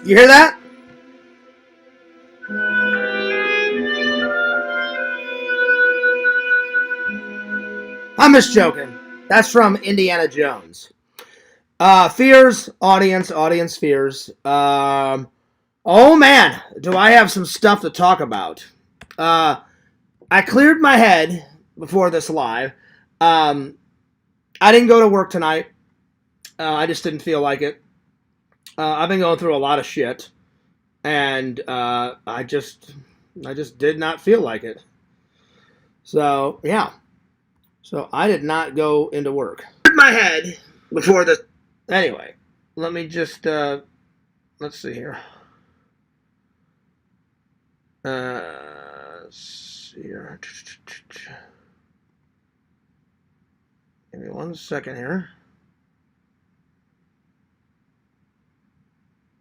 You hear that? I'm just joking. That's from Indiana Jones. Fears, audience fears. Oh man, do I have some stuff to talk about? Uh, I cleared my head before this live. Um, I didn't go to work tonight. I just didn't feel like it. I've been going through a lot of shit, and I just did not feel like it. So yeah, so I did not go into work. My head before this. Anyway, let me just let's see here. Let's see here. Give me 1 second here.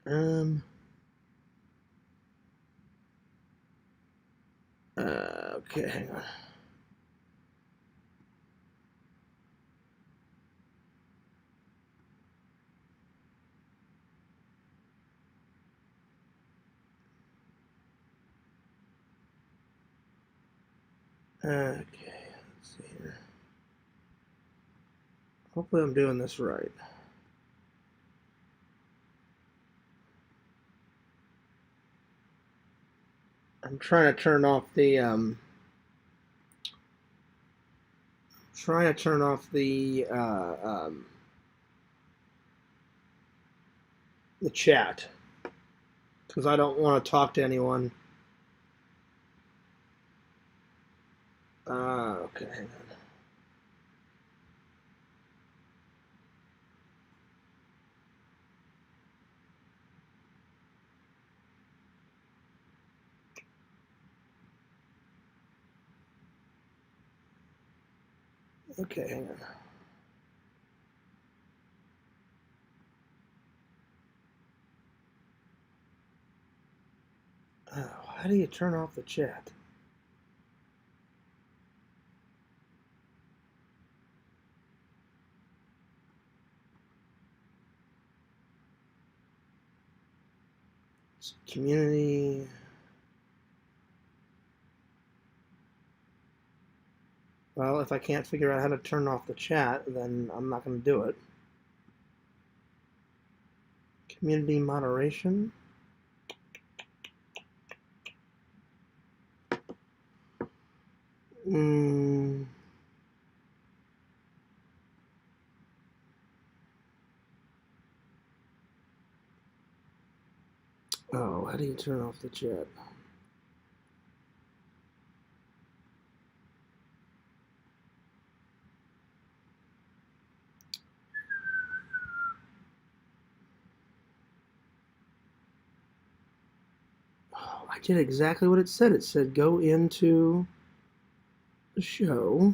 Um. Okay, hang on. Okay, let's see here. Hopefully, I'm doing this right. I'm trying to turn off the chat because I don't want to talk to anyone. Okay, hang on. Okay, hang on. Oh, how do you turn off the chat? It's community. Well, if I can't figure out how to turn off the chat, then I'm not going to do it. Community moderation. Mm. Oh, how do you turn off the chat? Oh, I did exactly what it said. It said go into the show,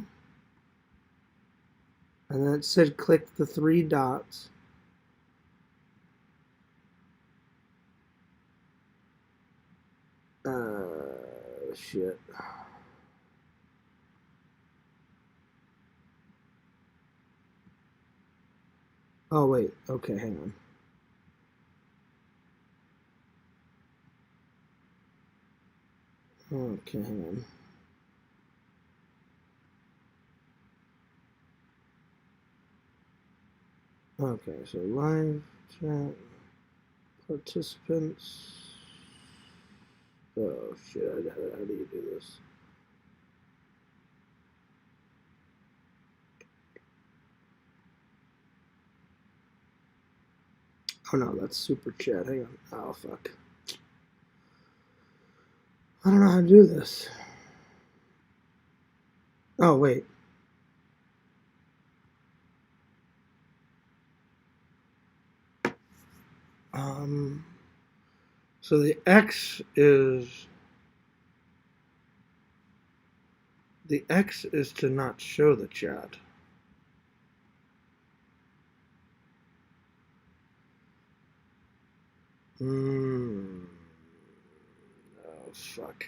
and then it said click the three dots. Shit. Oh, wait. Okay, hang on. Okay, hang on. Okay, so live chat participants. Oh shit! How do you do this? Oh no, that's super chat. Hang on. Oh fuck. I don't know how to do this. Oh wait. So the X is to not show the chat. Oh fuck.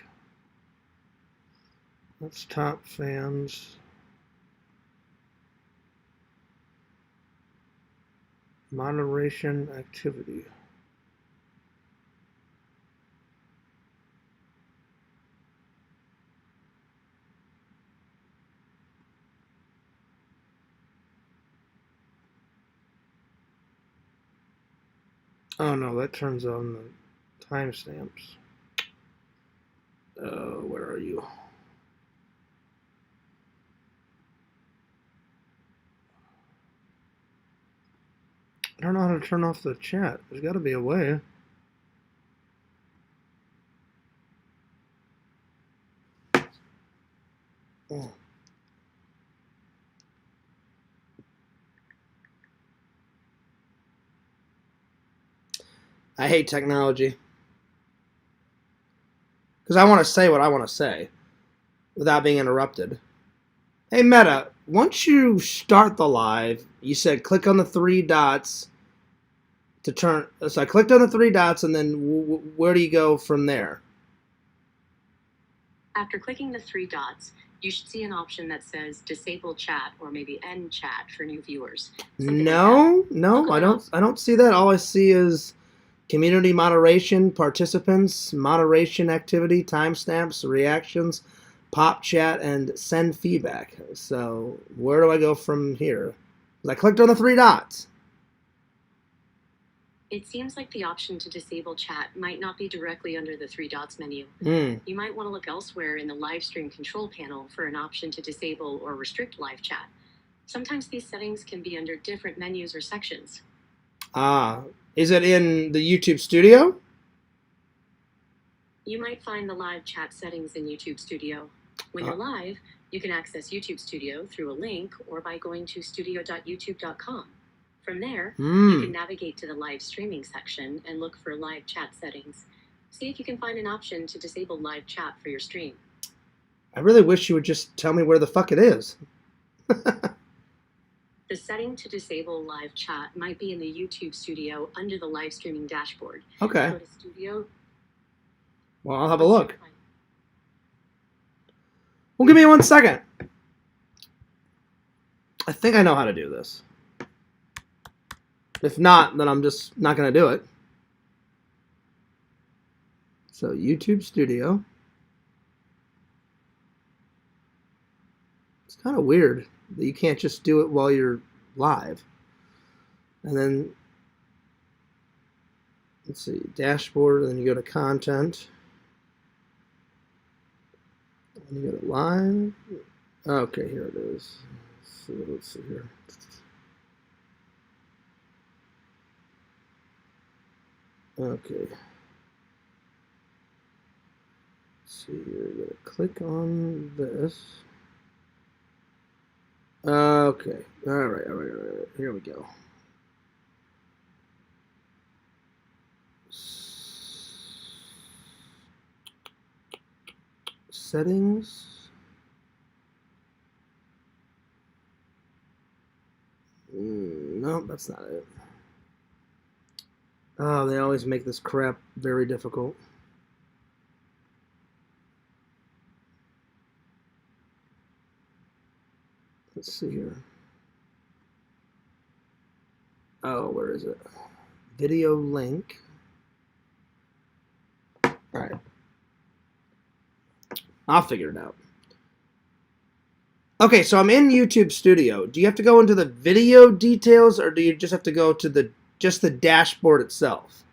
Let's top fans. Moderation activity. Oh no, that turns on the timestamps. Where are you? I don't know how to turn off the chat. There's got to be a way. Oh. I hate technology. Because I want to say what I want to say without being interrupted. Hey, Meta, once you start the live, you said click on the three dots to turn. So I clicked on the three dots, and then where do you go from there? After clicking the three dots, you should see an option that says disable chat or maybe end chat for new viewers. No, I don't see that. All I see is community moderation, participants, moderation activity, timestamps, reactions, pop chat, and send feedback. So where do I go from here? I clicked on the three dots. It seems like the option to disable chat might not be directly under the three dots menu. You might want to look elsewhere in the live stream control panel for an option to disable or restrict live chat. Sometimes these settings can be under different menus or sections. Is it in the YouTube Studio? You might find the live chat settings in YouTube Studio. When you're live, you can access YouTube Studio through a link or by going to studio.youtube.com. From there, you can navigate to the live streaming section and look for live chat settings. See if you can find an option to disable live chat for your stream. I really wish you would just tell me where the fuck it is. The setting to disable live chat might be in the YouTube Studio under the live streaming dashboard. Okay. Go to Studio. Well, I'll have a look. Well, give me 1 second. I think I know how to do this. If not, then I'm just not going to do it. So, YouTube Studio. It's kind of weird that you can't just do it while you're live. And then, let's see, dashboard, and then you go to content. And you go to live. Okay, here it is. So let's see here. Okay. Let's see here. You're going to click on this. Okay. All right. Here we go. Settings. No, that's not it. Oh, they always make this crap very difficult. Let's see here. Oh, where is it? Video link. All right. I'll figure it out. Okay, so I'm in YouTube Studio. Do you have to go into the video details, or do you just have to go to the dashboard itself?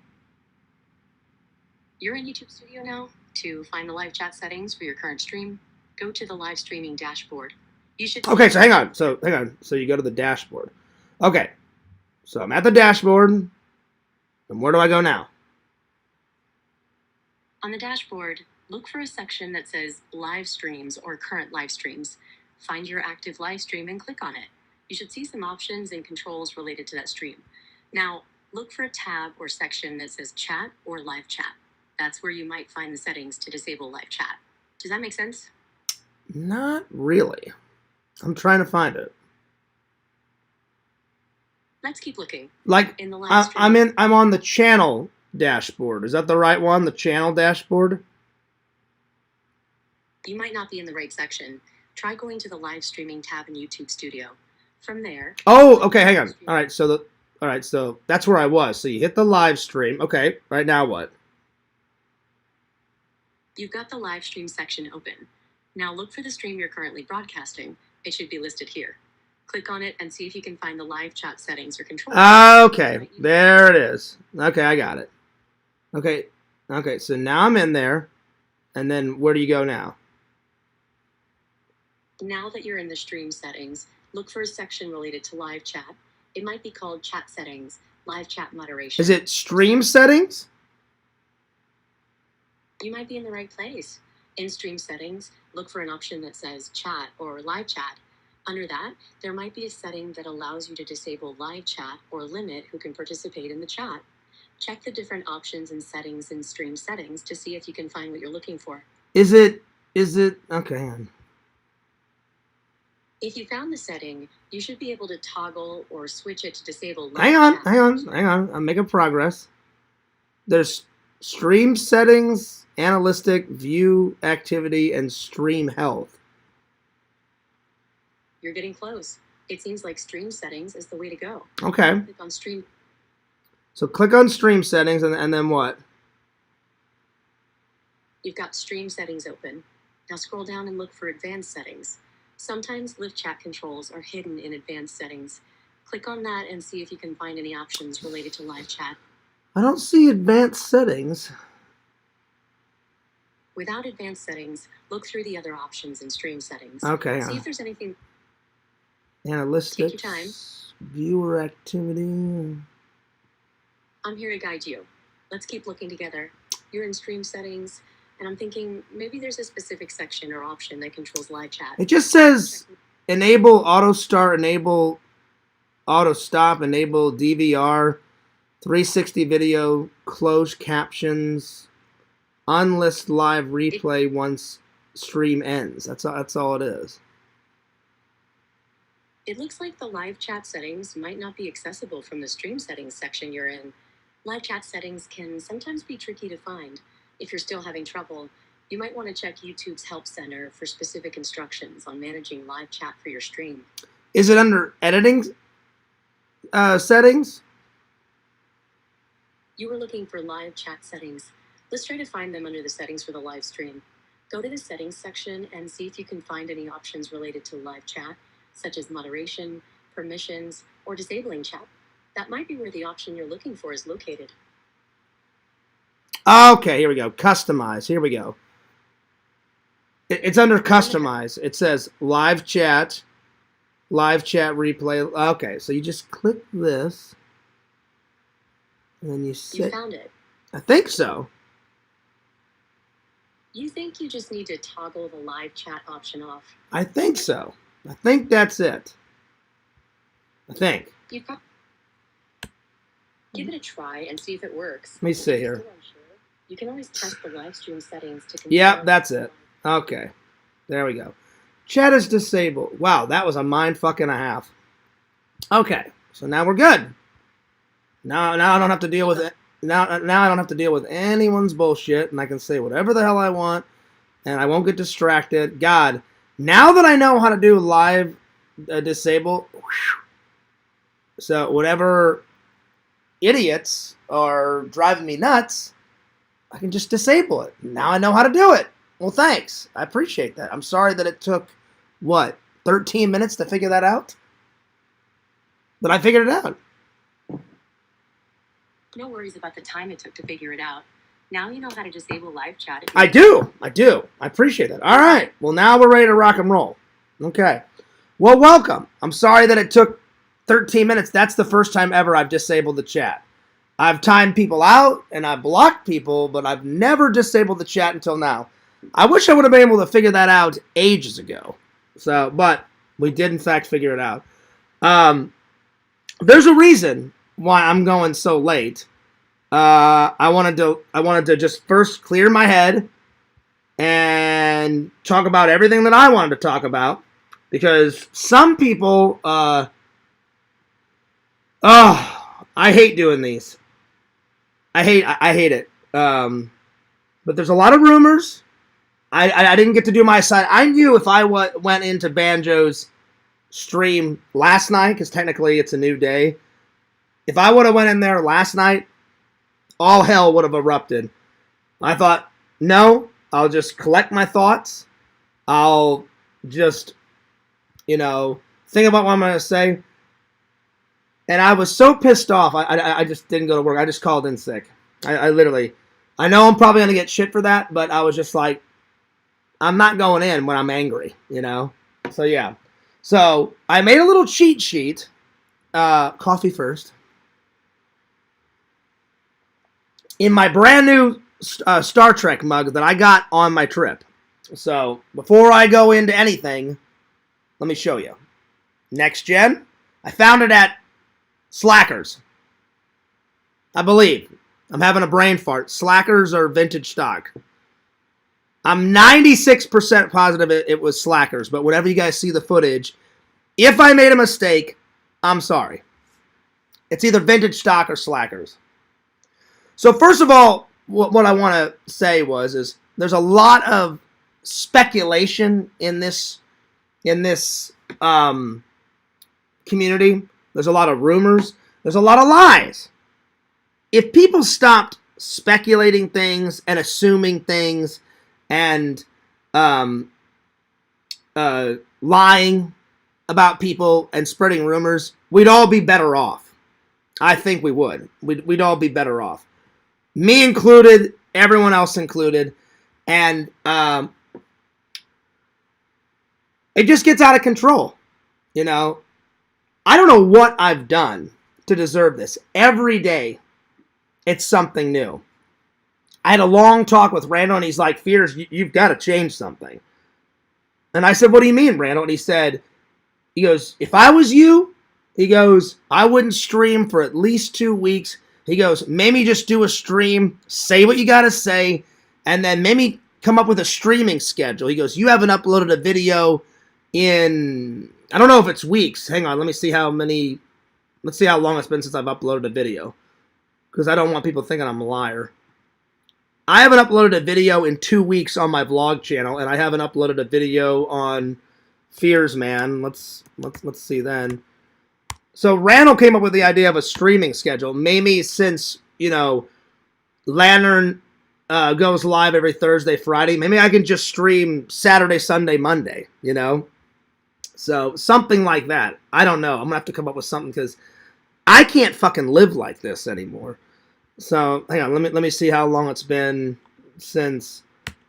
You're in YouTube Studio now. To find the live chat settings for your current stream, go to the live streaming dashboard. You should. Okay, so hang on. So you go to the dashboard. Okay, so I'm at the dashboard. And where do I go now? On the dashboard, look for a section that says live streams or current live streams. Find your active live stream and click on it. You should see some options and controls related to that stream. Now, look for a tab or section that says chat or live chat. That's where you might find the settings to disable live chat. Does that make sense? Not really. I'm trying to find it. Let's keep looking. Like in the live stream. I'm on the channel dashboard. Is that the right one? The channel dashboard? You might not be in the right section. Try going to the live streaming tab in YouTube Studio. From there. Oh, okay, hang on. All right, so that's where I was. So you hit the live stream. Okay, right now what? You've got the live stream section open. Now look for the stream you're currently broadcasting. It should be listed here. Click on it and see if you can find the live chat settings or controls. Okay, there it is. Okay, I got it. Okay, so now I'm in there. And then where do you go now? Now that you're in the stream settings, look for a section related to live chat. It might be called chat settings, live chat moderation. Is it stream settings? You might be in the right place. In stream settings, look for an option that says chat or live chat. Under that, there might be a setting that allows you to disable live chat or limit who can participate in the chat. Check the different options and settings in stream settings to see if you can find what you're looking for. Is it, okay, hang on. If you found the setting, you should be able to toggle or switch it to disable live Hang on, chat. hang on. I'm making progress. There's stream settings, analytic, view activity, and stream health. You're getting close. It seems like stream settings is the way to go. Okay. Click on stream. So click on stream settings and then what? You've got stream settings open. Now scroll down and look for advanced settings. Sometimes live chat controls are hidden in advanced settings. Click on that and see if you can find any options related to live chat. I don't see advanced settings. Without advanced settings, look through the other options in stream settings. Okay. See if there's anything. Analytics. Take your time. Viewer activity. I'm here to guide you. Let's keep looking together. You're in stream settings, and I'm thinking maybe there's a specific section or option that controls live chat. It just says enable auto start, enable auto stop, enable DVR, 360 video, closed captions, unlist live replay once stream ends. That's all it is. It looks like the live chat settings might not be accessible from the stream settings section you're in. Live chat settings can sometimes be tricky to find. If you're still having trouble, you might want to check YouTube's Help Center for specific instructions on managing live chat for your stream. Is it under editing settings? You were looking for live chat settings. Let's try to find them under the settings for the live stream. Go to the settings section and see if you can find any options related to live chat, such as moderation, permissions, or disabling chat. That might be where the option you're looking for is located. Okay, here we go. Customize. Here we go. It's under customize. It says live chat replay. Okay, so you just click this, and then you found it. I think so. You think you just need to toggle the live chat option off? I think so. I think that's it. I think. Give it a try and see if it works. Let me see here. You can always test the live stream settings to confirm. Yep, that's it. Okay. There we go. Chat is disabled. Wow, that was a mind fuck and a half. Okay, so now we're good. Now I don't have to deal with it. Now I don't have to deal with anyone's bullshit, and I can say whatever the hell I want, and I won't get distracted. God, now that I know how to do live disable, so whatever idiots are driving me nuts, I can just disable it. Now I know how to do it. Well, thanks. I appreciate that. I'm sorry that it took, 13 minutes to figure that out? But I figured it out. No worries about the time it took to figure it out. Now you know how to disable live chat. I do. I appreciate that. All right. Well, now we're ready to rock and roll. Okay. Well, welcome. I'm sorry that it took 13 minutes. That's the first time ever I've disabled the chat. I've timed people out and I've blocked people, but I've never disabled the chat until now. I wish I would have been able to figure that out ages ago. So, but we did in fact figure it out. There's a reason why I'm going so late. I wanted to just first clear my head and talk about everything that I wanted to talk about, because some people, I hate doing these. I hate it. But there's a lot of rumors. I didn't get to do my side. I knew if I went into Banjo's stream last night, because technically it's a new day, if I would have went in there last night, all hell would have erupted. I thought, no, I'll just collect my thoughts. I'll just, think about what I'm going to say. And I was so pissed off, I just didn't go to work. I just called in sick. I literally, I know I'm probably going to get shit for that, but I was just like, I'm not going in when I'm angry, you know? So, yeah. So, I made a little cheat sheet. Coffee first. In my brand new Star Trek mug that I got on my trip. So, before I go into anything, let me show you. Next Gen. I found it at Slackers. I believe. I'm having a brain fart. Slackers or vintage stock. I'm 96% positive it was Slackers, but whenever you guys see the footage, if I made a mistake, I'm sorry. It's either vintage stock or Slackers. So first of all, what I want to say is there's a lot of speculation in this community. There's a lot of rumors. There's a lot of lies. If people stopped speculating things and assuming things and lying about people and spreading rumors, we'd all be better off. I think we would. We'd all be better off. Me included, everyone else included. And it just gets out of control. You know, I don't know what I've done to deserve this. Every day, it's something new. I had a long talk with Randall, and he's like, Fears, you've got to change something. And I said, what do you mean, Randall? And he goes, if I was you, he goes, I wouldn't stream for at least 2 weeks. He goes, maybe just do a stream, say what you got to say, and then maybe come up with a streaming schedule. He goes, you haven't uploaded a video in, I don't know if it's weeks. Hang on, let me see how long it's been since I've uploaded a video. Because I don't want people thinking I'm a liar. I haven't uploaded a video in 2 weeks on my vlog channel, and I haven't uploaded a video on Fears, man. Let's see then. So Randall came up with the idea of a streaming schedule. Maybe since, you know, Lantern goes live every Thursday, Friday, maybe I can just stream Saturday, Sunday, Monday, you know? So something like that. I don't know. I'm going to have to come up with something because I can't fucking live like this anymore. So, hang on, let me see how long it's been since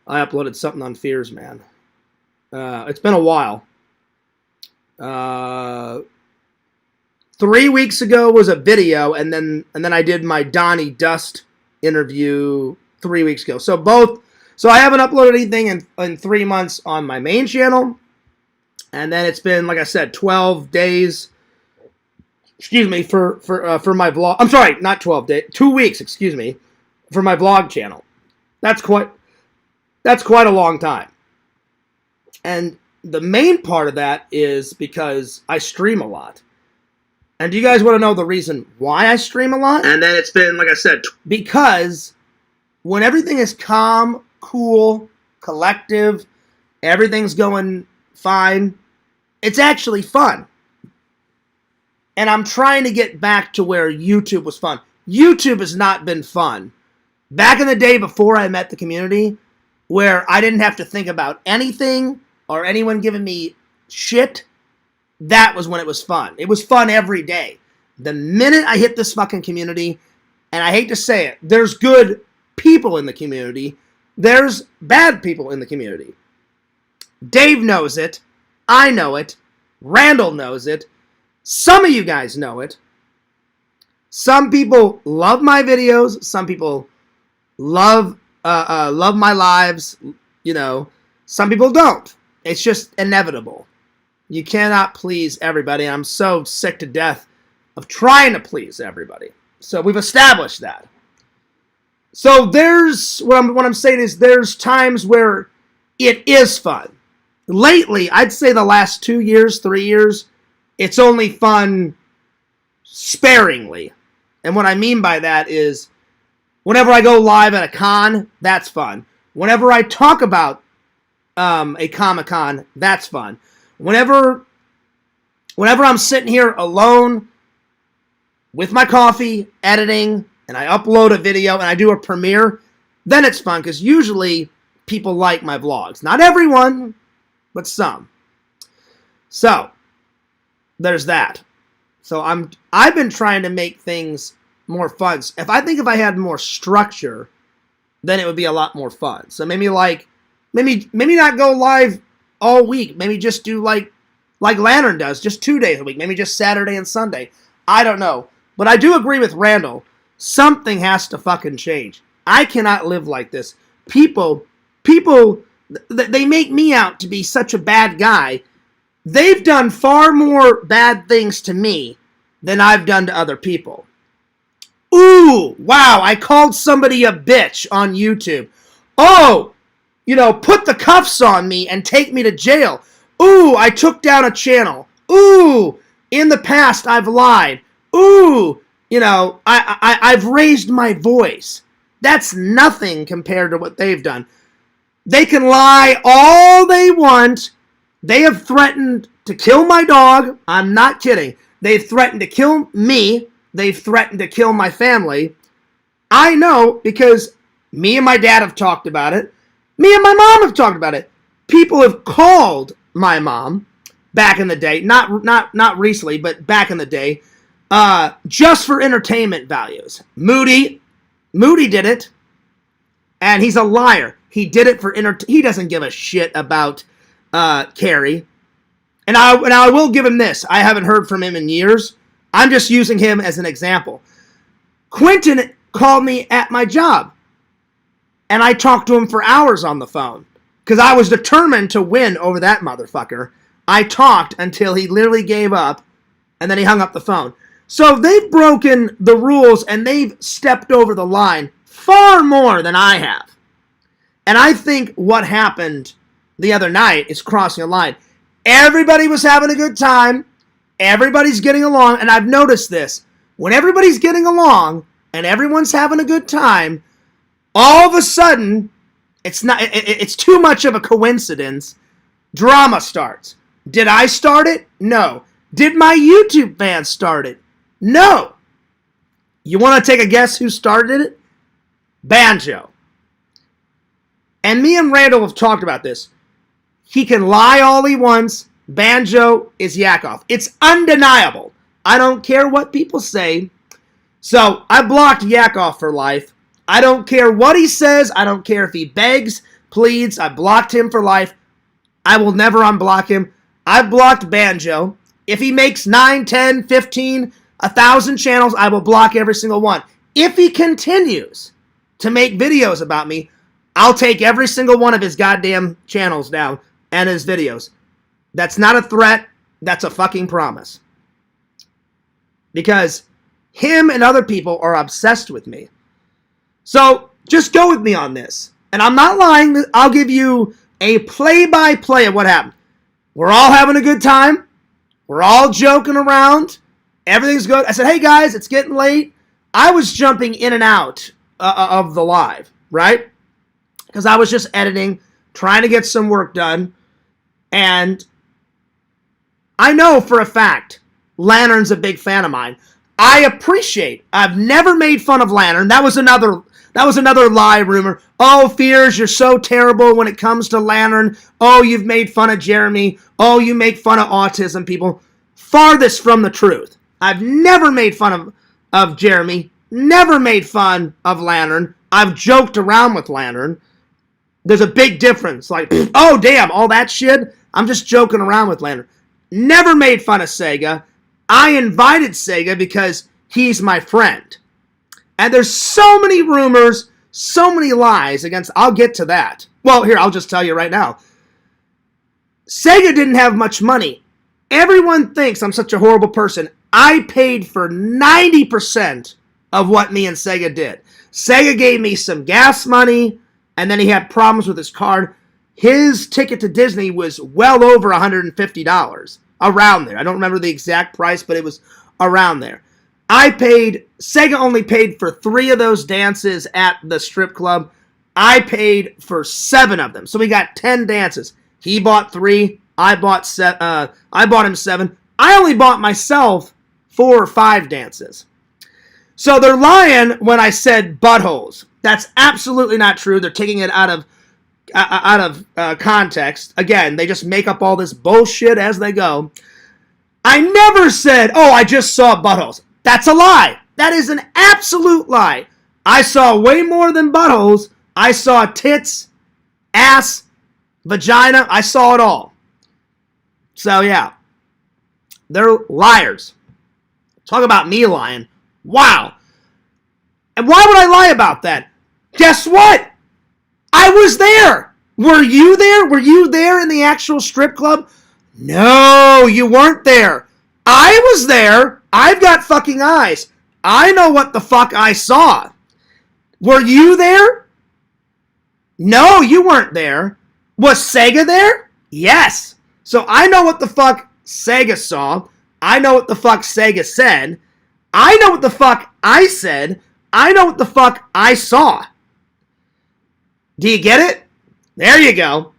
I uploaded something on Fears, man. It's been a while. 3 weeks ago was a video, and then I did my Donnie Dust interview 3 weeks ago. So I haven't uploaded anything in 3 months on my main channel, and then it's been, like I said, 12 days. Excuse me, for my vlog. I'm sorry, not 12 days. 2 weeks, excuse me, for my vlog channel. That's quite a long time. And the main part of that is because I stream a lot. And do you guys want to know the reason why I stream a lot? And then it's been, like I said, because when everything is calm, cool, collective, everything's going fine, it's actually fun. And I'm trying to get back to where YouTube was fun. YouTube has not been fun. Back in the day before I met the community, where I didn't have to think about anything or anyone giving me shit, that was when it was fun. It was fun every day. The minute I hit this fucking community, and I hate to say it, there's good people in the community, there's bad people in the community. Dave knows it. I know it. Randall knows it. Some of you guys know it. Some people love my videos. Some people love my lives. You know, some people don't. It's just inevitable. You cannot please everybody. I'm so sick to death of trying to please everybody. So we've established that. So there's what I'm saying is there's times where it is fun. Lately, I'd say the last 2 years, 3 years, it's only fun sparingly. And what I mean by that is whenever I go live at a con, that's fun. Whenever I talk about a Comic-Con, that's fun. Whenever I'm sitting here alone with my coffee, editing, and I upload a video and I do a premiere, then it's fun because usually people like my vlogs. Not everyone, but some. So, there's that. So I've been trying to make things more fun. If I had more structure, then it would be a lot more fun. So maybe not go live all week. Maybe just do like Lantern does, just 2 days a week. Maybe just Saturday and Sunday. I don't know. But I do agree with Randall. Something has to fucking change. I cannot live like this. People, they make me out to be such a bad guy. They've done far more bad things to me than I've done to other people. Ooh, wow, I called somebody a bitch on YouTube. Oh, put the cuffs on me and take me to jail. Ooh, I took down a channel. Ooh, in the past I've lied. Ooh, I've raised my voice. That's nothing compared to what they've done. They can lie all they want. They have threatened to kill my dog. I'm not kidding. They've threatened to kill me. They've threatened to kill my family. I know because me and my dad have talked about it. Me and my mom have talked about it. People have called my mom back in the day, not recently, but back in the day, just for entertainment values. Moody did it, and he's a liar. He did it for he doesn't give a shit about Carrie. And I will give him this. I haven't heard from him in years. I'm just using him as an example. Quentin called me at my job, and I talked to him for hours on the phone because I was determined to win over that motherfucker. I talked until he literally gave up, and then he hung up the phone. So they've broken the rules, and they've stepped over the line far more than I have. And I think what happened the other night is crossing a line. Everybody was having a good time. Everybody's getting along. And I've noticed this. When everybody's getting along and everyone's having a good time, all of a sudden, it's too much of a coincidence. Drama starts. Did I start it? No. Did my YouTube fans start it? No. You want to take a guess who started it? Banjo. And me and Randall have talked about this. He can lie all he wants. Banjo is Yakov. It's undeniable. I don't care what people say. So I blocked Yakov for life. I don't care what he says. I don't care if he begs, pleads. I blocked him for life. I will never unblock him. I blocked Banjo. If he makes 9, 10, 15, 1,000 channels, I will block every single one. If he continues to make videos about me, I'll take every single one of his goddamn channels down and his videos. That's not a threat. That's a fucking promise. Because him and other people are obsessed with me. So just go with me on this. And I'm not lying. I'll give you a play-by-play of what happened. We're all having a good time. We're all joking around. Everything's good. I said, hey guys, it's getting late. I was jumping in and out of the live, right? Because I was just editing, trying to get some work done. And I know for a fact Lantern's a big fan of mine. I've never made fun of Lantern. That was another lie rumor. Oh, Fears, you're so terrible when it comes to Lantern. Oh, you've made fun of Jeremy. Oh, you make fun of autism people. Farthest from the truth. I've never made fun of Jeremy. Never made fun of Lantern. I've joked around with Lantern. There's a big difference. Like, oh, damn, all that shit? I'm just joking around with Lantern. Never made fun of Sega. I invited Sega because he's my friend. And there's so many rumors, so many lies against... I'll get to that. Well, here, I'll just tell you right now. Sega didn't have much money. Everyone thinks I'm such a horrible person. I paid for 90% of what me and Sega did. Sega gave me some gas money, and then he had problems with his card. His ticket to Disney was well over $150. Around there. I don't remember the exact price, but it was around there. Sega only paid for 3 of those dances at the strip club. I paid for 7 of them. So we got 10 dances. He bought 3. I bought him 7. I only bought myself 4 or 5 dances. So they're lying when I said buttholes. That's absolutely not true. They're taking it out of context. Again, they just make up all this bullshit as they go. I never said, oh, I just saw buttholes. That's a lie. That is an absolute lie. I saw way more than buttholes. I saw tits, ass, vagina. I saw it all. So, yeah. They're liars. Talk about me lying. Wow. And why would I lie about that? Guess what? I was there. Were you there? Were you there in the actual strip club? No, you weren't there. I was there. I've got fucking eyes. I know what the fuck I saw. Were you there? No, you weren't there. Was Sega there? Yes. So I know what the fuck Sega saw. I know what the fuck Sega said. I know what the fuck I said. I know what the fuck I saw. Do you get it? There you go.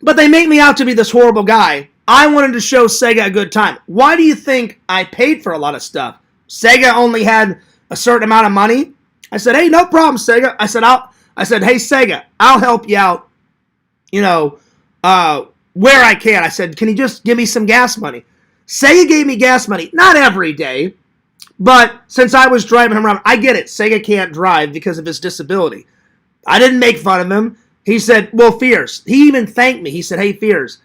But they make me out to be this horrible guy. I wanted to show Sega a good time. Why do you think I paid for a lot of stuff? Sega only had a certain amount of money. I said, hey, no problem, Sega. I said, hey, Sega, I'll help you out, where I can. I said, can you just give me some gas money? Sega gave me gas money. Not every day, but since I was driving him around, I get it. Sega can't drive because of his disability. I didn't make fun of him. He said, well, Fierce. He even thanked me. He said, hey, Fierce,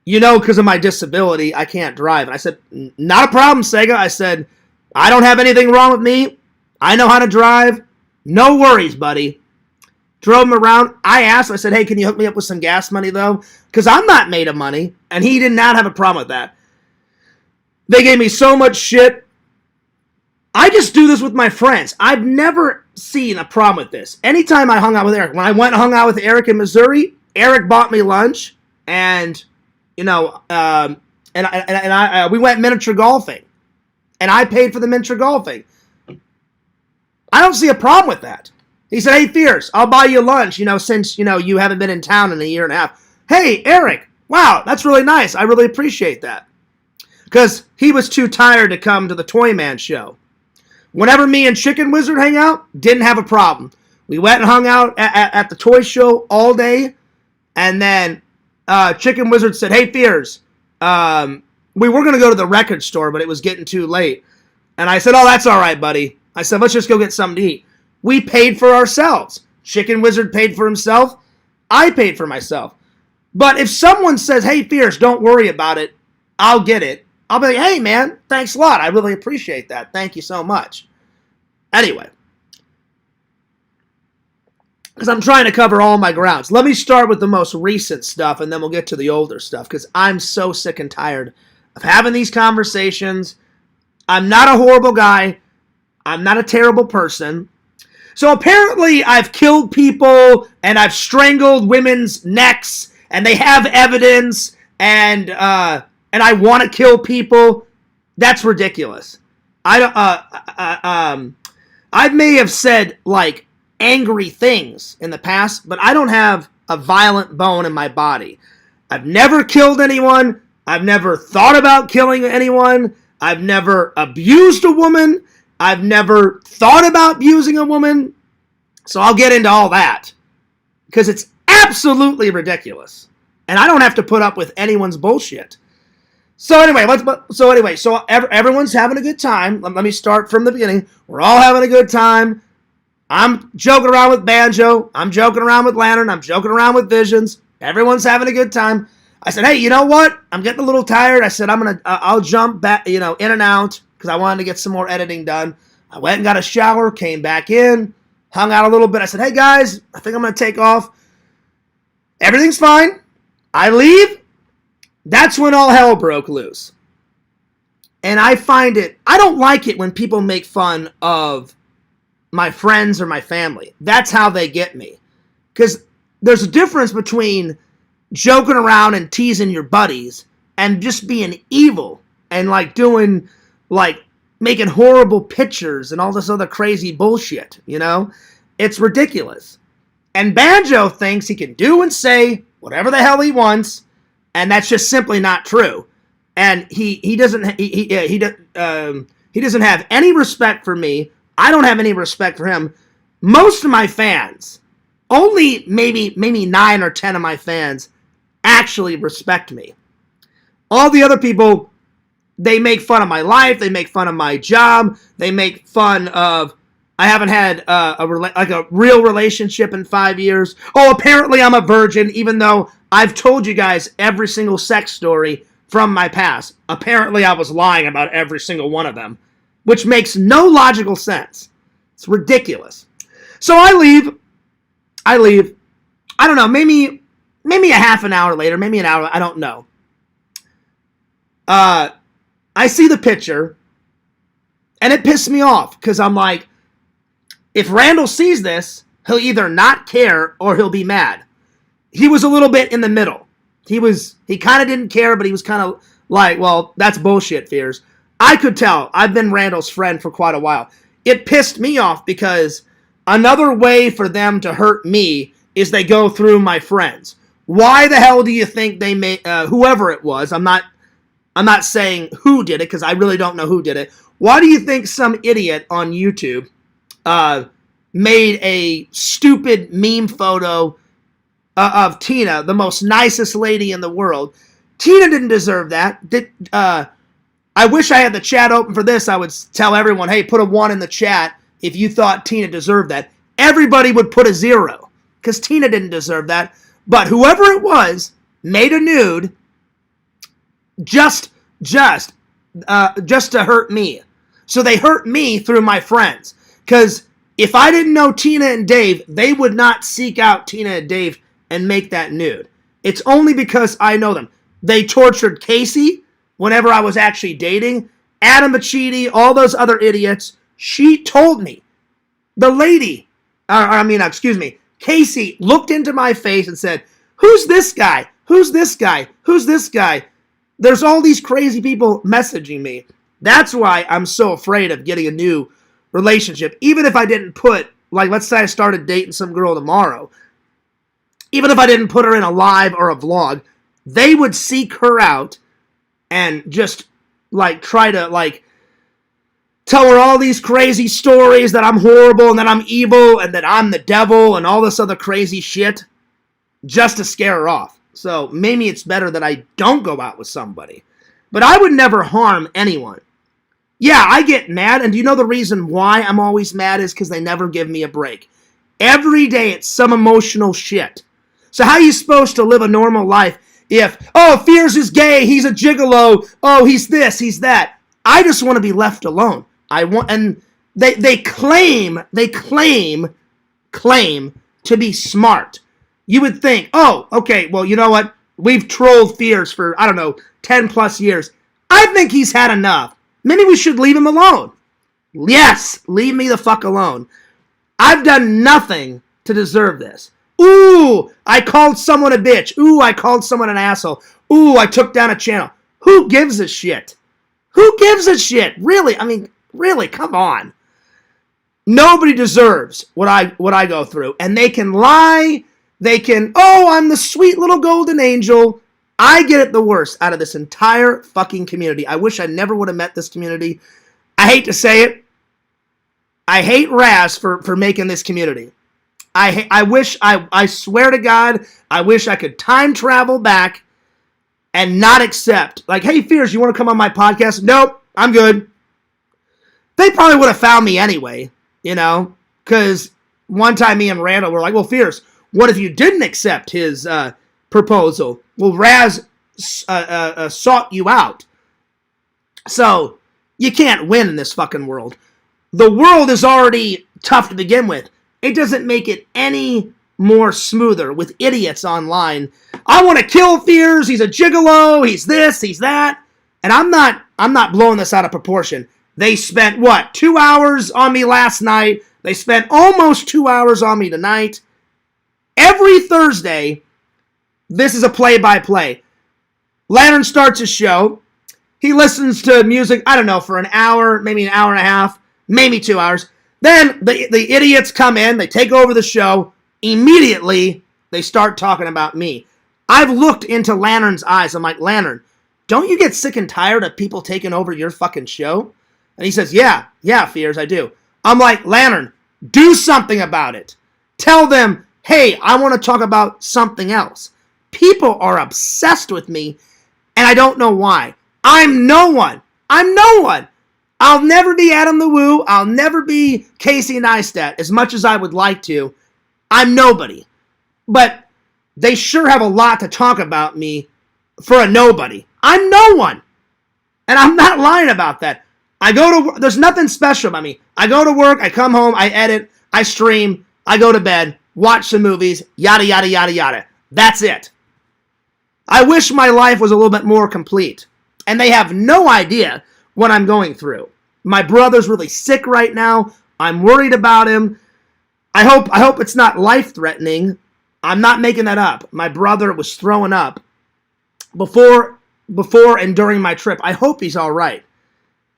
because of my disability, I can't drive. And I said, not a problem, Sega. I said, I don't have anything wrong with me. I know how to drive. No worries, buddy. Drove him around. I said, hey, can you hook me up with some gas money, though? Because I'm not made of money. And he did not have a problem with that. They gave me so much shit. I just do this with my friends. I've never seen a problem with this. Anytime I hung out with Eric, when I went and hung out with Eric in Missouri, Eric bought me lunch, and we went miniature golfing, and I paid for the miniature golfing. I don't see a problem with that. He said, hey, Fierce, I'll buy you lunch, since, you haven't been in town in a year and a half. Hey, Eric, wow, that's really nice. I really appreciate that. Because he was too tired to come to the Toy Man show. Whenever me and Chicken Wizard hang out, didn't have a problem. We went and hung out at the toy show all day, and then Chicken Wizard said, hey, Fierce, we were going to go to the record store, but it was getting too late. And I said, oh, that's all right, buddy. I said, let's just go get something to eat. We paid for ourselves. Chicken Wizard paid for himself. I paid for myself. But if someone says, hey, Fierce, don't worry about it, I'll get it. I'll be like, hey, man, thanks a lot. I really appreciate that. Thank you so much. Anyway, because I'm trying to cover all my grounds. Let me start with the most recent stuff, and then we'll get to the older stuff, because I'm so sick and tired of having these conversations. I'm not a horrible guy. I'm not a terrible person. So apparently I've killed people, and I've strangled women's necks, and they have evidence, and I want to kill people. That's ridiculous. I may have said, angry things in the past, but I don't have a violent bone in my body. I've never killed anyone. I've never thought about killing anyone. I've never abused a woman. I've never thought about abusing a woman. So I'll get into all that, because it's absolutely ridiculous. And I don't have to put up with anyone's bullshit. So anyway, everyone's having a good time. Let me start from the beginning. We're all having a good time. I'm joking around with Banjo. I'm joking around with Lantern. I'm joking around with Visions. Everyone's having a good time. I said, hey, you know what? I'm getting a little tired. I said, I'll jump back, in and out, because I wanted to get some more editing done. I went and got a shower, came back in, hung out a little bit. I said, hey guys, I think I'm going to take off. Everything's fine. I leave. That's when all hell broke loose. And I don't like it when people make fun of my friends or my family. That's how they get me. Because there's a difference between joking around and teasing your buddies and just being evil and making horrible pictures and all this other crazy bullshit, It's ridiculous. And Banjo thinks he can do and say whatever the hell he wants, and that's just simply not true. And he doesn't have any respect for me. I don't have any respect for him. Most of my fans, only maybe 9 or 10 of my fans, actually respect me. All the other people, they make fun of my life. They make fun of my job. They make fun of I haven't had a real relationship in 5 years. Oh, apparently I'm a virgin, even though I've told you guys every single sex story from my past. Apparently I was lying about every single one of them, which makes no logical sense. It's ridiculous. So I leave. I don't know, maybe a half an hour later, maybe an hour, I don't know. I see the picture, and it pissed me off, because I'm like, if Randall sees this, he'll either not care or he'll be mad. He was a little bit in the middle. He kind of didn't care, but he was kind of like, well, that's bullshit, Fears. I could tell. I've been Randall's friend for quite a while. It pissed me off because another way for them to hurt me is they go through my friends. Why the hell do you think they made, whoever it was, I'm not saying who did it because I really don't know who did it. Why do you think some idiot on YouTube made a stupid meme photo of Tina, the most nicest lady in the world? Tina didn't deserve that. I wish I had the chat open for this. I would tell everyone, hey, put a 1 in the chat if you thought Tina deserved that. Everybody would put a 0 because Tina didn't deserve that. But whoever it was made a nude just to hurt me. So they hurt me through my friends. Because if I didn't know Tina and Dave, they would not seek out Tina and Dave and make that nude. It's only because I know them. They tortured Casey whenever I was actually dating. Adam Machidi, all those other idiots. She told me. The lady, Casey looked into my face and said, who's this guy? Who's this guy? Who's this guy? There's all these crazy people messaging me. That's why I'm so afraid of getting a new relationship. Even if I didn't put, like, let's say I started dating some girl tomorrow. Even if I didn't put her in a live or a vlog, they would seek her out and just, like, try to, like, tell her all these crazy stories that I'm horrible and that I'm evil and that I'm the devil and all this other crazy shit just to scare her off. So maybe it's better that I don't go out with somebody. But I would never harm anyone. Yeah, I get mad, and do you know the reason why I'm always mad is because they never give me a break. Every day it's some emotional shit. So how are you supposed to live a normal life if, oh, Fears is gay, he's a gigolo, oh, he's this, he's that. I just want to be left alone. And they claim to be smart. You would think, oh, okay, well, you know what? We've trolled Fears for, 10 plus years. I think he's had enough. Maybe we should leave him alone. Yes, leave me the fuck alone. I've done nothing to deserve this. Ooh, I called someone a bitch. Ooh, I called someone an asshole. Ooh, I took down a channel. Who gives a shit? Who gives a shit? Really? Really, come on. Nobody deserves what I go through. And they can lie. They can, oh, I'm the sweet little golden angel. I get it the worst out of this entire fucking community. I wish I never would have met this community. I hate to say it. I hate Raz for making this community. I swear to God, I wish I could time travel back and not accept. Like, hey, Fears, you want to come on my podcast? Nope, I'm good. They probably would have found me anyway, because one time me and Randall were like, well, Fears, what if you didn't accept his proposal? Well, Raz sought you out. So, you can't win in this fucking world. The world is already tough to begin with. It doesn't make it any more smoother with idiots online. I want to kill Fears. He's a gigolo. He's this. He's that. And I'm not blowing this out of proportion. They spent, 2 hours on me last night. They spent almost 2 hours on me tonight. Every Thursday, this is a play-by-play. Lantern starts his show. He listens to music, for an hour, maybe an hour and a half, maybe 2 hours. Then the idiots come in, they take over the show. Immediately, they start talking about me. I've looked into Lantern's eyes. I'm like, Lantern, don't you get sick and tired of people taking over your fucking show? And he says, yeah, Fears, I do. I'm like, Lantern, do something about it. Tell them, hey, I want to talk about something else. People are obsessed with me. And I don't know why. I'm no one. I'm no one. I'll never be Adam the Woo. I'll never be Casey Neistat as much as I would like to. I'm nobody. But they sure have a lot to talk about me for a nobody. I'm no one. And I'm not lying about that. I go to, there's nothing special about me. I go to work, I come home, I edit, I stream, I go to bed, watch some movies, yada, yada, yada, yada. That's it. I wish my life was a little bit more complete. And they have no idea what I'm going through. My brother's really sick right now. I'm worried about him. I hope it's not life-threatening. I'm not making that up. My brother was throwing up before and during my trip. I hope he's all right.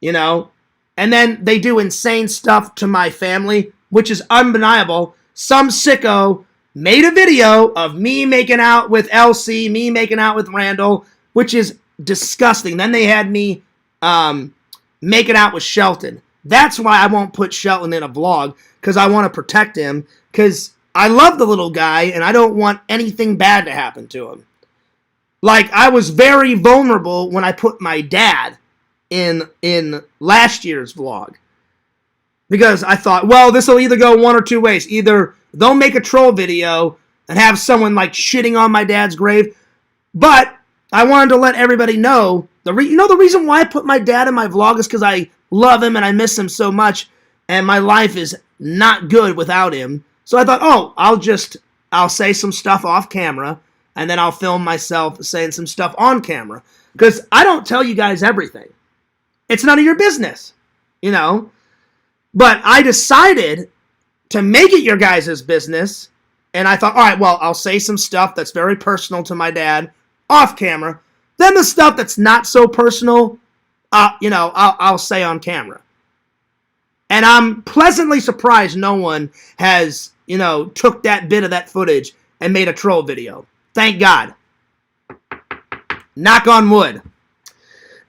You know? And then they do insane stuff to my family, which is undeniable. Some sicko made a video of me making out with Elsie, me making out with Randall, which is disgusting. Then they had me making out with Shelton. That's why I won't put Shelton in a vlog, because I want to protect him, because I love the little guy, and I don't want anything bad to happen to him. Like, I was very vulnerable when I put my dad in last year's vlog. Because I thought, well, this will either go one or two ways. Either they'll make a troll video and have someone, like, shitting on my dad's grave, but I wanted to let everybody know, the reason why I put my dad in my vlog is because I love him and I miss him so much, and my life is not good without him. So I thought, oh, I'll say some stuff off camera, and then I'll film myself saying some stuff on camera. Because I don't tell you guys everything. It's none of your business, you know? But I decided to make it your guys' business, and I thought, all right, well, I'll say some stuff that's very personal to my dad off camera. Then the stuff that's not so personal, I'll say on camera. And I'm pleasantly surprised no one has, took that bit of that footage and made a troll video. Thank God. Knock on wood.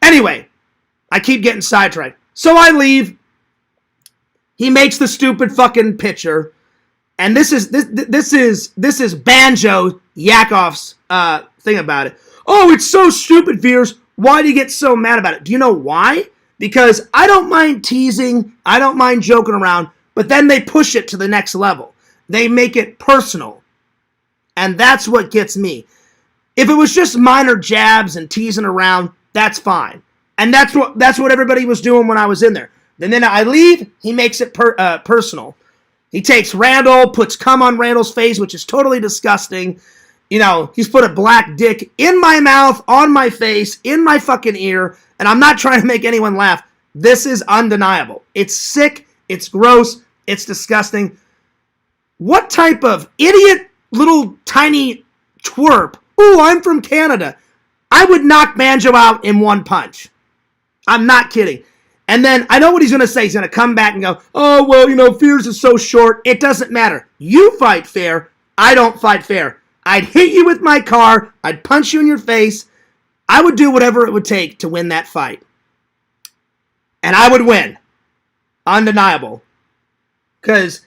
Anyway, I keep getting sidetracked. So I leave. He makes the stupid fucking picture. And this is Banjo Yakov's thing about it. Oh, it's so stupid, Fears. Why do you get so mad about it? Do you know why? Because I don't mind teasing, I don't mind joking around, but then they push it to the next level. They make it personal. And that's what gets me. If it was just minor jabs and teasing around, that's fine. And that's what everybody was doing when I was in there. And then I leave, he makes it personal. He takes Randall, puts cum on Randall's face, which is totally disgusting. He's put a black dick in my mouth, on my face, in my fucking ear, and I'm not trying to make anyone laugh. This is undeniable. It's sick, it's gross, it's disgusting. What type of idiot little tiny twerp? Ooh, I'm from Canada. I would knock Banjo out in one punch. I'm not kidding. And then I know what he's going to say. He's going to come back and go, oh, well, Fears is so short. It doesn't matter. You fight fair. I don't fight fair. I'd hit you with my car. I'd punch you in your face. I would do whatever it would take to win that fight. And I would win. Undeniable. Because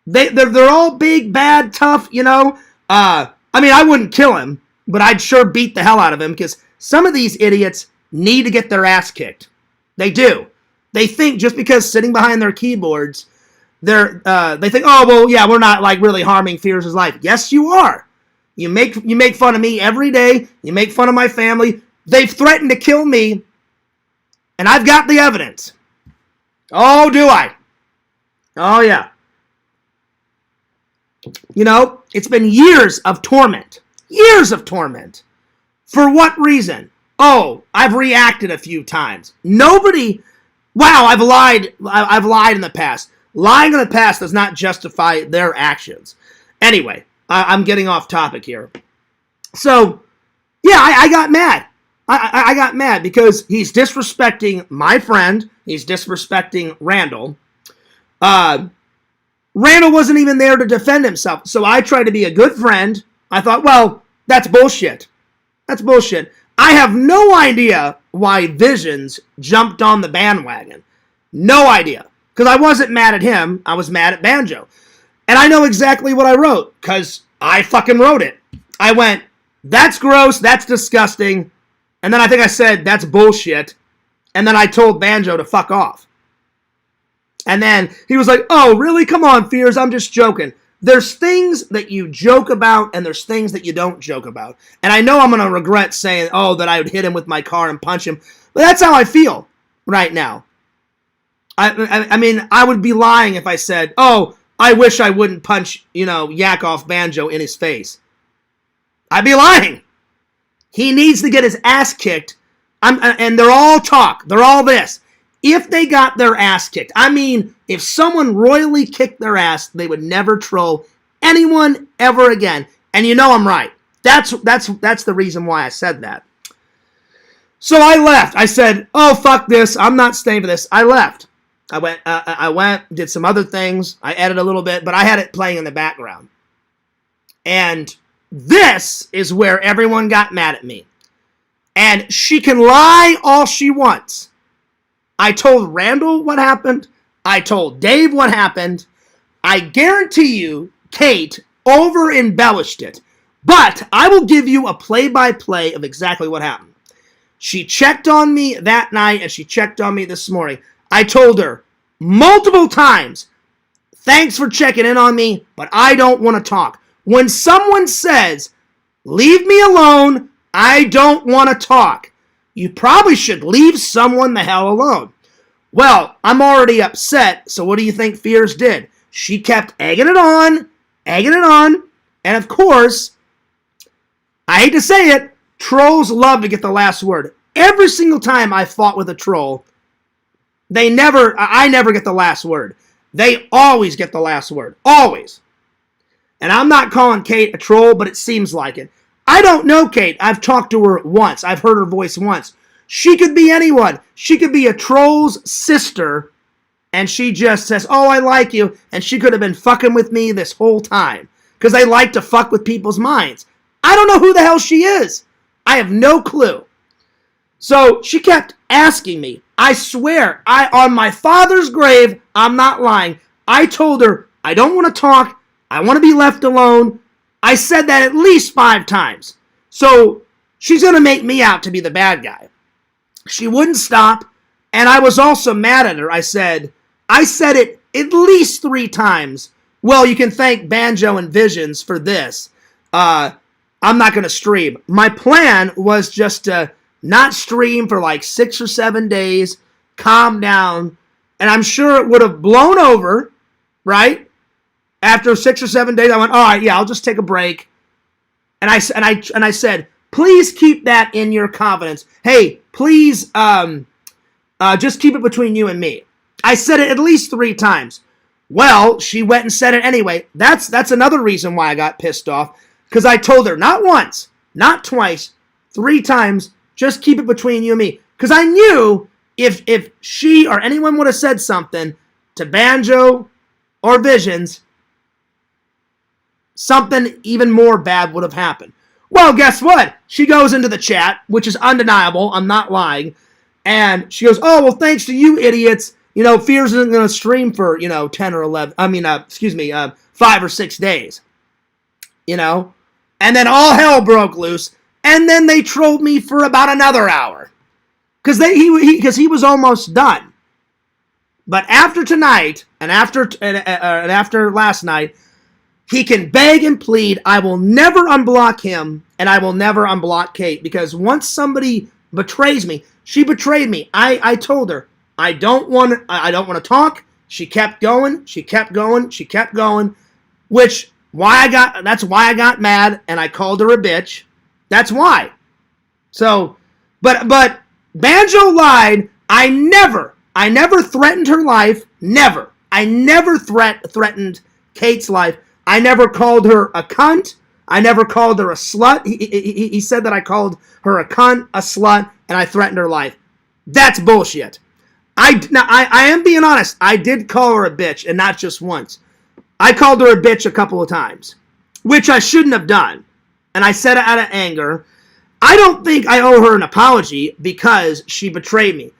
they're all big, bad, tough, I wouldn't kill him, but I'd sure beat the hell out of him, because some of these idiots need to get their ass kicked. They do. They think just because sitting behind their keyboards, they think, oh, well, yeah, we're not, really harming Fears' life. Yes, you are. You make fun of me every day. You make fun of my family. They've threatened to kill me, and I've got the evidence. Oh, do I? Oh, yeah. It's been years of torment. Years of torment. For what reason? Oh, I've reacted a few times. Wow, I've lied. I've lied in the past. Lying in the past does not justify their actions. Anyway, I'm getting off topic here. So, yeah, I got mad. I got mad because he's disrespecting my friend. He's disrespecting Randall. Randall wasn't even there to defend himself. So I tried to be a good friend. I thought, well, that's bullshit. That's bullshit. I have no idea why Visions jumped on the bandwagon. No idea. Because I wasn't mad at him. I was mad at Banjo. And I know exactly what I wrote, because I fucking wrote it. I went, that's gross, that's disgusting. And then I think I said, that's bullshit. And then I told Banjo to fuck off. And then he was like, oh, really? Come on, Fears, I'm just joking. There's things that you joke about and there's things that you don't joke about. And I know I'm going to regret saying, oh, that I would hit him with my car and punch him. But that's how I feel right now. I mean, I would be lying if I said, oh, I wish I wouldn't punch, Yakov Banjo in his face. I'd be lying. He needs to get his ass kicked. And they're all talk. They're all this. If they got their ass kicked, I mean, if someone royally kicked their ass, they would never troll anyone ever again. And I'm right. That's the reason why I said that. So I left. I said, oh, fuck this. I'm not staying for this. I left. I went, did some other things. I edited a little bit, but I had it playing in the background. And this is where everyone got mad at me. And she can lie all she wants. I told Randall what happened. I told Dave what happened. I guarantee you, Kate over-embellished it. But I will give you a play-by-play of exactly what happened. She checked on me that night, and she checked on me this morning. I told her multiple times, thanks for checking in on me, but I don't want to talk. When someone says, leave me alone, I don't want to talk, you probably should leave someone the hell alone. Well, I'm already upset, so what do you think Fears did? She kept egging it on, and of course, I hate to say it, trolls love to get the last word. Every single time I fought with a troll, I never get the last word. They always get the last word. Always. And I'm not calling Kate a troll, but it seems like it. I don't know Kate. I've talked to her once. I've heard her voice once. She could be anyone. She could be a troll's sister, and she just says, oh, I like you, and she could have been fucking with me this whole time, because they like to fuck with people's minds. I don't know who the hell she is. I have no clue. So she kept asking me. I swear, on my father's grave, I'm not lying. I told her, I don't want to talk. I want to be left alone. I said that at least 5 times. So she's going to make me out to be the bad guy. She wouldn't stop, and I was also mad at her. I said it at least 3 times. Well, you can thank Banjo and Visions for this. I'm not going to stream. My plan was just to not stream for like 6 or 7 days, calm down, and I'm sure it would have blown over, right? After 6 or 7 days, I went, all right, yeah, I'll just take a break. And I said, please keep that in your confidence. Hey, please, just keep it between you and me. I said it at least 3 times. Well, she went and said it anyway. That's another reason why I got pissed off, because I told her not once, not twice, 3 times, just keep it between you and me. Because I knew if she or anyone would have said something to Banjo or Visions, something even more bad would have happened. Well, guess what? She goes into the chat, which is undeniable. I'm not lying. And she goes, oh, well, thanks to you idiots, Fears isn't going to stream for, 10 or 11, 5 or 6 days. And then all hell broke loose. And then they trolled me for about another hour. Because he was almost done. But after tonight, and after last night, he can beg and plead. I will never unblock him, and I will never unblock Kate. Because once somebody betrays me, she betrayed me. I told her, I don't want to talk. She kept going. That's why I got mad, and I called her a bitch. That's why. So, but Banjo lied. I never threatened her life. Never. I never threatened Kate's life. I never called her a cunt. I never called her a slut. He said that I called her a cunt, a slut, and I threatened her life. That's bullshit. I am being honest. I did call her a bitch, and not just once. I called her a bitch a couple of times, which I shouldn't have done. And I said it out of anger. I don't think I owe her an apology because she betrayed me.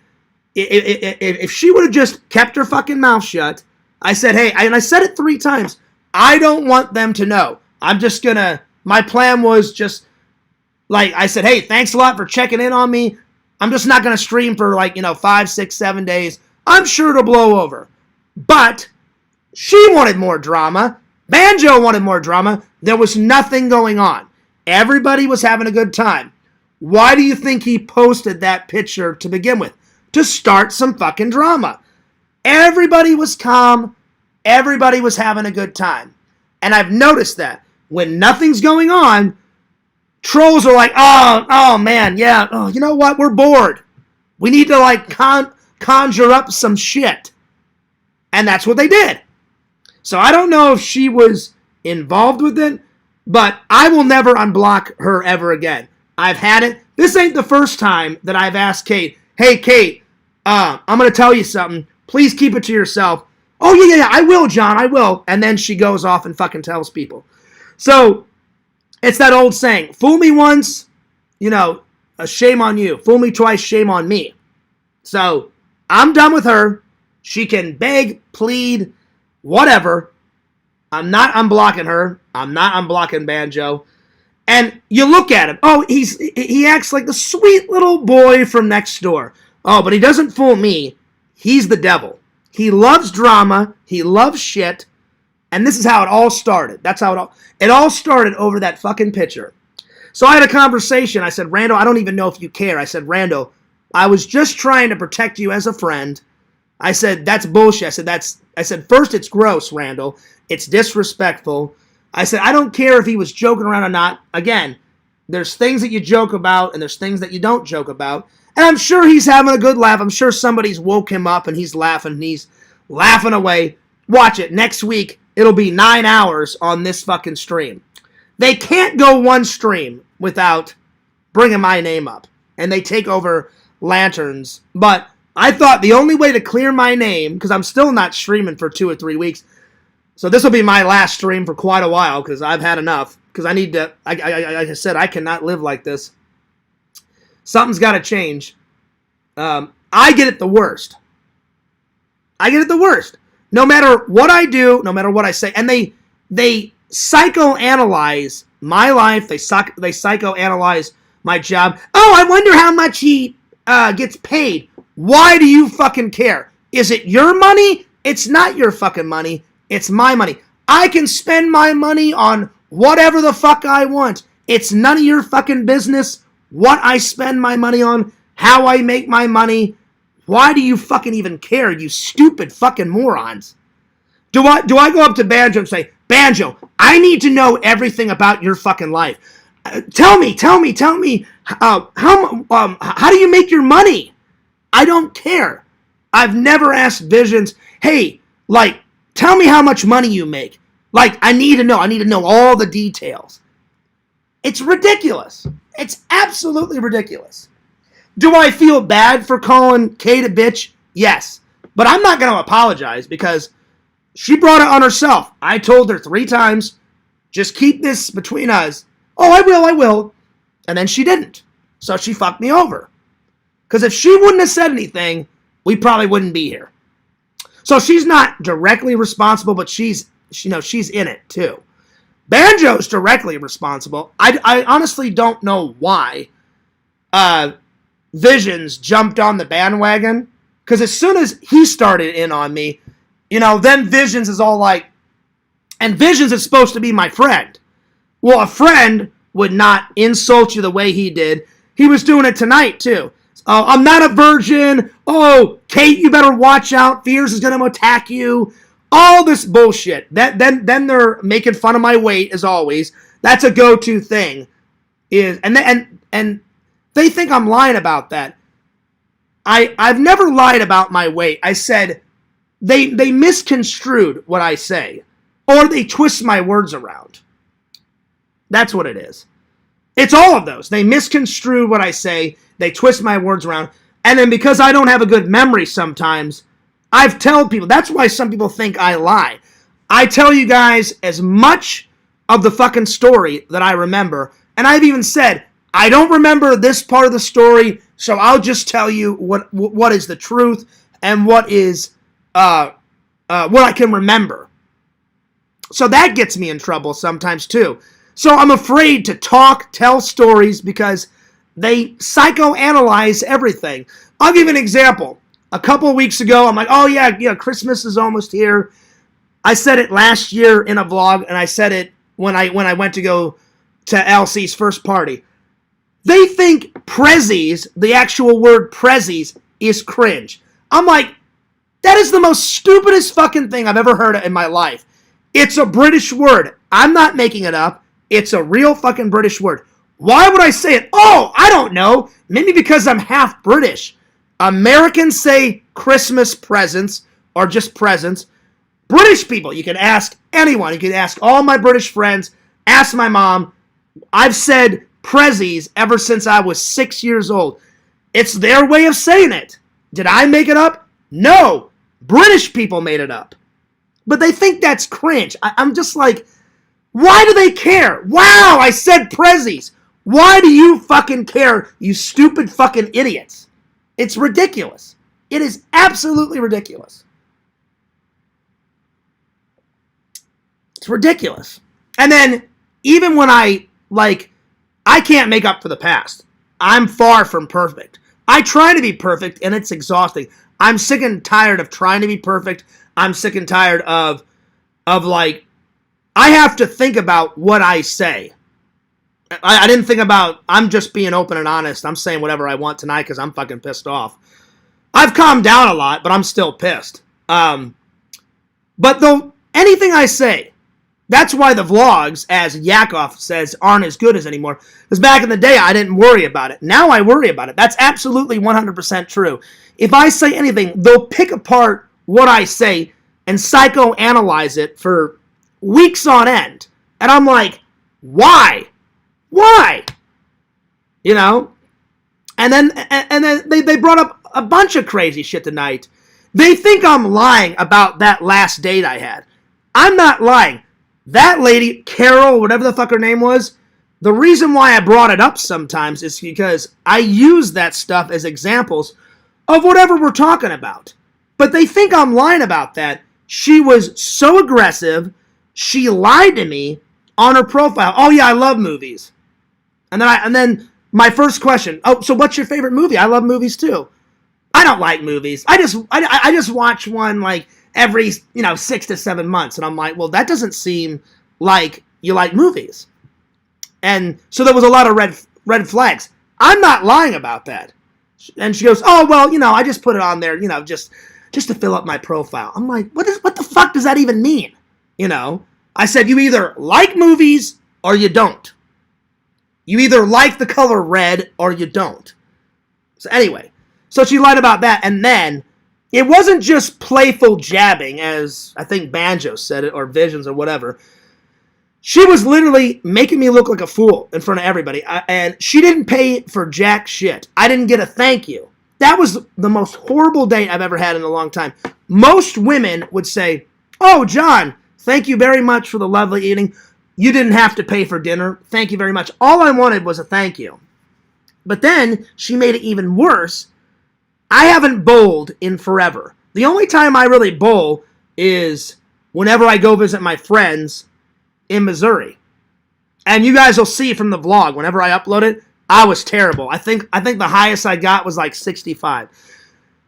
If she would have just kept her fucking mouth shut, I said, hey, and I said it 3 times, I don't want them to know. I'm just gonna, my plan was just Like I said, hey, thanks a lot for checking in on me. I'm just not going to stream for 5, 6, 7 days. I'm sure it'll blow over. But she wanted more drama. Banjo wanted more drama. There was nothing going on. Everybody was having a good time. Why do you think he posted that picture to begin with? To start some fucking drama. Everybody was calm. Everybody was having a good time. And I've noticed that when nothing's going on, trolls are like, oh man, yeah, you know what? We're bored. We need to conjure up some shit. And that's what they did. So I don't know if she was involved with it, but I will never unblock her ever again. I've had it. This ain't the first time that I've asked Kate, hey, Kate, I'm going to tell you something. Please keep it to yourself. Oh, yeah, I will, John, I will. And then she goes off and fucking tells people. So it's that old saying, fool me once, a shame on you. Fool me twice, shame on me. So I'm done with her. She can beg, plead, whatever. I'm not unblocking her. I'm not unblocking Banjo. And you look at him. Oh, he acts like the sweet little boy from next door. Oh, but he doesn't fool me. He's the devil. He loves drama. He loves shit. And this is how it all started. That's how it all started over that fucking picture. So I had a conversation. I said, Randall, I don't even know if you care. I said, Randall, I was just trying to protect you as a friend. I said, that's bullshit. I said, first, it's gross, Randall. It's disrespectful. I said, I don't care if he was joking around or not. Again, there's things that you joke about and there's things that you don't joke about. And I'm sure he's having a good laugh. I'm sure somebody's woke him up and he's laughing away. Watch it. Next week, it'll be 9 hours on this fucking stream. They can't go one stream without bringing my name up. And they take over Lanterns. But I thought the only way to clear my name, because I'm still not streaming for 2 or 3 weeks, so this will be my last stream for quite a while, because I've had enough. Because I need to, like I said, I cannot live like this. Something's got to change. I get it the worst. I get it the worst. No matter what I do, no matter what I say. And they psychoanalyze my life. They psychoanalyze my job. Oh, I wonder how much he gets paid. Why do you fucking care? Is it your money? It's not your fucking money. It's my money. I can spend my money on whatever the fuck I want. It's none of your fucking business what I spend my money on, how I make my money. Why do you fucking even care, you stupid fucking morons? Do I go up to Banjo and say, Banjo, I need to know everything about your fucking life. Tell me, how do you make your money? I don't care. I've never asked Visions, hey, tell me how much money you make. I need to know all the details. It's ridiculous. It's absolutely ridiculous. Do I feel bad for calling Kate a bitch? Yes. But I'm not going to apologize because she brought it on herself. I told her 3 times, just keep this between us. Oh, I will. And then she didn't. So she fucked me over. Because if she wouldn't have said anything, we probably wouldn't be here. So she's not directly responsible, but she's in it too. Banjo's directly responsible. I honestly don't know why Visions jumped on the bandwagon. Because as soon as he started in on me, then Visions is all like, and Visions is supposed to be my friend. Well, a friend would not insult you the way he did. He was doing it tonight too. I'm not a virgin. Oh, Kate, you better watch out. Fears is going to attack you. All this bullshit. Then they're making fun of my weight, as always. That's a go-to thing. And they think I'm lying about that. I've never lied about my weight. I said they misconstrued what I say. Or they twist my words around. That's what it is. It's all of those. They misconstrue what I say. They twist my words around. And then because I don't have a good memory sometimes, I've told people. That's why some people think I lie. I tell you guys as much of the fucking story that I remember. And I've even said, I don't remember this part of the story, so I'll just tell you what is the truth and what is what I can remember. So that gets me in trouble sometimes too. So I'm afraid to talk, tell stories because they psychoanalyze everything. I'll give you an example. A couple of weeks ago, I'm like, oh yeah, Christmas is almost here. I said it last year in a vlog, and I said it when I went to go to LC's first party. They think prezzies, the actual word prezzies, is cringe. I'm like, that is the most stupidest fucking thing I've ever heard in my life. It's a British word. I'm not making it up. It's a real fucking British word. Why would I say it? Oh, I don't know. Maybe because I'm half British. Americans say Christmas presents or just presents. British people, you can ask anyone. You can ask all my British friends. Ask my mom. I've said prezzies ever since I was 6 years old. It's their way of saying it. Did I make it up? No. British people made it up. But they think that's cringe. I'm just like, why do they care? Wow, I said prezzies. Why do you fucking care, you stupid fucking idiots? It's ridiculous. It is absolutely ridiculous. It's ridiculous. And then, even when I can't make up for the past. I'm far from perfect. I try to be perfect, and it's exhausting. I'm sick and tired of trying to be perfect. I'm sick and tired of I have to think about what I say. I didn't think about, I'm just being open and honest. I'm saying whatever I want tonight because I'm fucking pissed off. I've calmed down a lot, but I'm still pissed. But though, anything I say, that's why the vlogs, as Yakov says, aren't as good as anymore. Because back in the day, I didn't worry about it. Now I worry about it. That's absolutely 100% true. If I say anything, they'll pick apart what I say and psychoanalyze it for weeks on end. And I'm like, why? Why? You know? And then they brought up a bunch of crazy shit tonight. They think I'm lying about that last date I had. I'm not lying. That lady, Carol, whatever the fuck her name was, the reason why I brought it up sometimes is because I use that stuff as examples of whatever we're talking about. But they think I'm lying about that. She was so aggressive, she lied to me on her profile. Oh yeah, I love movies. And then my first question, oh, so what's your favorite movie? I love movies too. I don't like movies. I just watch one like every 6 to 7 months, and I'm like, well, that doesn't seem like you like movies. And so there was a lot of red flags. I'm not lying about that. And she goes, oh well, I just put it on there, just to fill up my profile. I'm like, what the fuck does that even mean? I said, you either like movies or you don't. You either like the color red or you don't. So anyway, so she lied about that, and then it wasn't just playful jabbing, as I think Banjo said it, or Visions, or whatever. She was literally making me look like a fool in front of everybody, and she didn't pay for jack shit. I didn't get a thank you. That was the most horrible date I've ever had in a long time. Most women would say, oh, John, thank you very much for the lovely evening. You didn't have to pay for dinner. Thank you very much. All I wanted was a thank you. But then she made it even worse. I haven't bowled in forever. The only time I really bowl is whenever I go visit my friends in Missouri. And you guys will see from the vlog, whenever I upload it, I was terrible. I think the highest I got was like 65.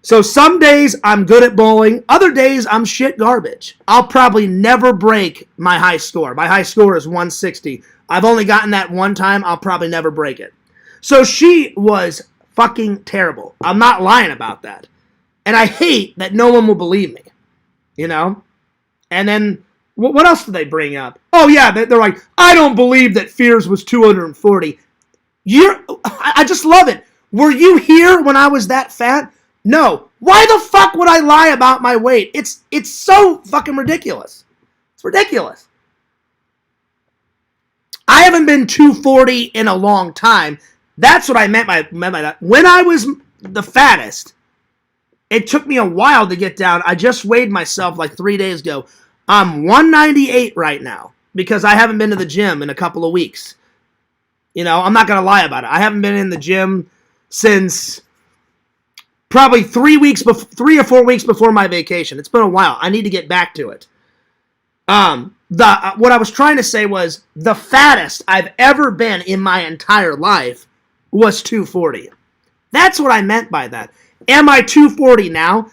So some days I'm good at bowling. Other days I'm shit garbage. I'll probably never break my high score. My high score is 160. I've only gotten that one time. I'll probably never break it. So she was fucking terrible. I'm not lying about that. And I hate that no one will believe me. And then, what else did they bring up? Oh yeah, they're like, I don't believe that Fears was 240. I just love it. Were you here when I was that fat? No. Why the fuck would I lie about my weight? It's so fucking ridiculous. It's ridiculous. I haven't been 240 in a long time. That's what I meant by that. When I was the fattest, it took me a while to get down. I just weighed myself like 3 days ago. I'm 198 right now because I haven't been to the gym in a couple of weeks. I'm not going to lie about it. I haven't been in the gym since probably 3 or 4 weeks before my vacation. It's been a while. I need to get back to it. What I was trying to say was the fattest I've ever been in my entire life was 240. That's what I meant by that. Am I 240 now?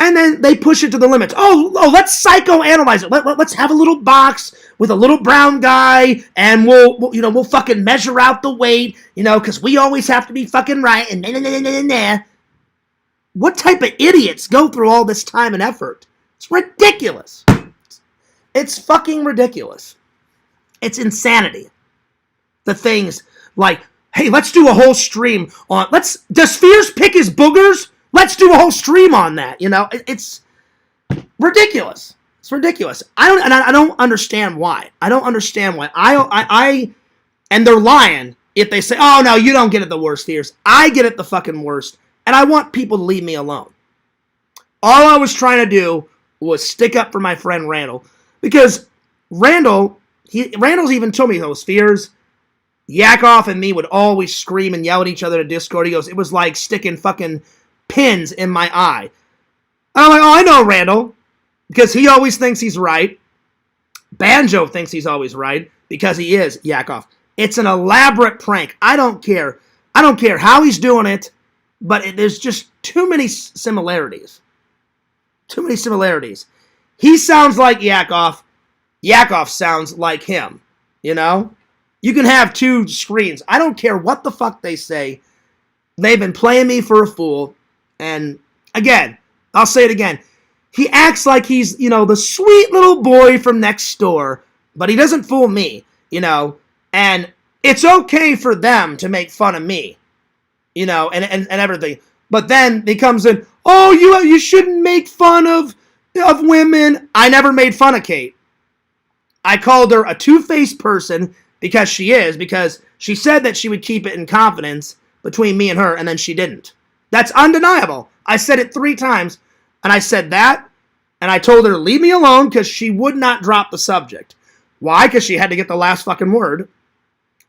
And then they push it to the limits. Oh, let's psychoanalyze it. Let's have a little box with a little brown guy, and we'll fucking measure out the weight, because we always have to be fucking right. And nah. What type of idiots go through all this time and effort? It's ridiculous. It's fucking ridiculous. It's insanity. The things like, hey, let's do a whole stream on. Does Fears pick his boogers? Let's do a whole stream on that. It's ridiculous. It's ridiculous. I don't understand why. I don't understand why. And they're lying if they say, oh no, you don't get it the worst, Fears. I get it the fucking worst, and I want people to leave me alone. All I was trying to do was stick up for my friend Randall, because Randall's even told me those Fears. Yakov and me would always scream and yell at each other in Discord. He goes, it was like sticking fucking pins in my eye. I'm like, oh, I know Randall, because he always thinks he's right. Banjo thinks he's always right, because he is, Yakov. It's an elaborate prank. I don't care. I don't care how he's doing it, but there's just too many similarities. Too many similarities. He sounds like Yakov. Yakov sounds like him. You can have two screens. I don't care what the fuck they say. They've been playing me for a fool. And again, I'll say it again. He acts like he's, the sweet little boy from next door, but he doesn't fool me, and it's okay for them to make fun of me, and everything. But then he comes in, oh, you shouldn't make fun of women. I never made fun of Kate. I called her a two-faced person because she said that she would keep it in confidence between me and her, and then she didn't. That's undeniable. I said it 3 times, and I said that, and I told her to leave me alone because she would not drop the subject. Why? Because she had to get the last fucking word.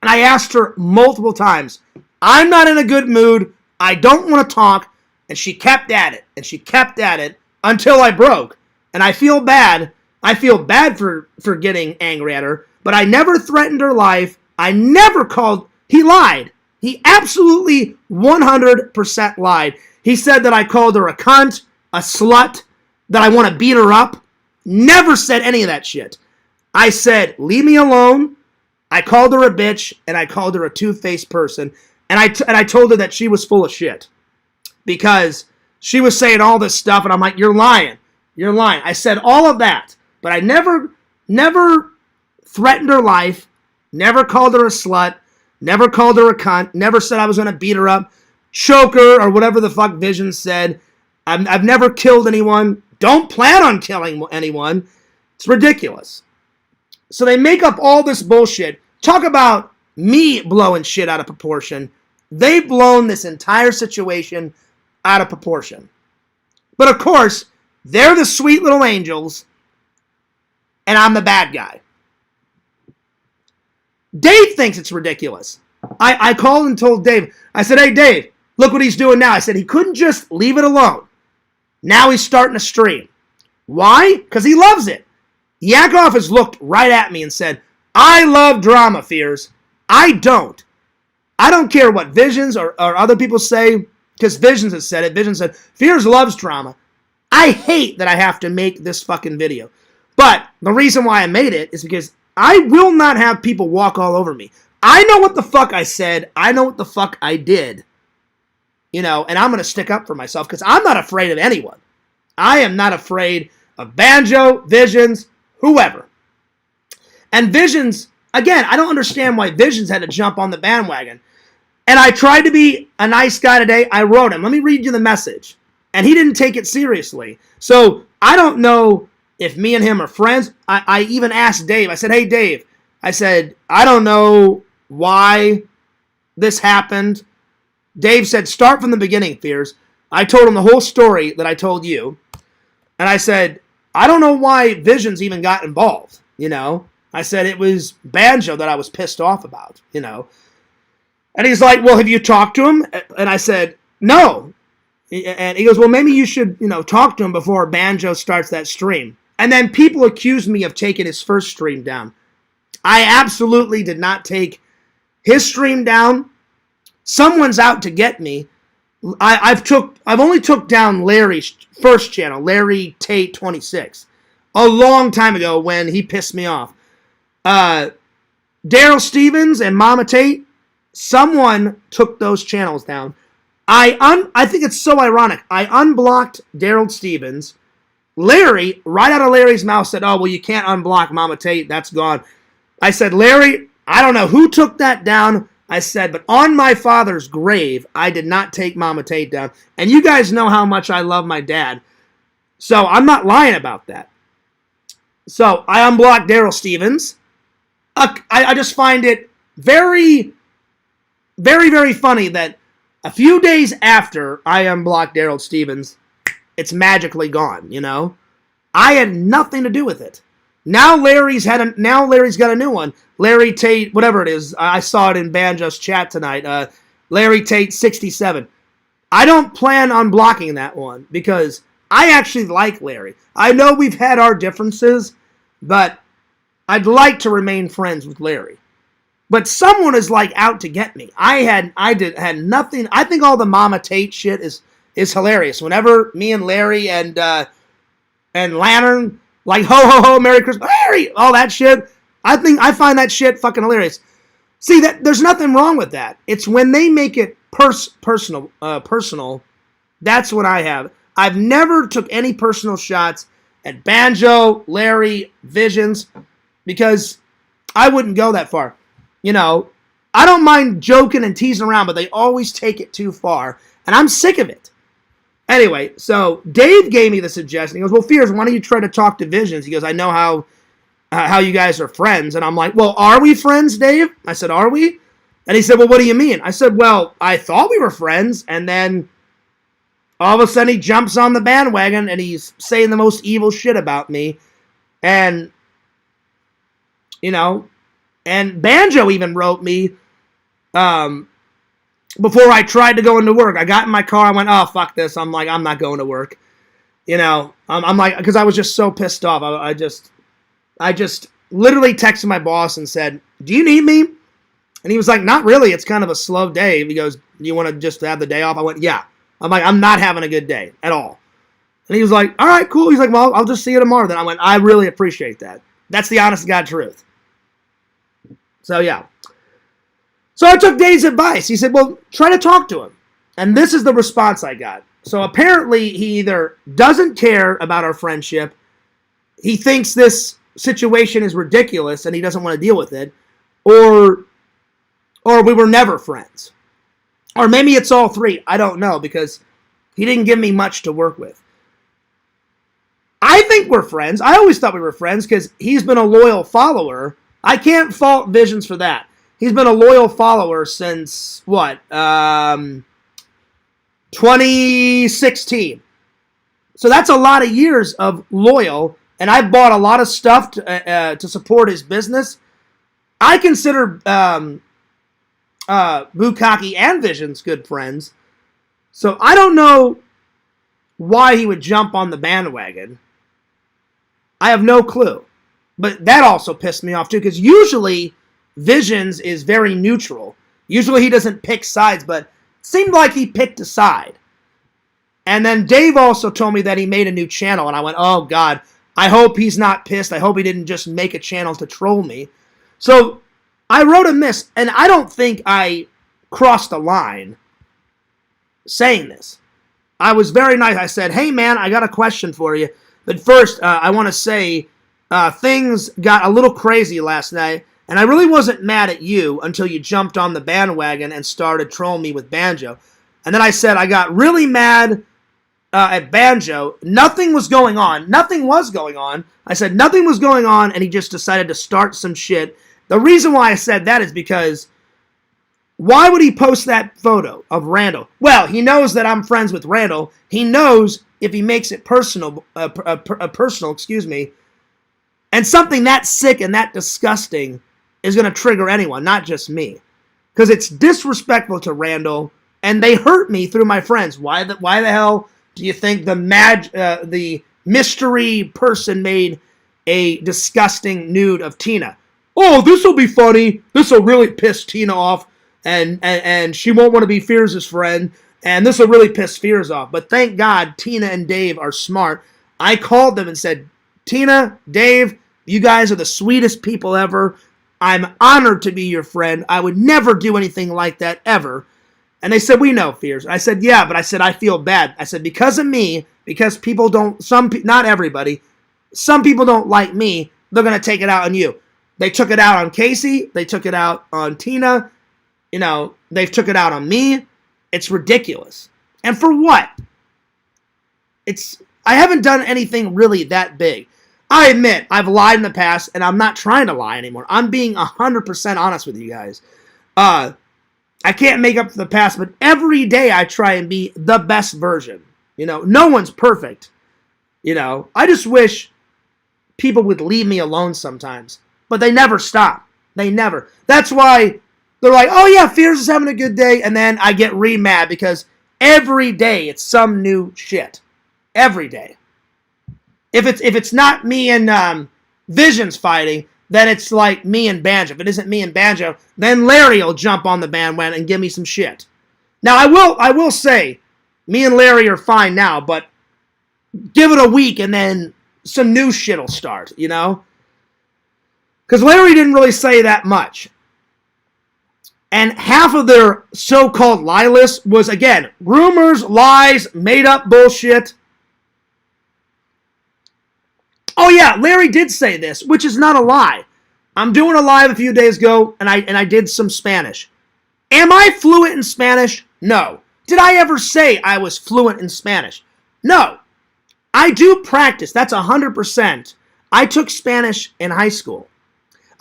And I asked her multiple times, I'm not in a good mood, I don't want to talk, and she kept at it, and she kept at it until I broke. And I feel bad. I feel bad for getting angry at her, but I never threatened her life. I never called. He lied. He absolutely 100% lied. He said that I called her a cunt, a slut, that I want to beat her up. Never said any of that shit. I said, leave me alone. I called her a bitch, and I called her a two-faced person, and I told her that she was full of shit. Because she was saying all this stuff, and I'm like, you're lying. You're lying. I said all of that, but I never threatened her life, never called her a slut, never called her a cunt, never said I was going to beat her up, choke her, or whatever the fuck Vision said. I've never killed anyone. Don't plan on killing anyone. It's ridiculous. So they make up all this bullshit. Talk about me blowing shit out of proportion. They've blown this entire situation out of proportion. But of course, they're the sweet little angels, and I'm the bad guy. Dave thinks it's ridiculous. I called and told Dave. I said, hey, Dave, look what he's doing now. I said, he couldn't just leave it alone. Now he's starting a stream. Why? Because he loves it. Yakov has looked right at me and said, I love drama, Fears. I don't. I don't care what Visions or other people say, because Visions has said it. Visions said, Fears loves drama. I hate that I have to make this fucking video. But the reason why I made it is because I will not have people walk all over me. I know what the fuck I said. I know what the fuck I did. And I'm going to stick up for myself because I'm not afraid of anyone. I am not afraid of Banjo, Visions, whoever. And Visions, again, I don't understand why Visions had to jump on the bandwagon. And I tried to be a nice guy today. I wrote him. Let me read you the message. And he didn't take it seriously. So I don't know if me and him are friends. I even asked Dave. I said, hey, Dave. I said, I don't know why this happened. Dave said, start from the beginning, Fears. I told him the whole story that I told you. And I said, I don't know why Visions even got involved, I said it was Banjo that I was pissed off about, And he's like, well, have you talked to him? And I said, no. And he goes, well, maybe you should, talk to him before Banjo starts that stream. And then people accused me of taking his first stream down. I absolutely did not take his stream down. Someone's out to get me. I've only took down Larry's first channel, Larry Tate 26, a long time ago when he pissed me off. Daryl Stevens and Mama Tate, someone took those channels down. I think it's so ironic. I unblocked Daryl Stevens. Larry, right out of Larry's mouth, said, "Oh, well, you can't unblock Mama Tate. That's gone." I said, "Larry, I don't know who took that down." I said, but on my father's grave, I did not take Mama Tate down. And you guys know how much I love my dad. So I'm not lying about that. So I unblocked Daryl Stevens. I just find it very, very, very funny that a few days after I unblocked Daryl Stevens, it's magically gone, you know? I had nothing to do with it. Now Larry's got a new one. Larry Tate, whatever it is. I saw it in Banjo's chat tonight. Larry Tate 67. I don't plan on blocking that one because I actually like Larry. I know we've had our differences, but I'd like to remain friends with Larry. But someone is like out to get me. I had nothing. I think all the Mama Tate shit is hilarious. Whenever me and Larry and Lantern, like, ho, ho, ho, Merry Christmas, Larry, all that shit. I find that shit fucking hilarious. See, that there's nothing wrong with that. It's when they make it personal. That's what I have. I've never took any personal shots at Banjo, Larry, Visions, because I wouldn't go that far. You know, I don't mind joking and teasing around, but they always take it too far, and I'm sick of it. Anyway, so Dave gave me the suggestion. He goes, well, Fears, why don't you try to talk to Visions? He goes, I know how you guys are friends. And I'm like, well, are we friends, Dave? I said, are we? And he said, well, what do you mean? I said, well, I thought we were friends. And then all of a sudden he jumps on the bandwagon and he's saying the most evil shit about me. And, you know, and Banjo even wrote me, before I tried to go into work. I got in my car. I went, oh, fuck this. I'm like, I'm not going to work. You know, I'm like, because I was just so pissed off. I just literally texted my boss and said, do you need me? And he was like, not really. It's kind of a slow day. He goes, do you want to just have the day off? I went, yeah. I'm like, I'm not having a good day at all. And he was like, all right, cool. He's like, well, I'll just see you tomorrow. Then I went, I really appreciate that. That's the honest to God truth. So, yeah. So I took Dave's advice. He said, well, try to talk to him. And this is the response I got. So apparently he either doesn't care about our friendship, he thinks this situation is ridiculous and he doesn't want to deal with it, or we were never friends. Or maybe it's all three. I don't know, because he didn't give me much to work with. I think we're friends. I always thought we were friends because he's been a loyal follower. I can't fault Visions for that. He's been a loyal follower since, 2016. So that's a lot of years of loyal, and I bought a lot of stuff to support his business. I consider Bukkake and Visions good friends. So I don't know why he would jump on the bandwagon. I have no clue. But that also pissed me off too, because usually Visions is very neutral. Usually he doesn't pick sides, but it seemed like he picked a side. And then Dave also told me that he made a new channel, and I went, oh God, I hope he's not pissed. I hope he didn't just make a channel to troll me. So I wrote a miss, and I don't think I crossed a line saying this. I was very nice. I said, hey man, I got a question for you. But first, I want to say things got a little crazy last night, and I really wasn't mad at you until you jumped on the bandwagon and started trolling me with Banjo. And then I said I got really mad at Banjo. Nothing was going on. Nothing was going on. I said nothing was going on, and he just decided to start some shit. The reason why I said that is because why would he post that photo of Randall? Well, he knows that I'm friends with Randall. He knows if he makes it personal, and something that sick and that disgusting is going to trigger anyone, not just me. Because it's disrespectful to Randall, and they hurt me through my friends. Why the hell do you think the mystery person made a disgusting nude of Tina. Oh, this will be funny. This will really piss Tina off, and she won't want to be Fears' friend, and this will really piss Fears off. But thank God Tina and Dave are smart. I called them and said, Tina, Dave, you guys are the sweetest people ever. I'm honored to be your friend. I would never do anything like that ever. And they said, we know, Fears. I said, yeah, but I said, I feel bad. I said, because of me, because people don't, not everybody, some people don't like me, they're going to take it out on you. They took it out on Casey. They took it out on Tina. You know, they've took it out on me. It's ridiculous. And for what? I haven't done anything really that big. I admit, I've lied in the past, and I'm not trying to lie anymore. I'm being 100% honest with you guys. I can't make up for the past, but every day I try and be the best version. You know, no one's perfect. You know, I just wish people would leave me alone sometimes. But they never stop. They never. That's why they're like, oh yeah, Fears is having a good day. And then I get re-mad because every day it's some new shit. Every day. If it's not me and Visions fighting, then it's like me and Banjo. If it isn't me and Banjo, then Larry will jump on the bandwagon and give me some shit. Now I will say, me and Larry are fine now, but give it a week and then some new shit will start, you know? Because Larry didn't really say that much. And half of their so-called lie list was, again, rumors, lies, made-up bullshit. Oh yeah, Larry did say this, which is not a lie. I'm doing a live a few days ago, and I did some Spanish. Am I fluent in Spanish? No. Did I ever say I was fluent in Spanish? No. I do practice. That's 100%. I took Spanish in high school.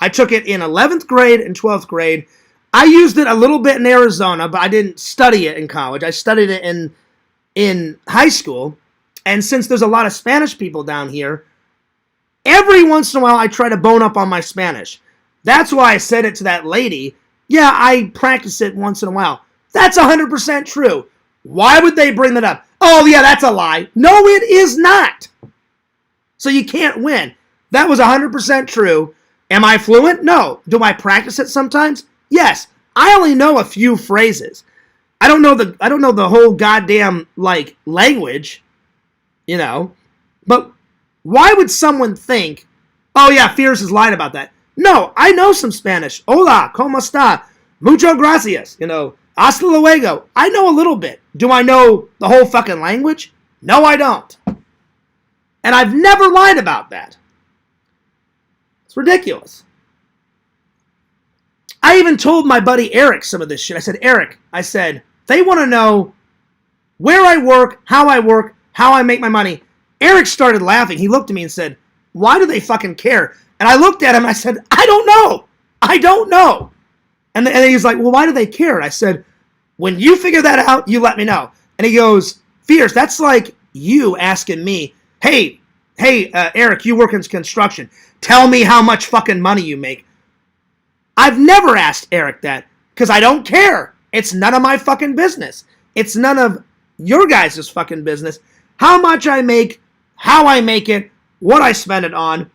I took it in 11th grade and 12th grade. I used it a little bit in Arizona, but I didn't study it in college. I studied it in high school. And since there's a lot of Spanish people down here, every once in a while I try to bone up on my Spanish. That's why I said it to that lady. Yeah, I practice it once in a while. That's 100% true. Why would they bring that up? Oh, yeah, that's a lie. No, it is not. So you can't win. That was 100% true. Am I fluent? No. Do I practice it sometimes? Yes. I only know a few phrases. I don't know the whole goddamn language, you know. But why would someone think, oh yeah, Fears is lying about that? No, I know some Spanish. Hola, ¿cómo está? Mucho gracias. You know, hasta luego. I know a little bit. Do I know the whole fucking language? No, I don't. And I've never lied about that. It's ridiculous. I even told my buddy Eric some of this shit. I said, Eric, they want to know where I work, how I make my money. Eric started laughing. He looked at me and said, why do they fucking care? And I looked at him and I said, I don't know. And he's like, well, why do they care? And I said, when you figure that out, you let me know. And he goes, Fears, that's like you asking me, hey, Eric, you work in construction. Tell me how much fucking money you make. I've never asked Eric that because I don't care. It's none of my fucking business. It's none of your guys' fucking business. How much I make, how I make it, what I spend it on.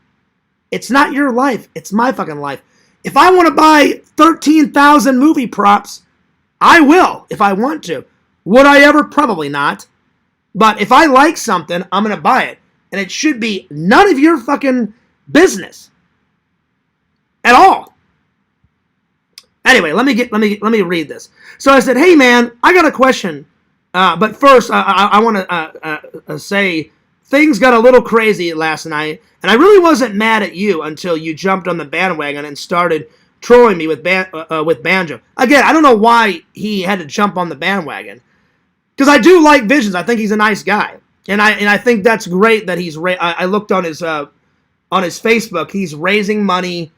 It's not your life. It's my fucking life. If I want to buy 13,000 movie props, I will if I want to. Would I ever? Probably not. But if I like something, I'm going to buy it. And it should be none of your fucking business. At all. Anyway, let me read this. So I said, hey man, I got a question. But first, I want to say things got a little crazy last night, and I really wasn't mad at you until you jumped on the bandwagon and started trolling me with Banjo. Again, I don't know why he had to jump on the bandwagon, because I do like Visions. I think he's a nice guy, and I think that's great that he's. I looked on his Facebook. He's raising money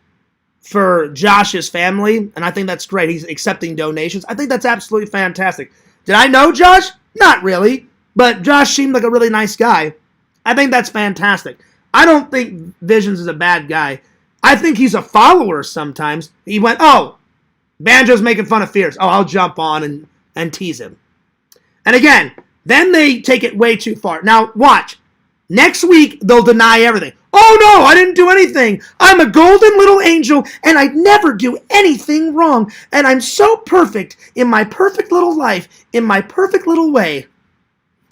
for Josh's family, and I think that's great. He's accepting donations. I think that's absolutely fantastic. Did I know Josh? Not really, but Josh seemed like a really nice guy. I think that's fantastic. I don't think Visions is a bad guy. I think he's a follower sometimes. He went, oh, Banjo's making fun of Fears. Oh, I'll jump on and tease him. And again, then they take it way too far. Now, watch. Next week, they'll deny everything. Oh no, I didn't do anything. I'm a golden little angel and I never do anything wrong. And I'm so perfect in my perfect little life, in my perfect little way.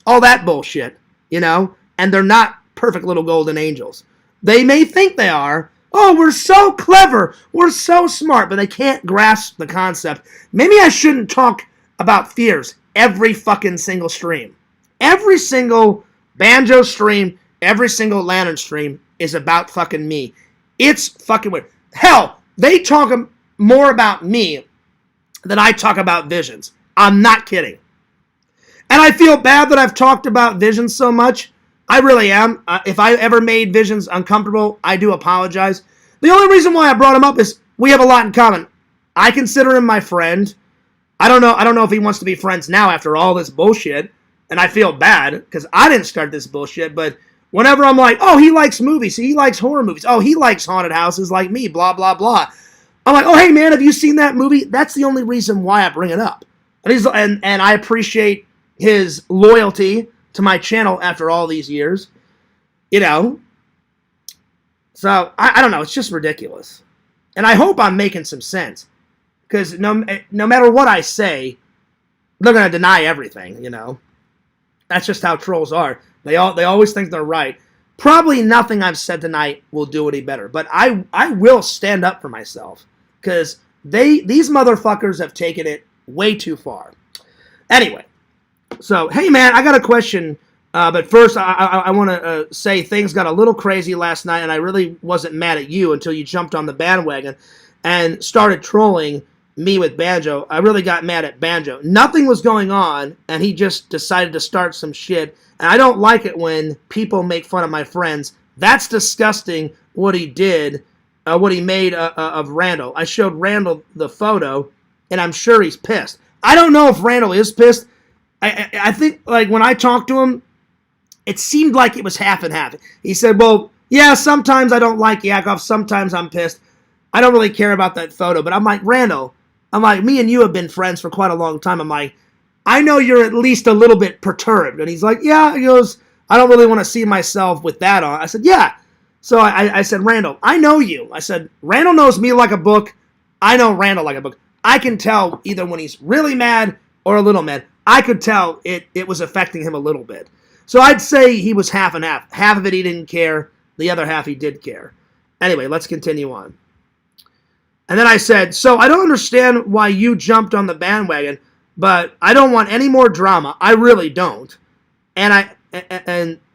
All that bullshit, you know? And they're not perfect little golden angels. They may think they are. Oh, we're so clever. We're so smart, but they can't grasp the concept. Maybe I shouldn't talk about fears every fucking single stream. Every single banjo stream, every single lantern stream is about fucking me. It's fucking weird. Hell, they talk more about me than I talk about Visions. I'm not kidding. And I feel bad that I've talked about Visions so much. I really am. If I ever made Visions uncomfortable, I do apologize. The only reason why I brought him up is we have a lot in common. I consider him my friend. I don't know if he wants to be friends now after all this bullshit. And I feel bad because I didn't start this bullshit. But whenever I'm like, oh, he likes movies. He likes horror movies. Oh, he likes haunted houses like me. Blah, blah, blah. I'm like, oh, hey, man, have you seen that movie? That's the only reason why I bring it up. And I appreciate his loyalty to my channel after all these years. You know. So, I don't know. It's just ridiculous. And I hope I'm making some sense. Because no matter what I say, they're going to deny everything, you know. That's just how trolls are. They always think they're right. Probably nothing I've said tonight will do any better. But I will stand up for myself. Because these motherfuckers have taken it way too far. Anyway. So, hey man, I got a question. But first, I want to say things got a little crazy last night. And I really wasn't mad at you until you jumped on the bandwagon and started trolling me with Banjo. I really got mad at Banjo. Nothing was going on, and he just decided to start some shit. And I don't like it when people make fun of my friends. That's disgusting what he did, what he made of Randall. I showed Randall the photo, and I'm sure he's pissed. I don't know if Randall is pissed. I think, like, when I talked to him, it seemed like it was half and half. He said, well, yeah, sometimes I don't like Yakov, sometimes I'm pissed. I don't really care about that photo. But I'm like, Randall, me and you have been friends for quite a long time. I'm like, I know you're at least a little bit perturbed. And he's like, yeah. He goes, I don't really want to see myself with that on. I said, yeah. So I said, Randall, I know you. I said, Randall knows me like a book. I know Randall like a book. I can tell either when he's really mad or a little mad. I could tell it was affecting him a little bit. So I'd say he was half and half. Half of it he didn't care. The other half he did care. Anyway, let's continue on. And then I said, so I don't understand why you jumped on the bandwagon, but I don't want any more drama. I really don't. And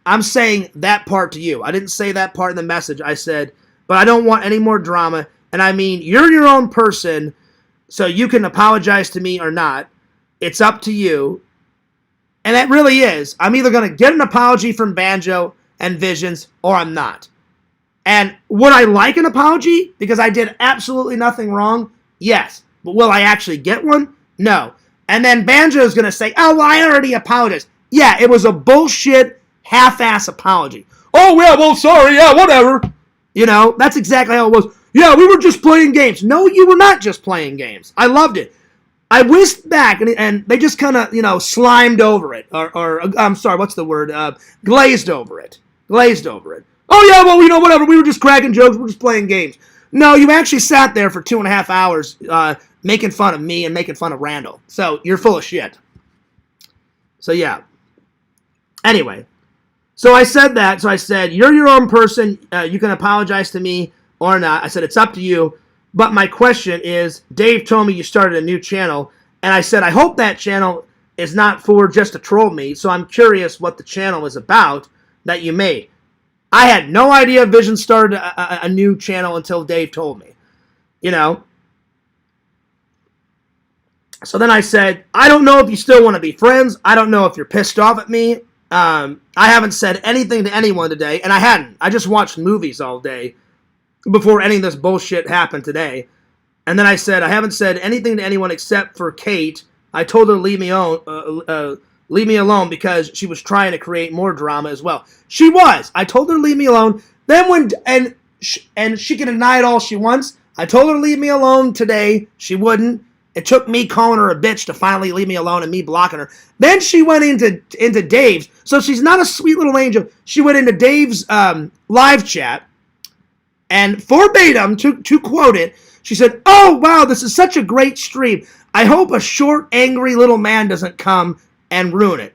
I'm saying that part to you. I didn't say that part in the message. I said, but I don't want any more drama. And I mean, you're your own person, so you can apologize to me or not. It's up to you. And that really is. I'm either going to get an apology from Banjo and Visions, or I'm not. And would I like an apology because I did absolutely nothing wrong? Yes. But will I actually get one? No. And then Banjo is going to say, oh, well, I already apologized. Yeah, it was a bullshit, half-ass apology. Oh, yeah, well, sorry, yeah, whatever. You know, that's exactly how it was. Yeah, we were just playing games. No, you were not just playing games. I loved it. I whisked back, and they just kind of, slimed over it. Or I'm sorry, what's the word? Glazed over it. Glazed over it. Oh, yeah, well, whatever. We were just cracking jokes. We were just playing games. No, you actually sat there for 2.5 hours making fun of me and making fun of Randall. So you're full of shit. So, yeah. Anyway. So I said that. So I said, you're your own person. You can apologize to me or not. I said, it's up to you. But my question is, Dave told me you started a new channel. And I said, I hope that channel is not for just to troll me. So I'm curious what the channel is about that you made. I had no idea Vision started a new channel until Dave told me. So then I said, I don't know if you still want to be friends. I don't know if you're pissed off at me. I haven't said anything to anyone today. And I hadn't. I just watched movies all day before any of this bullshit happened today. And then I said, I haven't said anything to anyone except for Kate. I told her to leave me alone because she was trying to create more drama as well. She was. I told her to leave me alone. Then and she can deny it all she wants. I told her to leave me alone today. She wouldn't. It took me calling her a bitch to finally leave me alone and me blocking her. Then she went into Dave's. So she's not a sweet little angel. She went into Dave's live chat, and verbatim, to quote it, she said, "Oh, wow, this is such a great stream. I hope a short, angry little man doesn't come and ruin it."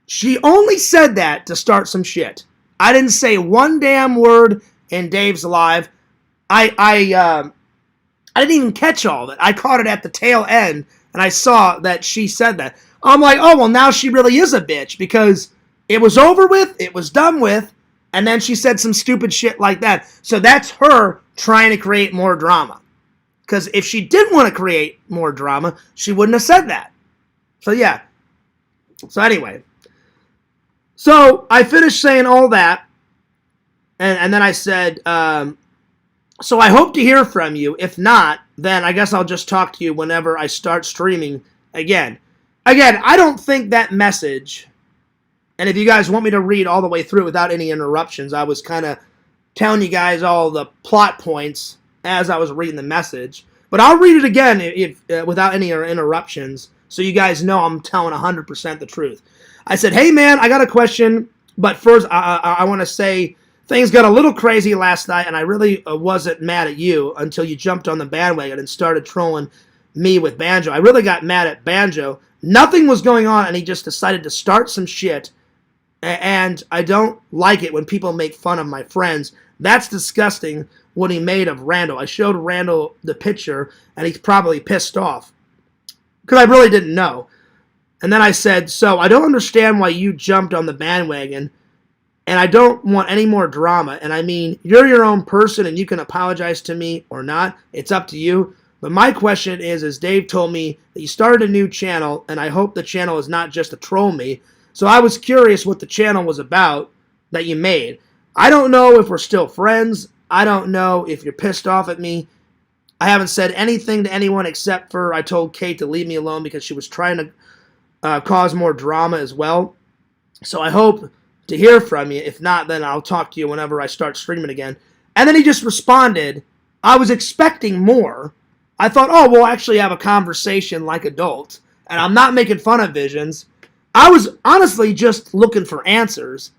She only said that to start some shit. I didn't say one damn word in Dave's live. I didn't even catch all of it. I caught it at the tail end, and I saw that she said that. I'm like, oh, well, now she really is a bitch, because it was over with, it was done with, and then she said some stupid shit like that. So that's her trying to create more drama. Because if she didn't want to create more drama, she wouldn't have said that. So, yeah. So, anyway. So, I finished saying all that, and then I said, so I hope to hear from you. If not, then I guess I'll just talk to you whenever I start streaming again. Again, I don't think that message, and if you guys want me to read all the way through without any interruptions, I was kind of telling you guys all the plot points as I was reading the message. But I'll read it again if without any interruptions, so you guys know I'm telling 100% the truth. I said, hey man, I got a question, but first I want to say things got a little crazy last night, and I really wasn't mad at you until you jumped on the bandwagon and started trolling me with Banjo. I really got mad at Banjo. Nothing was going on, and he just decided to start some shit, and I don't like it when people make fun of my friends. That's disgusting what he made of Randall. I showed Randall the picture, and he's probably pissed off, because I really didn't know. And then I said, so I don't understand why you jumped on the bandwagon, and I don't want any more drama. And I mean, you're your own person, and you can apologize to me or not. It's up to you. But my question is Dave told me that you started a new channel, and I hope the channel is not just to troll me. So I was curious what the channel was about that you made. I don't know if we're still friends. I don't know if you're pissed off at me. I haven't said anything to anyone except for I told Kate to leave me alone because she was trying to cause more drama as well. So I hope to hear from you. If not, then I'll talk to you whenever I start streaming again. And then he just responded. I was expecting more. I thought, oh, we'll actually have a conversation like adults. And I'm not making fun of Visions. I was honestly just looking for answers.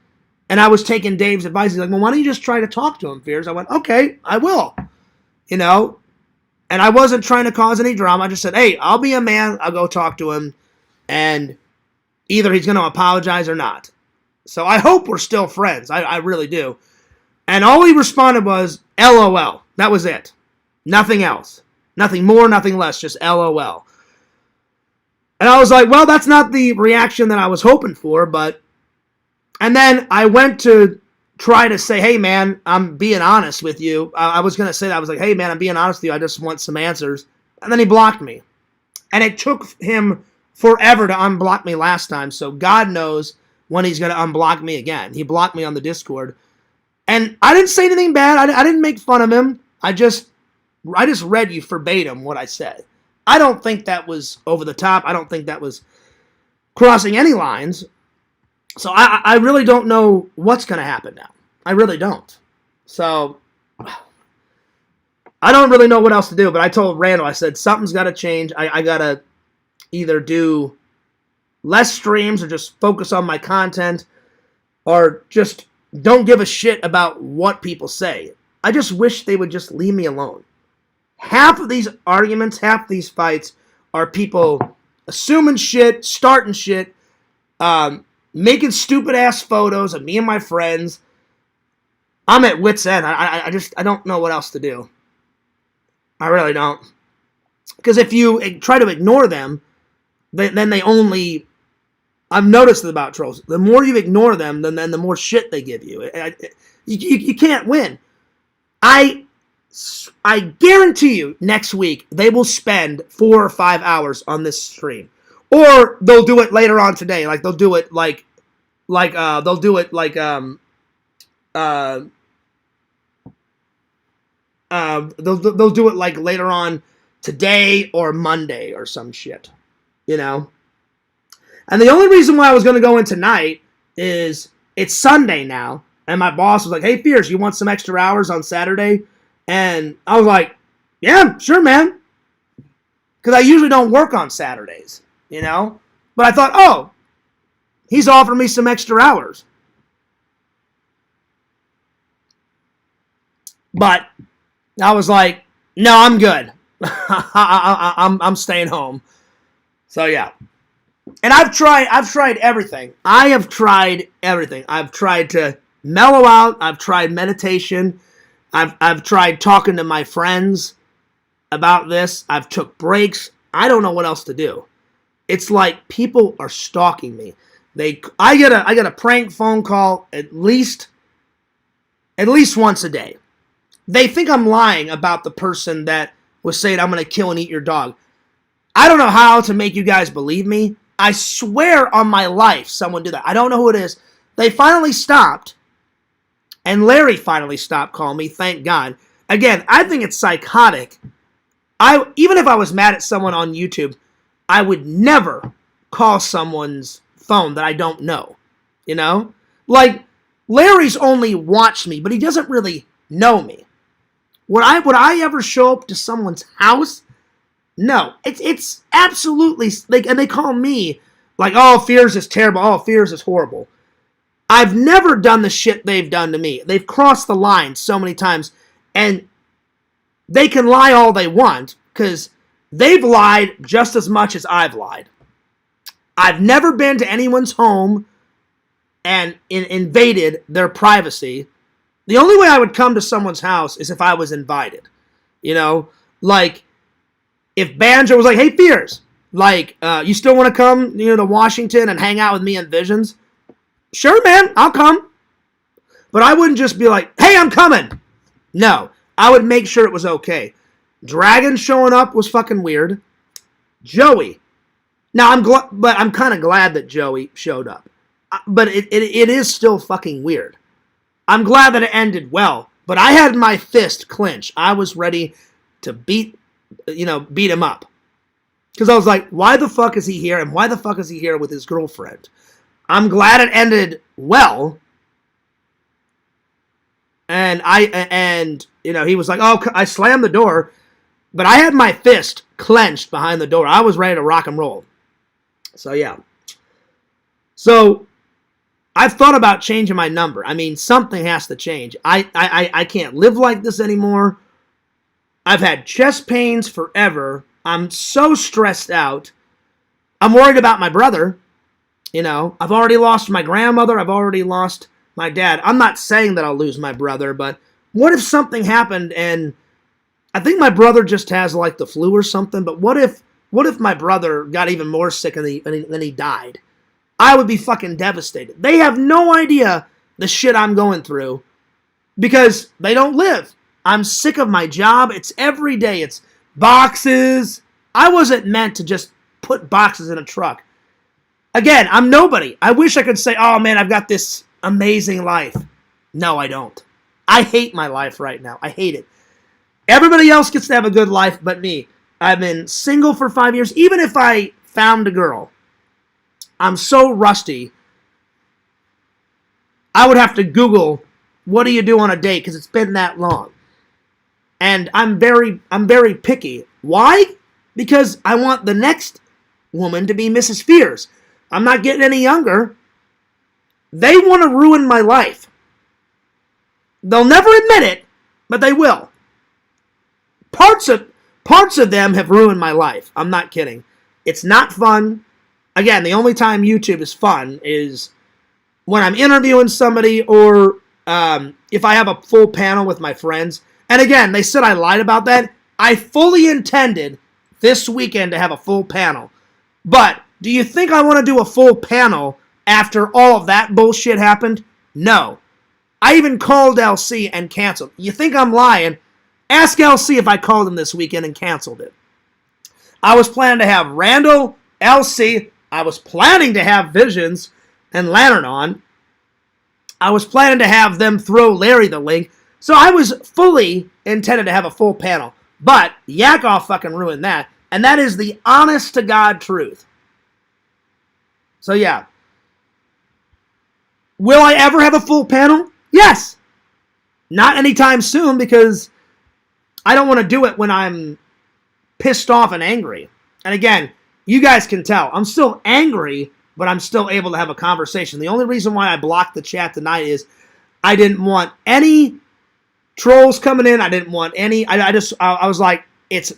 And I was taking Dave's advice. He's like, well, why don't you just try to talk to him, Fears? I went, okay, I will. You know? And I wasn't trying to cause any drama. I just said, hey, I'll be a man. I'll go talk to him. And either he's going to apologize or not. So I hope we're still friends. I really do. And all he responded was, LOL. That was it. Nothing else. Nothing more, nothing less. Just LOL. And I was like, well, that's not the reaction that I was hoping for, but... And then I went to try to say, hey, man, I'm being honest with you. I was going to say that. I was like, hey, man, I'm being honest with you. I just want some answers. And then he blocked me. And it took him forever to unblock me last time, so God knows when he's going to unblock me again. He blocked me on the Discord. And I didn't say anything bad. I didn't make fun of him. I just read you verbatim what I said. I don't think that was over the top. I don't think that was crossing any lines. So I really don't know what's going to happen now. I really don't. So I don't really know what else to do, but I told Randall, I said, something's got to change. I got to either do less streams or just focus on my content or just don't give a shit about what people say. I just wish they would just leave me alone. Half of these arguments, half of these fights are people assuming shit, starting shit, making stupid-ass photos of me and my friends. I'm at wit's end. I don't know what else to do. I really don't. Because if you try to ignore them, then they only... I've noticed it about trolls. The more you ignore them, then the more shit they give you. You can't win. I guarantee you, next week, they will spend 4 or 5 hours on this stream. Or they'll do it later on today. Like, they'll do it they'll do it like later on today or Monday or some shit. You know? And the only reason why I was going to go in tonight is it's Sunday now. And my boss was like, hey, Fierce, you want some extra hours on Saturday? And I was like, yeah, sure, man. because I usually don't work on Saturdays, you know? But I thought, oh, he's offering me some extra hours. But I was like, no, I'm good. I'm staying home. So yeah. And I've tried everything. I have tried everything. I've tried to mellow out. I've tried meditation. I've tried talking to my friends about this. I've took breaks. I don't know what else to do. It's like people are stalking me. I get a prank phone call at least once a day. They think I'm lying about the person that was saying I'm going to kill and eat your dog. I don't know how to make you guys believe me. I swear on my life someone did that. I don't know who it is. They finally stopped. And Larry finally stopped calling me, thank God. Again, I think it's psychotic. Even if I was mad at someone on YouTube, I would never call someone's phone that I don't know. You know? Like, Larry's only watched me, but he doesn't really know me. Would I ever show up to someone's house? No. It's absolutely, like, and they call me like, oh, Fears is terrible. Oh, Fears is horrible. I've never done the shit they've done to me. They've crossed the line so many times, and they can lie all they want, because they've lied just as much as I've lied. I've never been to anyone's home and invaded their privacy. The only way I would come to someone's house is if I was invited. You know? Like, if Banjo was like, hey, Fears, like, you still want to come, to Washington and hang out with me in Visions? Sure, man, I'll come. But I wouldn't just be like, hey, I'm coming. No, I would make sure it was okay. Dragon showing up was fucking weird. Joey. Now, I'm kind of glad that Joey showed up. But it is still fucking weird. I'm glad that it ended well. But I had my fist clenched. I was ready to beat him up. Because I was like, why the fuck is he here? And why the fuck is he here with his girlfriend? I'm glad it ended well. And he was like, oh, I slammed the door. But I had my fist clenched behind the door. I was ready to rock and roll. So, yeah. So, I've thought about changing my number. I mean, something has to change. I can't live like this anymore. I've had chest pains forever. I'm so stressed out. I'm worried about my brother. I've already lost my grandmother. I've already lost my dad. I'm not saying that I'll lose my brother, but what if something happened and I think my brother just has like the flu or something, but what if my brother got even more sick and he died? I would be fucking devastated. They have no idea the shit I'm going through because they don't live. I'm sick of my job. It's every day. It's boxes. I wasn't meant to just put boxes in a truck. Again, I'm nobody. I wish I could say, oh man, I've got this amazing life. No, I don't. I hate my life right now. I hate it. Everybody else gets to have a good life but me. I've been single for 5 years. Even if I found a girl, I'm so rusty. I would have to Google, what do you do on a date? Because it's been that long. And I'm very picky. Why? Because I want the next woman to be Mrs. Fears. I'm not getting any younger. They want to ruin my life. They'll never admit it, but they will. Parts of them have ruined my life. I'm not kidding. It's not fun. Again, the only time YouTube is fun is when I'm interviewing somebody or if I have a full panel with my friends. And again, they said I lied about that. I fully intended this weekend to have a full panel. But do you think I want to do a full panel after all of that bullshit happened? No. I even called LC and canceled. You think I'm lying? Ask LC if I called him this weekend and canceled it. I was planning to have Randall, LC. I was planning to have Visions and Lantern on. I was planning to have them throw Larry the link. So I was fully intended to have a full panel. But Yakov fucking ruined that. And that is the honest to God truth. So yeah. Will I ever have a full panel? Yes. Not anytime soon because I don't want to do it when I'm pissed off and angry. And again, you guys can tell I'm still angry, but I'm still able to have a conversation. The only reason why I blocked the chat tonight is I didn't want any trolls coming in. I didn't want any. I was like, it's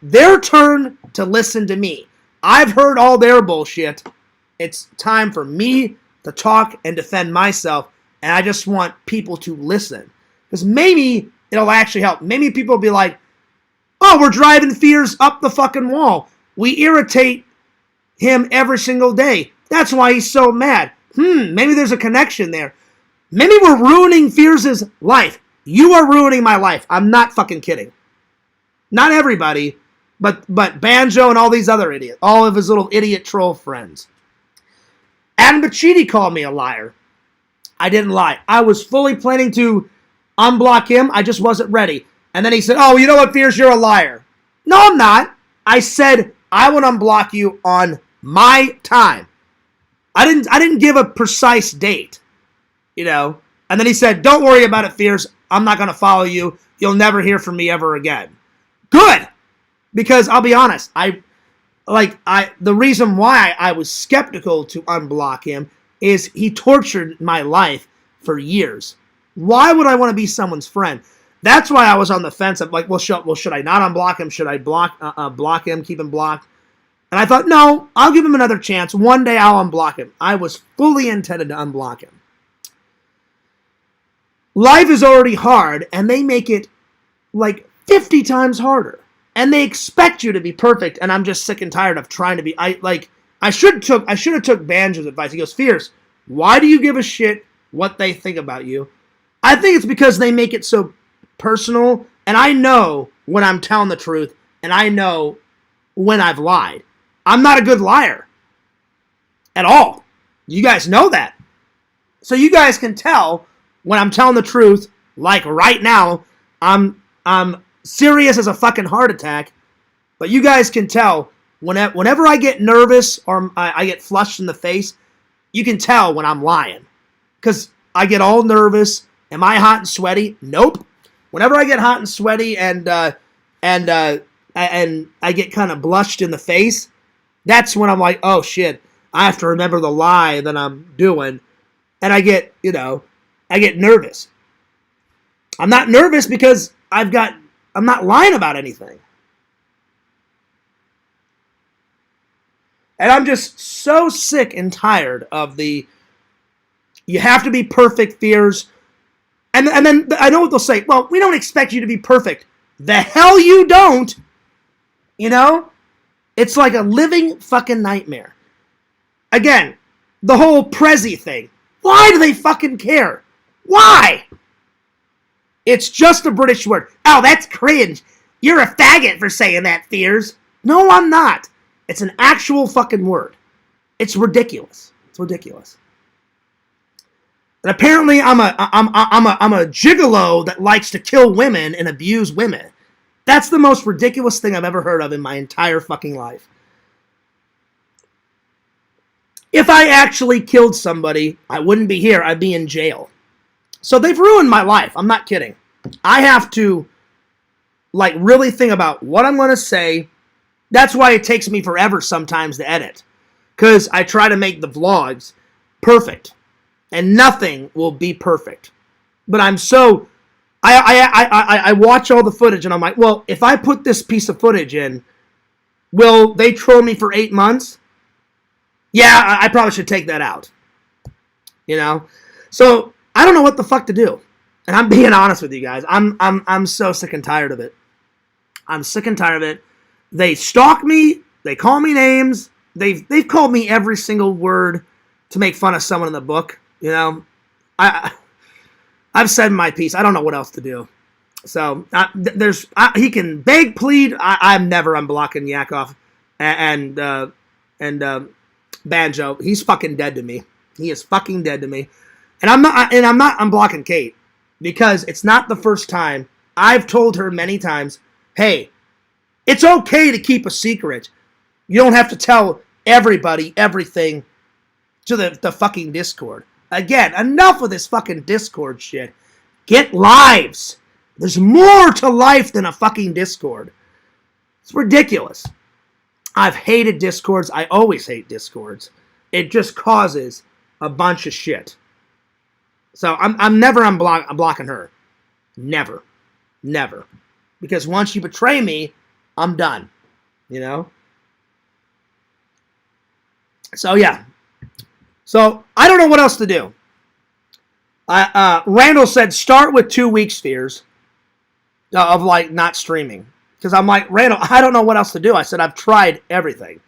their turn to listen to me. I've heard all their bullshit. It's time for me to talk and defend myself, and I just want people to listen. Because maybe it'll actually help. Maybe people will be like, oh, we're driving Fears up the fucking wall. We irritate him every single day. That's why he's so mad. Maybe there's a connection there. Maybe we're ruining Fears' life. You are ruining my life. I'm not fucking kidding. Not everybody, but Banjo and all these other idiots. All of his little idiot troll friends. Adam Bachidi called me a liar. I didn't lie. I was fully planning to unblock him. I just wasn't ready. And then he said, oh, you know what, Fears, you're a liar. No, I'm not. I said I would unblock you on my time. I didn't give a precise date, you know. And then he said, don't worry about it, Fears. I'm not going to follow you. You'll never hear from me ever again. Good. Because I'll be honest, the reason why I was skeptical to unblock him is he tortured my life for years. Why would I want to be someone's friend? That's why I was on the fence. I'm like, should I not unblock him? Should I block him, keep him blocked? And I thought, no, I'll give him another chance. One day I'll unblock him. I was fully intended to unblock him. Life is already hard, and they make it like 50 times harder. And they expect you to be perfect, and I'm just sick and tired of trying to be. I should have took Banjo's advice. He goes, Fears, why do you give a shit what they think about you? I think it's because they make it so personal, and I know when I'm telling the truth, and I know when I've lied. I'm not a good liar at all. You guys know that. So you guys can tell when I'm telling the truth, like right now, I'm serious as a fucking heart attack, but you guys can tell whenever I get nervous or I get flushed in the face, you can tell when I'm lying. Because I get all nervous. Am I hot and sweaty? Nope. Whenever I get hot and sweaty and I get kind of blushed in the face, that's when I'm like, oh shit, I have to remember the lie that I'm doing. And I get nervous. I'm not nervous because I'm not lying about anything. And I'm just so sick and tired of you have to be perfect, Fears. And then I know what they'll say. Well, we don't expect you to be perfect. The hell you don't. You know? It's like a living fucking nightmare. Again, the whole Prezi thing. Why do they fucking care? Why? It's just a British word. Oh, that's cringe. You're a faggot for saying that, Fears. No, I'm not. It's an actual fucking word. It's ridiculous. It's ridiculous. And apparently I'm a gigolo that likes to kill women and abuse women. That's the most ridiculous thing I've ever heard of in my entire fucking life. If I actually killed somebody, I wouldn't be here. I'd be in jail. So they've ruined my life. I'm not kidding. I have to, really think about what I'm going to say. That's why it takes me forever sometimes to edit. Because I try to make the vlogs perfect. And nothing will be perfect. But I'm so... I watch all the footage and I'm like, well, if I put this piece of footage in, will they troll me for 8 months? Yeah, I probably should take that out. You know? So, I don't know what the fuck to do. And I'm being honest with you guys. I'm so sick and tired of it. I'm sick and tired of it. They stalk me. They call me names. They've called me every single word to make fun of someone in the book. You know? I've said my piece. I don't know what else to do. So, he can beg, plead. I'm never unblocking Yakov and Banjo. He's fucking dead to me. He is fucking dead to me. And I'm not unblocking Kate because it's not the first time. I've told her many times, hey, it's okay to keep a secret. You don't have to tell everybody everything to the fucking Discord. Again, enough of this fucking Discord shit. Get lives. There's more to life than a fucking Discord. It's ridiculous. I've hated Discords. I always hate Discords. It just causes a bunch of shit. So I'm never blocking her. Never. Because once you betray me, I'm done. You know? So yeah. So I don't know what else to do. Randall said start with 2 weeks fears of like not streaming. Because I'm like, Randall, I don't know what else to do. I said, I've tried everything.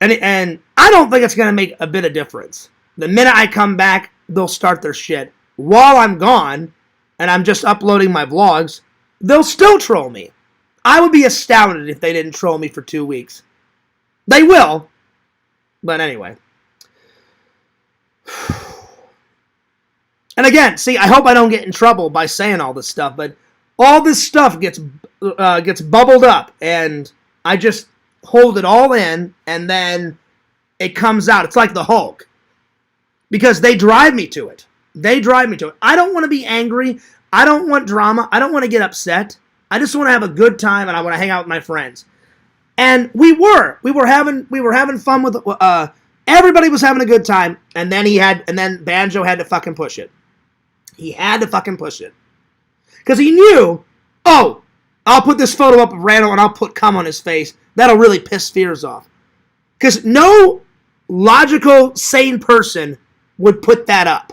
And I don't think it's going to make a bit of difference. The minute I come back, they'll start their shit. While I'm gone, and I'm just uploading my vlogs, they'll still troll me. I would be astounded if they didn't troll me for 2 weeks. They will. But anyway. And again, see, I hope I don't get in trouble by saying all this stuff, but all this stuff gets bubbled up, and I just hold it all in, and then it comes out. It's like the Hulk. Because they drive me to it. I don't want to be angry. I don't want drama. I don't want to get upset. I just want to have a good time, and I want to hang out with my friends. And we were having fun with everybody was having a good time, and then Banjo had to fucking push it. He had to fucking push it. Because he knew, oh, I'll put this photo up of Randall and I'll put cum on his face. That'll really piss Fears off. Because no logical, sane person would put that up.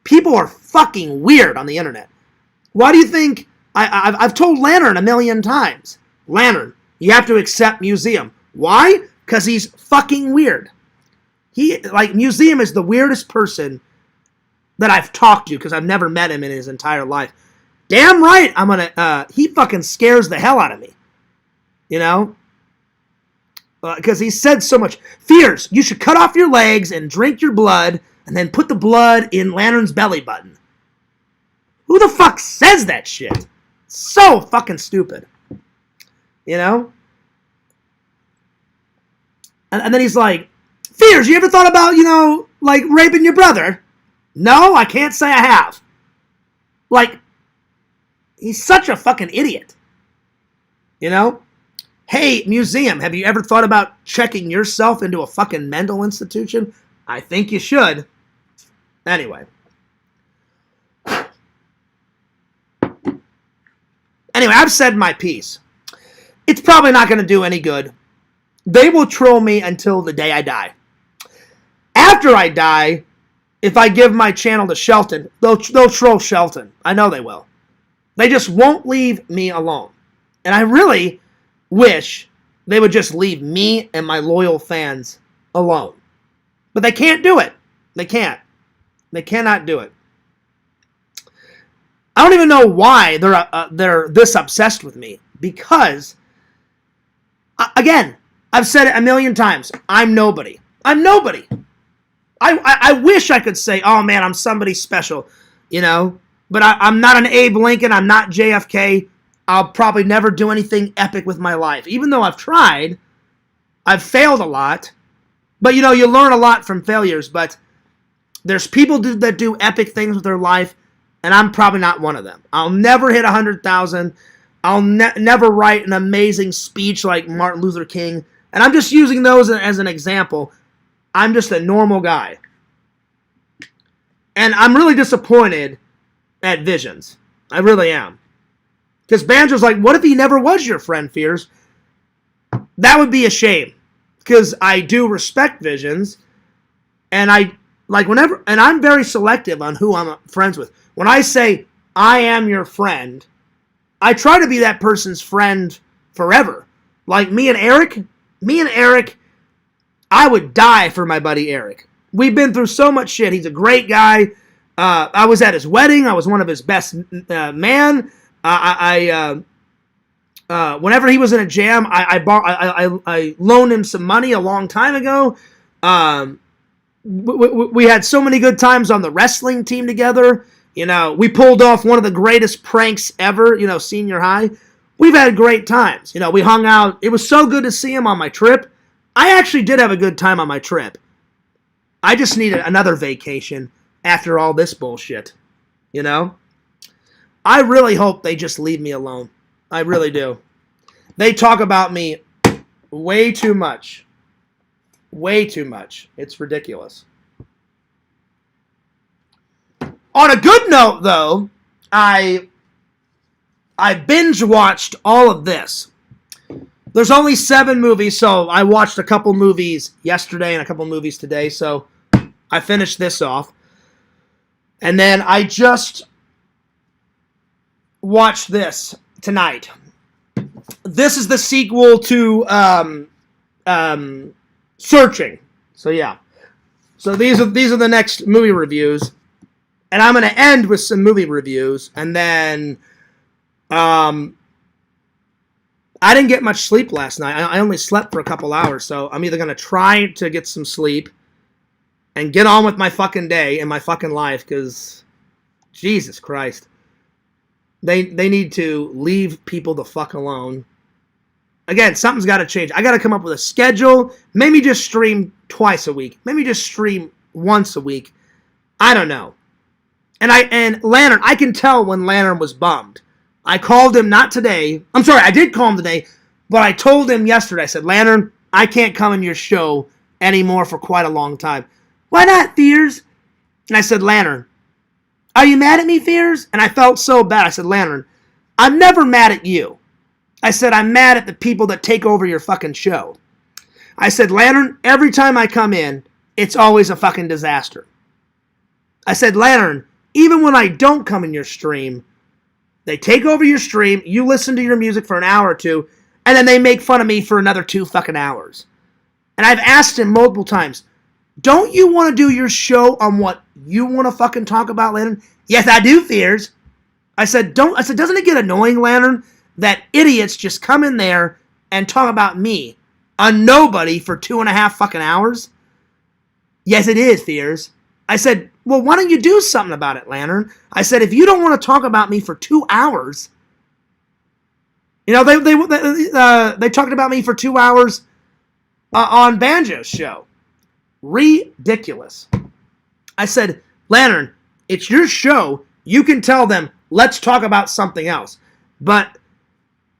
People are fucking weird on the internet. Why do you think... I've told Lantern a million times. Lantern, you have to accept Museum. Why? Because he's fucking weird. Museum is the weirdest person that I've talked to, because I've never met him in his entire life. Damn right, I'm gonna... he fucking scares the hell out of me. You know? Because he said so much. Fears, you should cut off your legs and drink your blood, and then put the blood in Lantern's belly button. Who the fuck says that shit? So fucking stupid. You know? And then he's like, Fears, you ever thought about, raping your brother? No, I can't say I have. He's such a fucking idiot. You know? Hey, Museum, have you ever thought about checking yourself into a fucking mental institution? I think you should. Anyway. I've said my piece. It's probably not going to do any good. They will troll me until the day I die. After I die, if I give my channel to Shelton, they'll troll Shelton. I know they will. They just won't leave me alone. And I really wish they would just leave me and my loyal fans alone. But they can't do it. They can't. They cannot do it. I don't even know why they're this obsessed with me. Because, again, I've said it a million times. I'm nobody. I'm nobody. I wish I could say, oh man, I'm somebody special, But I'm not an Abe Lincoln. I'm not JFK. I'll probably never do anything epic with my life. Even though I've tried, I've failed a lot. But, you learn a lot from failures. But there's people that do epic things with their life, and I'm probably not one of them. I'll never hit 100,000. I'll never write an amazing speech like Martin Luther King. And I'm just using those as an example. I'm just a normal guy. And I'm really disappointed at Visions. I really am. Because Banjo's like, what if he never was your friend, Fears? That would be a shame. Because I do respect Visions. And I'm very selective on who I'm friends with. When I say, I am your friend, I try to be that person's friend forever. Like me and Eric, I would die for my buddy Eric. We've been through so much shit. He's a great guy. I was at his wedding. I was one of his best man. Whenever he was in a jam, I loaned him some money a long time ago. We had so many good times on the wrestling team together. We pulled off one of the greatest pranks ever, senior high. We've had great times. We hung out. It was so good to see him on my trip. I actually did have a good time on my trip. I just needed another vacation after all this bullshit. I really hope they just leave me alone. I really do. They talk about me way too much. Way too much. It's ridiculous. On a good note, though, I binge watched all of this. There's only 7 movies, so I watched a couple movies yesterday and a couple movies today, so I finished this off. And then I just watched this tonight. This is the sequel to Searching. So yeah. So these are the next movie reviews. And I'm going to end with some movie reviews. And then I didn't get much sleep last night. I only slept for a couple hours. So I'm either going to try to get some sleep and get on with my fucking day and my fucking life. Because, Jesus Christ. They need to leave people the fuck alone. Again, something's got to change. I got to come up with a schedule. Maybe just stream twice a week. Maybe just stream once a week. I don't know. And Lantern, I can tell when Lantern was bummed. I called him not today. I'm sorry, I did call him today, but I told him yesterday. I said, Lantern, I can't come in your show anymore for quite a long time. Why not, Fears? And I said, Lantern, are you mad at me, Fears? And I felt so bad. I said, Lantern, I'm never mad at you. I said, I'm mad at the people that take over your fucking show. I said, Lantern, every time I come in, it's always a fucking disaster. I said, Lantern, even when I don't come in your stream, they take over your stream, you listen to your music for an hour or two, and then they make fun of me for another 2 fucking hours. And I've asked him multiple times, don't you want to do your show on what you want to fucking talk about, Lantern? Yes, I do, Fears. I said, doesn't it get annoying, Lantern, that idiots just come in there and talk about me, a nobody, for 2.5 fucking hours? Yes, it is, Fears. I said, well, why don't you do something about it, Lantern? I said, if you don't want to talk about me for 2 hours, you know, they talked about me for 2 hours on Banjo's show. Ridiculous. I said, Lantern, it's your show. You can tell them, let's talk about something else. But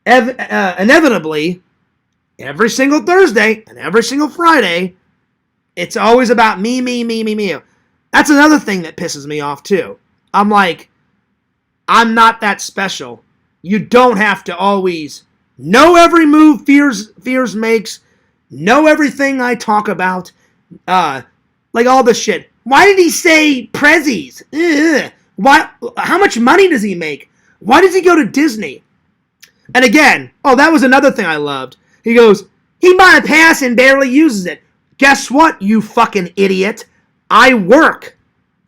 inevitably, every single Thursday and every single Friday, it's always about me. That's another thing that pisses me off, too. I'm like, I'm not that special. You don't have to always know every move Fears makes, know everything I talk about, like all this shit. Why did he say Prezzies? Ugh. Why? How much money does he make? Why does he go to Disney? And again, that was another thing I loved. He goes, he bought a pass and barely uses it. Guess what, you fucking idiot? I work.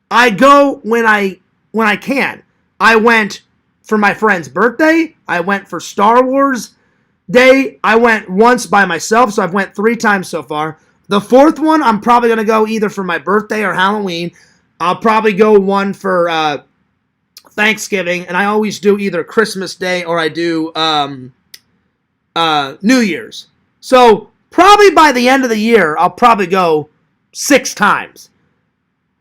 I go when I can. I went for my friend's birthday. I went for Star Wars Day. I went once by myself, so I've went 3 times so far. The 4th one, I'm probably going to go either for my birthday or Halloween. I'll probably go one for Thanksgiving, and I always do either Christmas Day or I do New Year's. So probably by the end of the year, I'll probably go 6 times.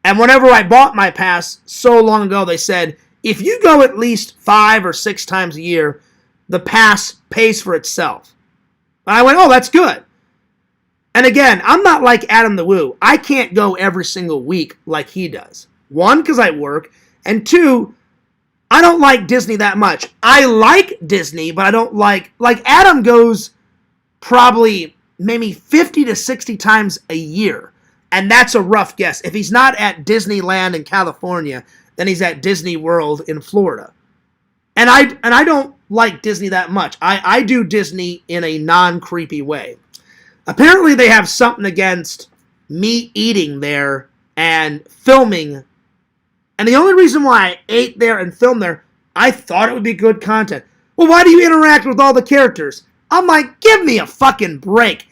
And whenever I bought my pass so long ago, they said, if you go at least 5 or 6 times a year, the pass pays for itself. And I went, oh, that's good. And again, I'm not like Adam the Woo. I can't go every single week like he does. 1, because I work. And 2, I don't like Disney that much. I like Disney, but I don't like Adam goes probably maybe 50 to 60 times a year. And that's a rough guess. If he's not at Disneyland in California, then he's at Disney World in Florida. And I don't like Disney that much. I do Disney in a non-creepy way. Apparently they have something against me eating there and filming. And the only reason why I ate there and filmed there, I thought it would be good content. Well, why do you interact with all the characters? I'm like, give me a fucking break.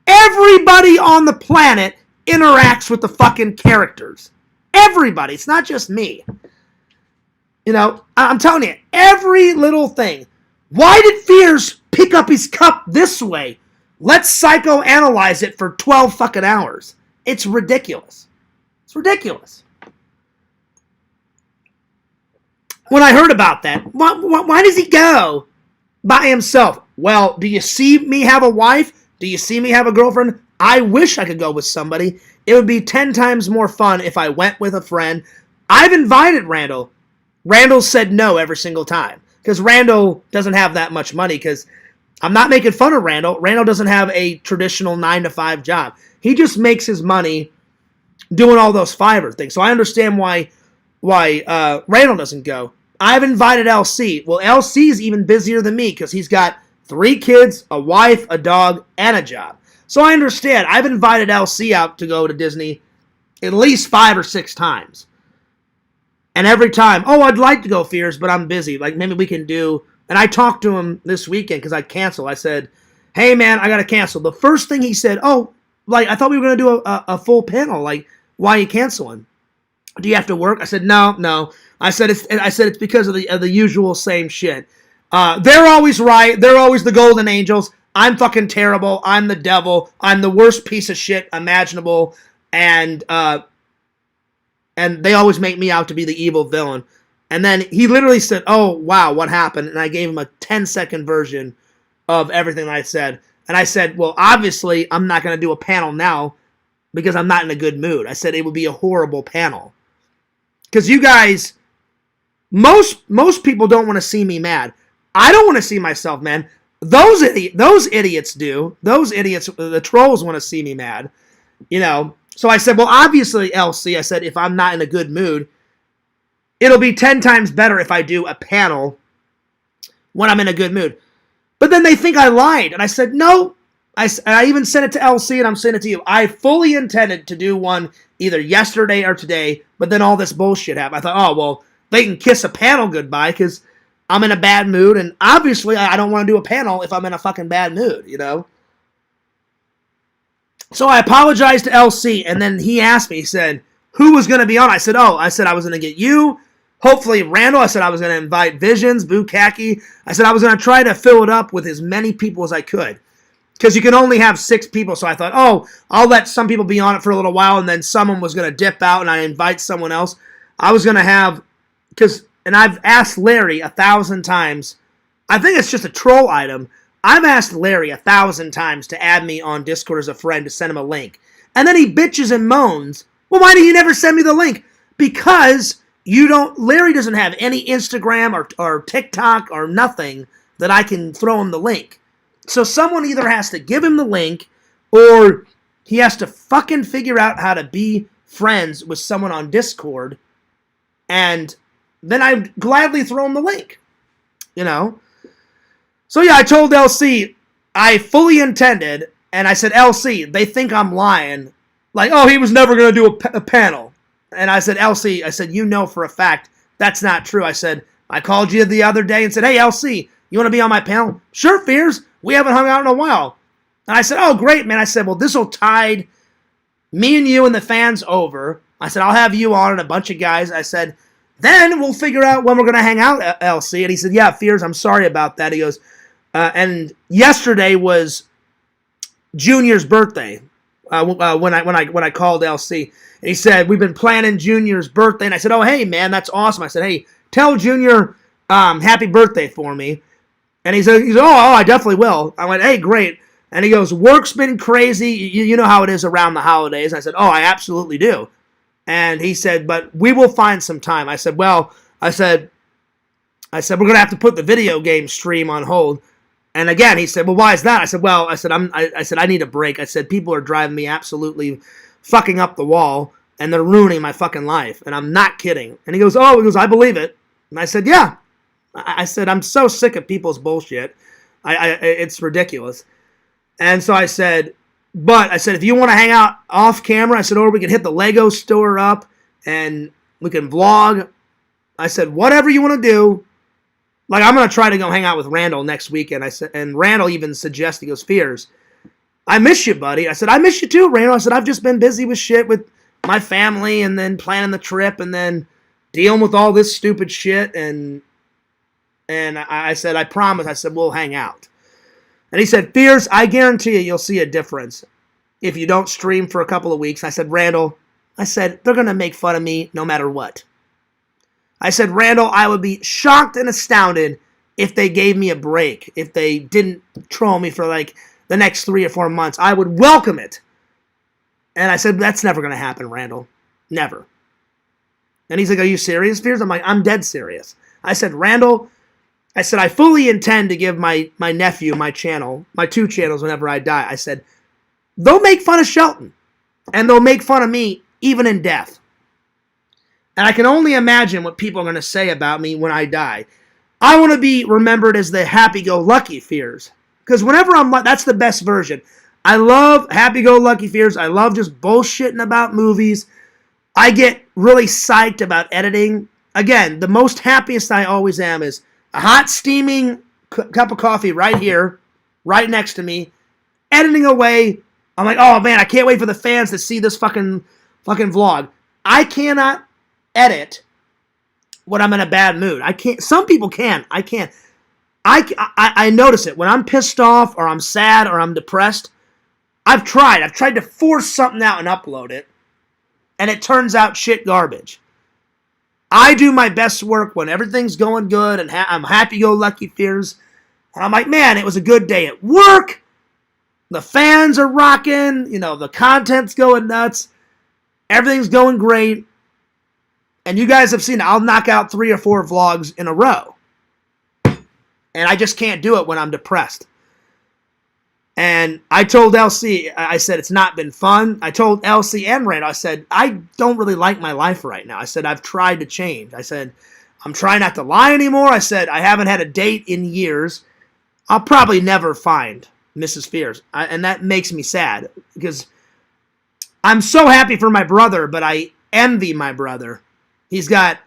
Everybody on the planet interacts with the fucking characters. Everybody. It's not just me. You know, I'm telling you, every little thing. Why did Fears pick up his cup this way? Let's psychoanalyze it for 12 fucking hours. It's ridiculous. It's ridiculous. When I heard about that, why does he go by himself? Well, do you see me have a wife? Do you see me have a girlfriend? I wish I could go with somebody. It would be 10 times more fun if I went with a friend. I've invited Randall. Randall said no every single time because Randall doesn't have that much money because I'm not making fun of Randall. Randall doesn't have a traditional 9-to-5 job. He just makes his money doing all those Fiverr things. So I understand why Randall doesn't go. I've invited LC. Well, LC's even busier than me because he's got 3 kids, a wife, a dog, and a job. So I understand. I've invited LC out to go to Disney at least 5 or 6 times. And every time, oh, I'd like to go, Fears, but I'm busy. Like, maybe we can do... And I talked to him this weekend because I canceled. I said, hey, man, I got to cancel. The first thing he said, oh, like, I thought we were going to do a full panel. Like, why are you canceling? Do you have to work? I said, no. I said it's because of the usual same shit. They're always right. They're always the golden angels. I'm fucking terrible. I'm the devil. I'm the worst piece of shit imaginable. And they always make me out to be the evil villain. And then he literally said, oh, wow, what happened? And I gave him a 10-second version of everything that I said. And I said, well, obviously, I'm not going to do a panel now because I'm not in a good mood. I said it would be a horrible panel. Because you guys, most people don't want to see me mad. I don't want to see myself mad. Those idiots do. Those idiots, the trolls, want to see me mad. You know. So I said, well, obviously, LC, I said, if I'm not in a good mood, it'll be 10 times better if I do a panel when I'm in a good mood. But then they think I lied. And I said, no. I even sent it to LC and I'm sending it to you. I fully intended to do one either yesterday or today, but then all this bullshit happened. I thought, oh, well, they can kiss a panel goodbye because I'm in a bad mood. And obviously, I don't want to do a panel if I'm in a fucking bad mood, you know? So I apologized to LC, and then he asked me, he said, who was going to be on? I said I was going to get you, hopefully Randall. I said I was going to invite Visions, Bukaki. I said I was going to try to fill it up with as many people as I could. Because you can only have 6 people, so I thought, oh, I'll let some people be on it for a little while, and then someone was going to dip out, and I invite someone else. I was going to have, and I've asked Larry 1,000 times, I think it's just a troll item. I've asked Larry 1,000 times to add me on Discord as a friend to send him a link. And then he bitches and moans, well, why do you never send me the link? Because Larry doesn't have any Instagram or TikTok or nothing that I can throw him the link. So someone either has to give him the link or he has to fucking figure out how to be friends with someone on Discord, and then I'd gladly throw him the link, you know? So yeah, I told LC, I fully intended, and I said, LC, they think I'm lying. Like, oh, he was never going to do a panel. And I said, LC, I said, you know for a fact that's not true. I said, I called you the other day and said, hey, LC, you want to be on my panel? Sure, Fears. We haven't hung out in a while. And I said, oh, great, man. I said, well, this will tide me and you and the fans over. I said, I'll have you on and a bunch of guys. I said, then we'll figure out when we're going to hang out, LC. And he said, yeah, Fears, I'm sorry about that. He goes, and yesterday was Junior's birthday when I called LC. And he said, we've been planning Junior's birthday. And I said, oh, hey, man, that's awesome. I said, hey, tell Junior happy birthday for me. And he said, oh, I definitely will. I went, hey, great. And he goes, work's been crazy. You know how it is around the holidays. I said, oh, I absolutely do. And he said, but we will find some time. I said, well, I said, we're going to have to put the video game stream on hold. And again, he said, well, why is that? I said, well, I said, I need a break. I said, people are driving me absolutely fucking up the wall, and they're ruining my fucking life. And I'm not kidding. And he goes, I believe it. And I said, yeah. I said, I'm so sick of people's bullshit. It's ridiculous. And so I said, if you want to hang out off camera, I said, or we can hit the Lego store up and we can vlog. I said, whatever you want to do. Like, I'm going to try to go hang out with Randall next weekend. I said, and Randall even suggested, he goes, Fears, I miss you, buddy. I said, I miss you too, Randall. I said, I've just been busy with shit with my family and then planning the trip and then dealing with all this stupid shit. And I said, I promise. I said, we'll hang out. And he said, Fears, I guarantee you'll see a difference if you don't stream for a couple of weeks. I said, Randall, they're going to make fun of me no matter what. I said, Randall, I would be shocked and astounded if they gave me a break, if they didn't troll me for like the next 3 or 4 months. I would welcome it. And I said, that's never going to happen, Randall. Never. And he's like, are you serious, Fears? I'm like, I'm dead serious. I said, Randall, I said, I fully intend to give my nephew my channel, my 2 channels whenever I die. I said, they'll make fun of Shelton. And they'll make fun of me even in death. And I can only imagine what people are going to say about me when I die. I want to be remembered as the happy-go-lucky Fears. Because whenever that's the best version. I love happy-go-lucky Fears. I love just bullshitting about movies. I get really psyched about editing. Again, the most happiest I always am is a hot, steaming cup of coffee right here, right next to me, editing away. I'm like, oh man, I can't wait for the fans to see this fucking vlog. I cannot edit when I'm in a bad mood. I can't. Some people can. I can't. I notice it when I'm pissed off or I'm sad or I'm depressed. I've tried to force something out and upload it, and it turns out shit garbage. I do my best work when everything's going good and I'm happy-go-lucky Fears. And I'm like, man, it was a good day at work. The fans are rocking. You know, the content's going nuts. Everything's going great. And you guys have seen I'll knock out 3 or 4 vlogs in a row. And I just can't do it when I'm depressed. And I told LC, I said, it's not been fun. I told LC and Randall, I said, I don't really like my life right now. I said, I've tried to change. I said, I'm trying not to lie anymore. I said, I haven't had a date in years. I'll probably never find Mrs. Fears. And that makes me sad because I'm so happy for my brother, but I envy my brother. He's got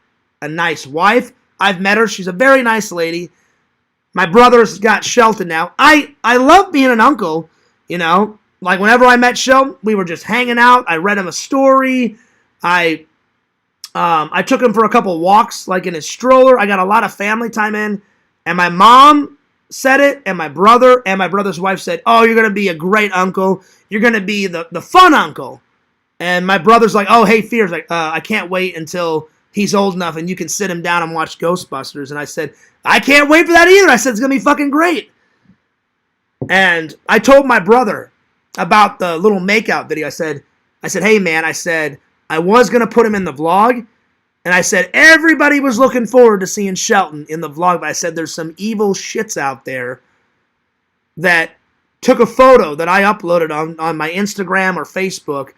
a nice wife. I've met her. She's a very nice lady. My brother's got Shelton now. I love being an uncle, you know. Like whenever I met Shelton, we were just hanging out. I read him a story. I took him for a couple walks, like in his stroller. I got a lot of family time in. And my mom said it, and my brother and my brother's wife said, oh, you're going to be a great uncle. You're going to be the fun uncle. And my brother's like, oh, hey, Fears, like, I can't wait until he's old enough and you can sit him down and watch Ghostbusters. And I said, I can't wait for that either. I said, it's going to be fucking great. And I told my brother about the little makeout video. I said, hey, man, I said, I was going to put him in the vlog. And I said, everybody was looking forward to seeing Shelton in the vlog. But I said, there's some evil shits out there that took a photo that I uploaded on my Instagram or Facebook.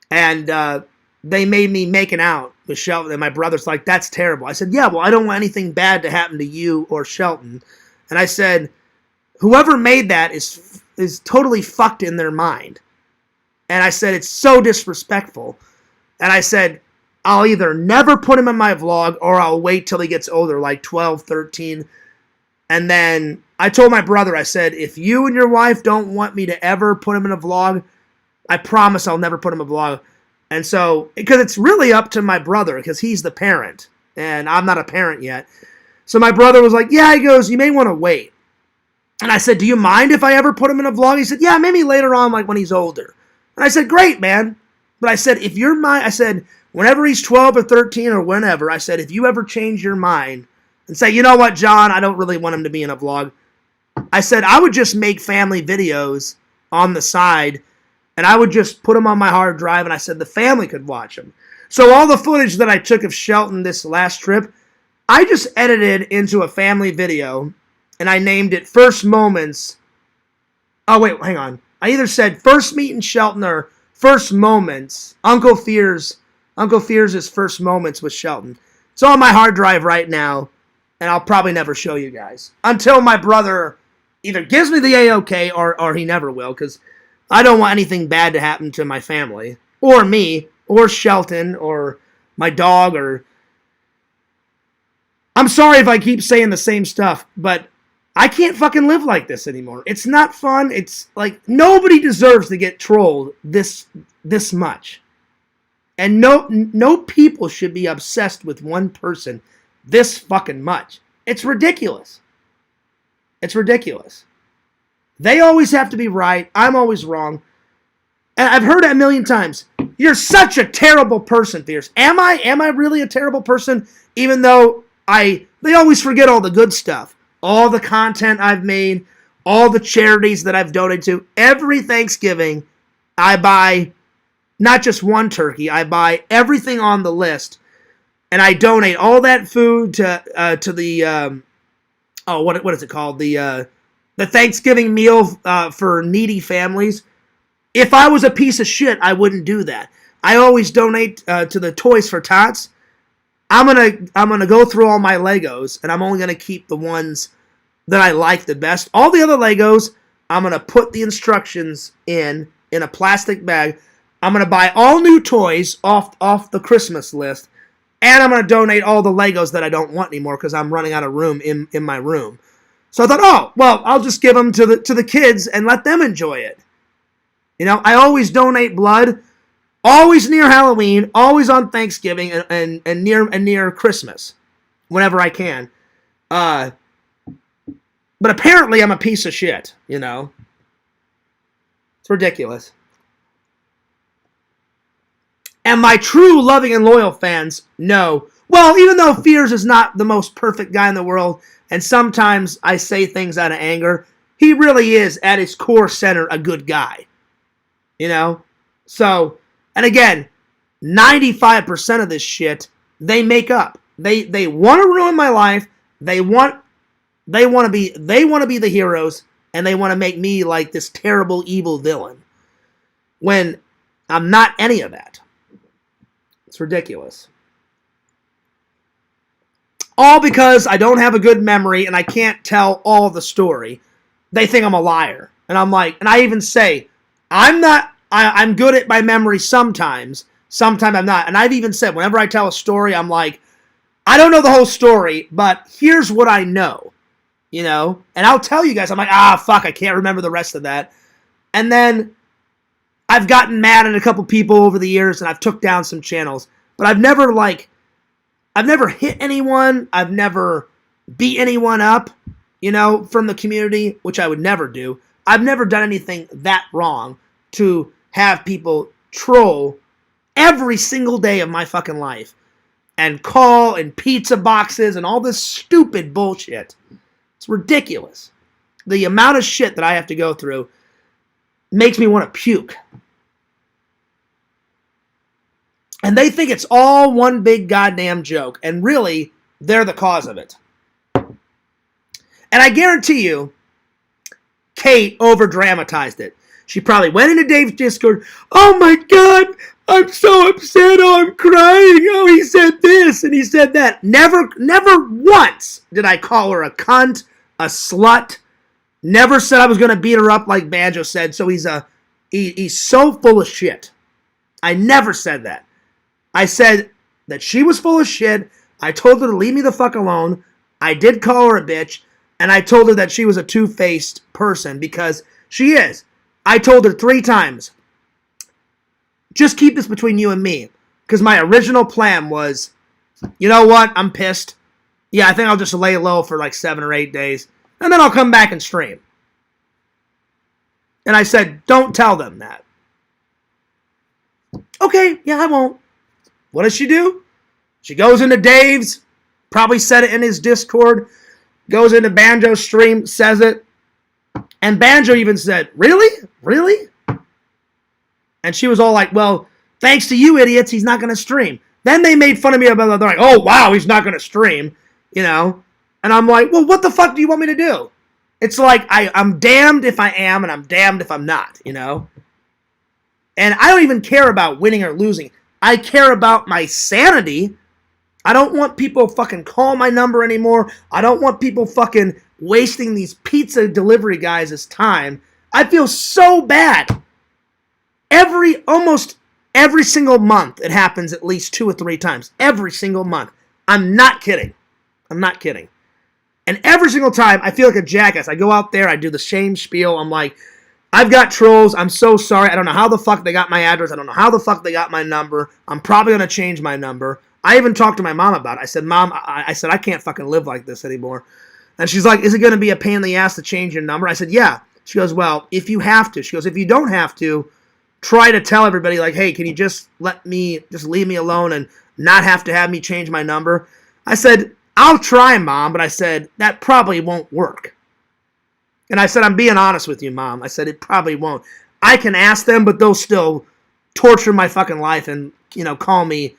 And they made me making out with Shelton. And my brother's like, that's terrible. I said, yeah, well, I don't want anything bad to happen to you or Shelton. And I said, whoever made that is totally fucked in their mind. And I said, it's so disrespectful. And I said, I'll either never put him in my vlog or I'll wait till he gets older, like 12, 13. And then I told my brother, I said, if you and your wife don't want me to ever put him in a vlog, I promise I'll never put him in a vlog. And so, because it's really up to my brother, because he's the parent, and I'm not a parent yet. So my brother was like, yeah, he goes, you may want to wait. And I said, do you mind if I ever put him in a vlog? He said, yeah, maybe later on, like when he's older. And I said, great, man. But I said, if you're I said, whenever he's 12 or 13 or whenever, I said, if you ever change your mind and say, you know what, John, I don't really want him to be in a vlog. I said, I would just make family videos on the side, and I would just put them on my hard drive, and I said the family could watch them. So all the footage that I took of Shelton this last trip, I just edited into a family video, and I named it First Moments. Oh, wait, hang on. I either said First Meeting Shelton or First Moments. Uncle Fears' First Moments with Shelton. It's on my hard drive right now, and I'll probably never show you guys. Until my brother either gives me the A-OK or he never will, because I don't want anything bad to happen to my family, or me, or Shelton, or my dog, or... I'm sorry if I keep saying the same stuff, but I can't fucking live like this anymore. It's not fun. It's like, nobody deserves to get trolled this much. And no people should be obsessed with one person this fucking much. It's ridiculous. It's ridiculous. They always have to be right. I'm always wrong. And I've heard it a million times. You're such a terrible person, Fierce. Am I? Am I really a terrible person? Even though they always forget all the good stuff. all the content I've made, all the charities that I've donated to. Every Thanksgiving, I buy not just one turkey. I buy everything on the list, and I donate all that food to the what is it called, the Thanksgiving meal for needy families. If I was a piece of shit, I wouldn't do that. I always donate to the Toys for Tots. I'm gonna go through all my Legos, and I'm only gonna keep the ones that I like the best. All the other Legos, I'm gonna put the instructions in a plastic bag. I'm gonna buy all new toys off the Christmas list, and I'm gonna donate all the Legos that I don't want anymore because I'm running out of room in my room. So I thought, oh well, I'll just give them to the kids and let them enjoy it. You know, I always donate blood. Always near Halloween, always on Thanksgiving, and near Christmas, whenever I can. But apparently I'm a piece of shit, you know. It's ridiculous. And my true loving and loyal fans know, well, even though Fears is not the most perfect guy in the world, and sometimes I say things out of anger, he really is, at his core center, a good guy. You know? So... And again, 95% of this shit they make up. They want to ruin my life. They want to be the heroes, and they want to make me like this terrible evil villain when I'm not any of that. It's ridiculous. All because I don't have a good memory and I can't tell all the story. They think I'm a liar. And I'm like, and I even say, I'm good at my memory sometimes. Sometimes I'm not. And I've even said, whenever I tell a story, I'm like, I don't know the whole story, but here's what I know. You know? And I'll tell you guys, I'm like, fuck, I can't remember the rest of that. And then I've gotten mad at a couple people over the years, and I've took down some channels. But I've never hit anyone. I've never beat anyone up, you know, from the community, which I would never do. I've never done anything that wrong to have people troll every single day of my fucking life and call and pizza boxes and all this stupid bullshit. It's ridiculous. The amount of shit that I have to go through makes me want to puke. And they think it's all one big goddamn joke, and really, they're the cause of it. And I guarantee you, Kate over-dramatized it. She probably went into Dave's Discord. Oh my God, I'm so upset. Oh, I'm crying. Oh, he said this and he said that. Never once did I call her a cunt, a slut. Never said I was going to beat her up like Banjo said. So he's so full of shit. I never said that. I said that she was full of shit. I told her to leave me the fuck alone. I did call her a bitch. And I told her that she was a two-faced person because she is. I told her 3 times, just keep this between you and me. Because my original plan was, you know what, I'm pissed. Yeah, I think I'll just lay low for like 7 or 8 days. And then I'll come back and stream. And I said, don't tell them that. Okay, yeah, I won't. What does she do? She goes into Dave's, probably said it in his Discord, goes into Banjo's stream, says it. And Banjo even said, really? Really? And she was all like, well, thanks to you idiots, he's not going to stream. Then they made fun of me about it. They're like, oh, wow, he's not going to stream. You know? And I'm like, well, what the fuck do you want me to do? It's like, I'm damned if I am, and I'm damned if I'm not, you know? And I don't even care about winning or losing. I care about my sanity. I don't want people fucking call my number anymore. I don't want people fucking wasting these pizza delivery guys' time. I feel so bad. Almost every single month it happens at least 2 or 3 times. Every single month. I'm not kidding. I'm not kidding. And every single time I feel like a jackass. I go out there, I do the same spiel. I'm like, I've got trolls. I'm so sorry. I don't know how the fuck they got my address. I don't know how the fuck they got my number. I'm probably going to change my number. I even talked to my mom about it. I said, Mom, I can't fucking live like this anymore. And she's like, is it going to be a pain in the ass to change your number? I said, yeah. She goes, well, if you have to. She goes, if you don't have to, try to tell everybody, like, hey, can you just leave me alone and not have to have me change my number? I said, I'll try, Mom, but I said, that probably won't work. And I said, I'm being honest with you, Mom. I said, it probably won't. I can ask them, but they'll still torture my fucking life and, call me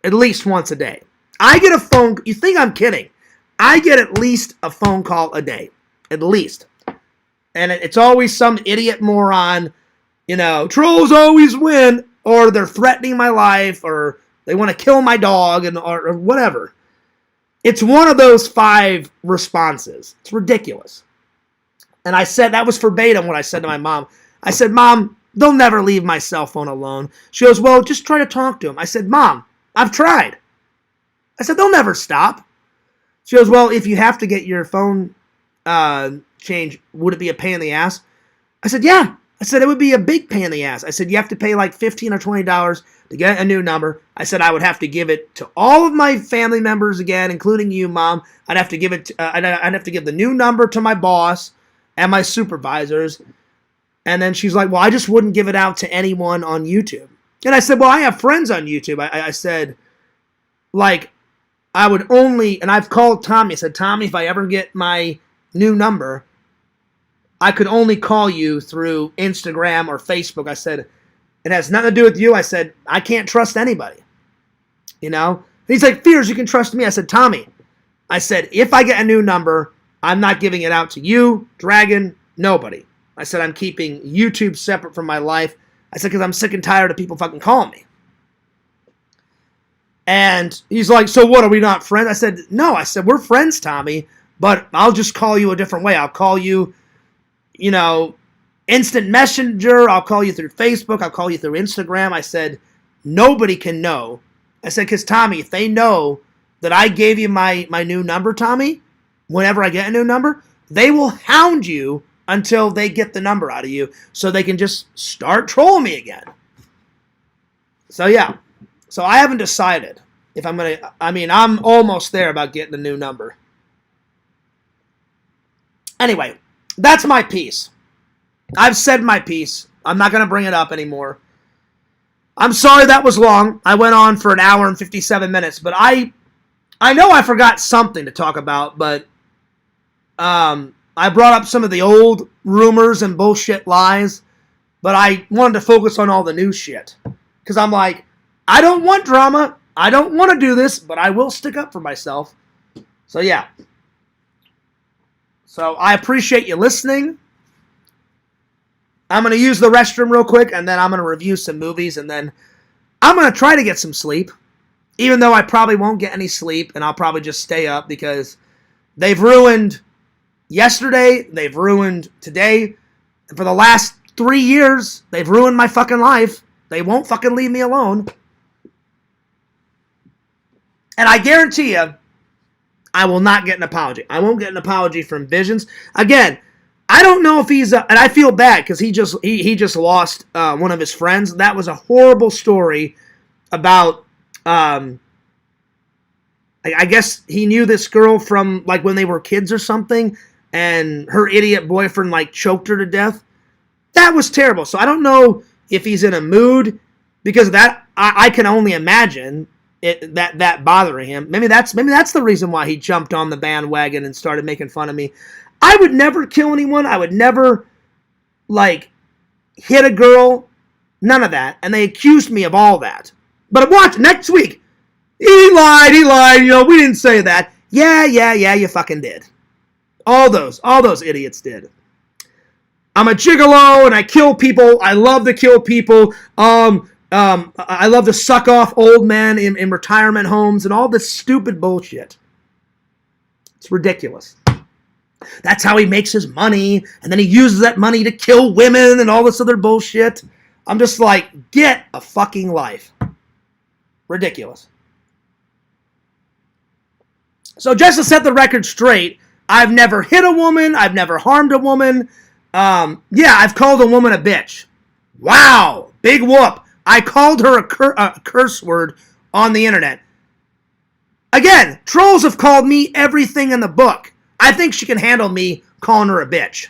at least once a day. I get a phone, you think I'm kidding. I get at least a phone call a day. At least. And it's always some idiot moron, trolls always win, or they're threatening my life, or they want to kill my dog, or whatever. It's one of those 5 responses. It's ridiculous. And I said, that was verbatim what I said to my mom. I said, Mom, they'll never leave my cell phone alone. She goes, well, just try to talk to them. I said, Mom, I've tried. I said, they'll never stop. She goes, well, if you have to get your phone changed, would it be a pain in the ass? I said, yeah. I said, it would be a big pain in the ass. I said, you have to pay like $15 or $20 to get a new number. I said, I would have to give it to all of my family members again, including you, Mom. I'd have to give it. I'd have to give the new number to my boss and my supervisors. And then she's like, well, I just wouldn't give it out to anyone on YouTube. And I said, well, I have friends on YouTube. I said, like, I would only, and I've called Tommy. I said, Tommy, if I ever get my new number, I could only call you through Instagram or Facebook. I said, it has nothing to do with you. I said, I can't trust anybody. And he's like, Fears, you can trust me. I said, Tommy, I said, if I get a new number, I'm not giving it out to you, Dragon, nobody. I said, I'm keeping YouTube separate from my life. I said, because I'm sick and tired of people fucking calling me. And he's like, so what, are we not friends? I said, no. I said, we're friends, Tommy, but I'll just call you a different way. I'll call you, instant messenger. I'll call you through Facebook. I'll call you through Instagram. I said, nobody can know. I said, because Tommy, if they know that I gave you my new number, Tommy, whenever I get a new number, they will hound you until they get the number out of you so they can just start trolling me again. So, yeah. So, I haven't decided if I'm going to... I'm almost there about getting a new number. Anyway, that's my piece. I've said my piece. I'm not going to bring it up anymore. I'm sorry that was long. I went on for an hour and 57 minutes, but I know I forgot something to talk about, but I brought up some of the old rumors and bullshit lies, but I wanted to focus on all the new shit. Because I'm like, I don't want drama. I don't want to do this, but I will stick up for myself. So, yeah. So, I appreciate you listening. I'm going to use the restroom real quick, and then I'm going to review some movies, and then I'm going to try to get some sleep, even though I probably won't get any sleep, and I'll probably just stay up because they've ruined yesterday, they've ruined today, and for the last 3 years, they've ruined my fucking life. They won't fucking leave me alone. And I guarantee you, I will not get an apology. I won't get an apology from Visions. Again, I don't know if he's, and I feel bad because he just lost one of his friends. That was a horrible story about, I guess he knew this girl from like when they were kids or something, and her idiot boyfriend like choked her to death. That was terrible. So I don't know if he's in a mood because of that. I can only imagine that bothering him. Maybe that's the reason why he jumped on the bandwagon and started making fun of me. I would never kill anyone. I would never, like, hit a girl. None of that. And they accused me of all that. But watch, next week, he lied, we didn't say that. Yeah, you fucking did. All those idiots did. I'm a gigolo, and I kill people. I love to kill people. I love to suck off old men in retirement homes and all this stupid bullshit. It's ridiculous. That's how he makes his money, and then he uses that money to kill women and all this other bullshit. I'm just like, get a fucking life. Ridiculous. So just to set the record straight, I've never hit a woman. I've never harmed a woman. Yeah, I've called a woman a bitch. Wow, big whoop. I called her a curse word on the internet. Again, trolls have called me everything in the book. I think she can handle me calling her a bitch.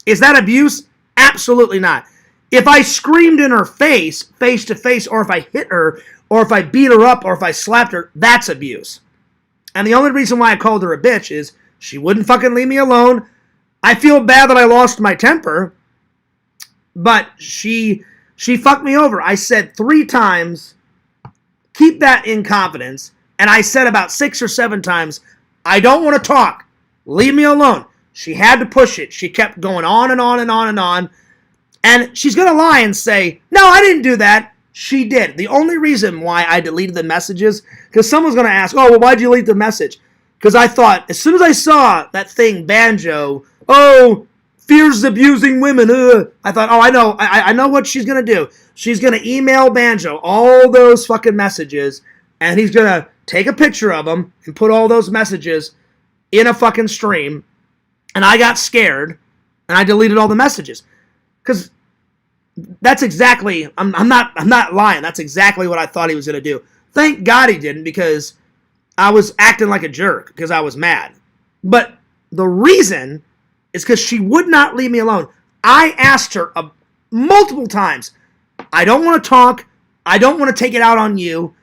Is that abuse? Absolutely not. If I screamed in her face to face, or if I hit her, or if I beat her up, or if I slapped her, that's abuse. And the only reason why I called her a bitch is she wouldn't fucking leave me alone. I feel bad that I lost my temper, but she fucked me over. I said 3 times, keep that in confidence. And I said about 6 or 7 times, I don't want to talk. Leave me alone. She had to push it. She kept going on and on and on and on. And she's going to lie and say, no, I didn't do that. She did. The only reason why I deleted the messages, because someone's going to ask, oh, well, why'd you delete the message? Because I thought, as soon as I saw that thing, Banjo, oh, Fears abusing women, I thought, oh, I know what she's going to do. She's going to email Banjo all those fucking messages, and he's going to take a picture of them and put all those messages in a fucking stream. And I got scared, and I deleted all the messages. Because that's exactly, I'm not lying, that's exactly what I thought he was going to do. Thank God he didn't, because I was acting like a jerk, because I was mad. But the reason is because she would not leave me alone. I asked her multiple times, I don't want to talk, I don't want to take it out on you,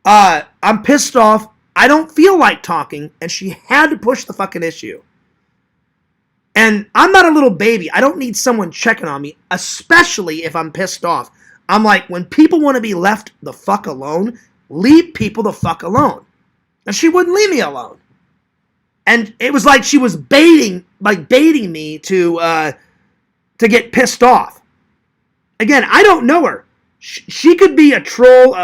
I'm pissed off, I don't feel like talking, and she had to push the fucking issue. And I'm not a little baby. I don't need someone checking on me, especially if I'm pissed off. I'm like, when people want to be left the fuck alone, leave people the fuck alone. And she wouldn't leave me alone. And it was like she was baiting me to get pissed off. Again, I don't know her. She could be a troll.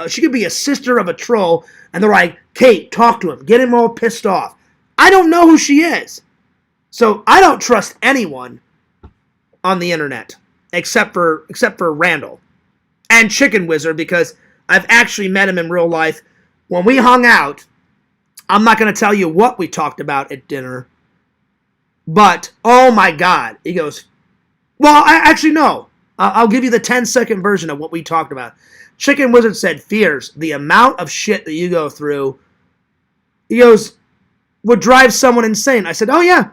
She could be a sister of a troll. And they're like, Kate, talk to him. Get him all pissed off. I don't know who she is. So I don't trust anyone on the internet except for Randall and Chicken Wizard, because I've actually met him in real life. When we hung out, I'm not going to tell you what we talked about at dinner, but oh my God, he goes, well, no. I'll give you the 10-second version of what we talked about. Chicken Wizard said, Fears, the amount of shit that you go through, he goes, would drive someone insane. I said, oh yeah.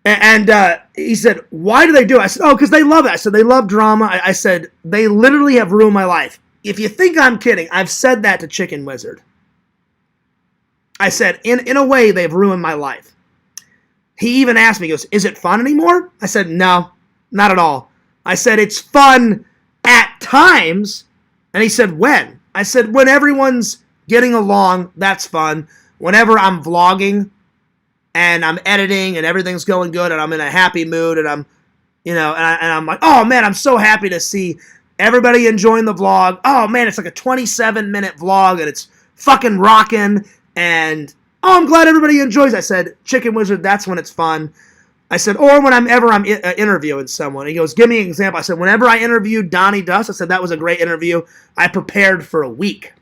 And he said, why do they do it? I said, oh, because they love it. I said, they love drama. I said, they literally have ruined my life. If you think I'm kidding, I've said that to Chicken Wizard. I said, in a way, they've ruined my life. He even asked me, he goes, is it fun anymore? I said, no, not at all. I said, it's fun at times. And he said, when? I said, when everyone's getting along, that's fun. Whenever I'm vlogging, and I'm editing, and everything's going good, and I'm in a happy mood, and I'm, and I'm like, oh man, I'm so happy to see everybody enjoying the vlog. Oh man, it's like a 27-minute vlog, and it's fucking rocking, and oh, I'm glad everybody enjoys. I said, Chicken Wizard, that's when it's fun. I said, or whenever I'm interviewing someone. He goes, give me an example. I said, whenever I interviewed Donnie Dust, I said, that was a great interview. I prepared for a week.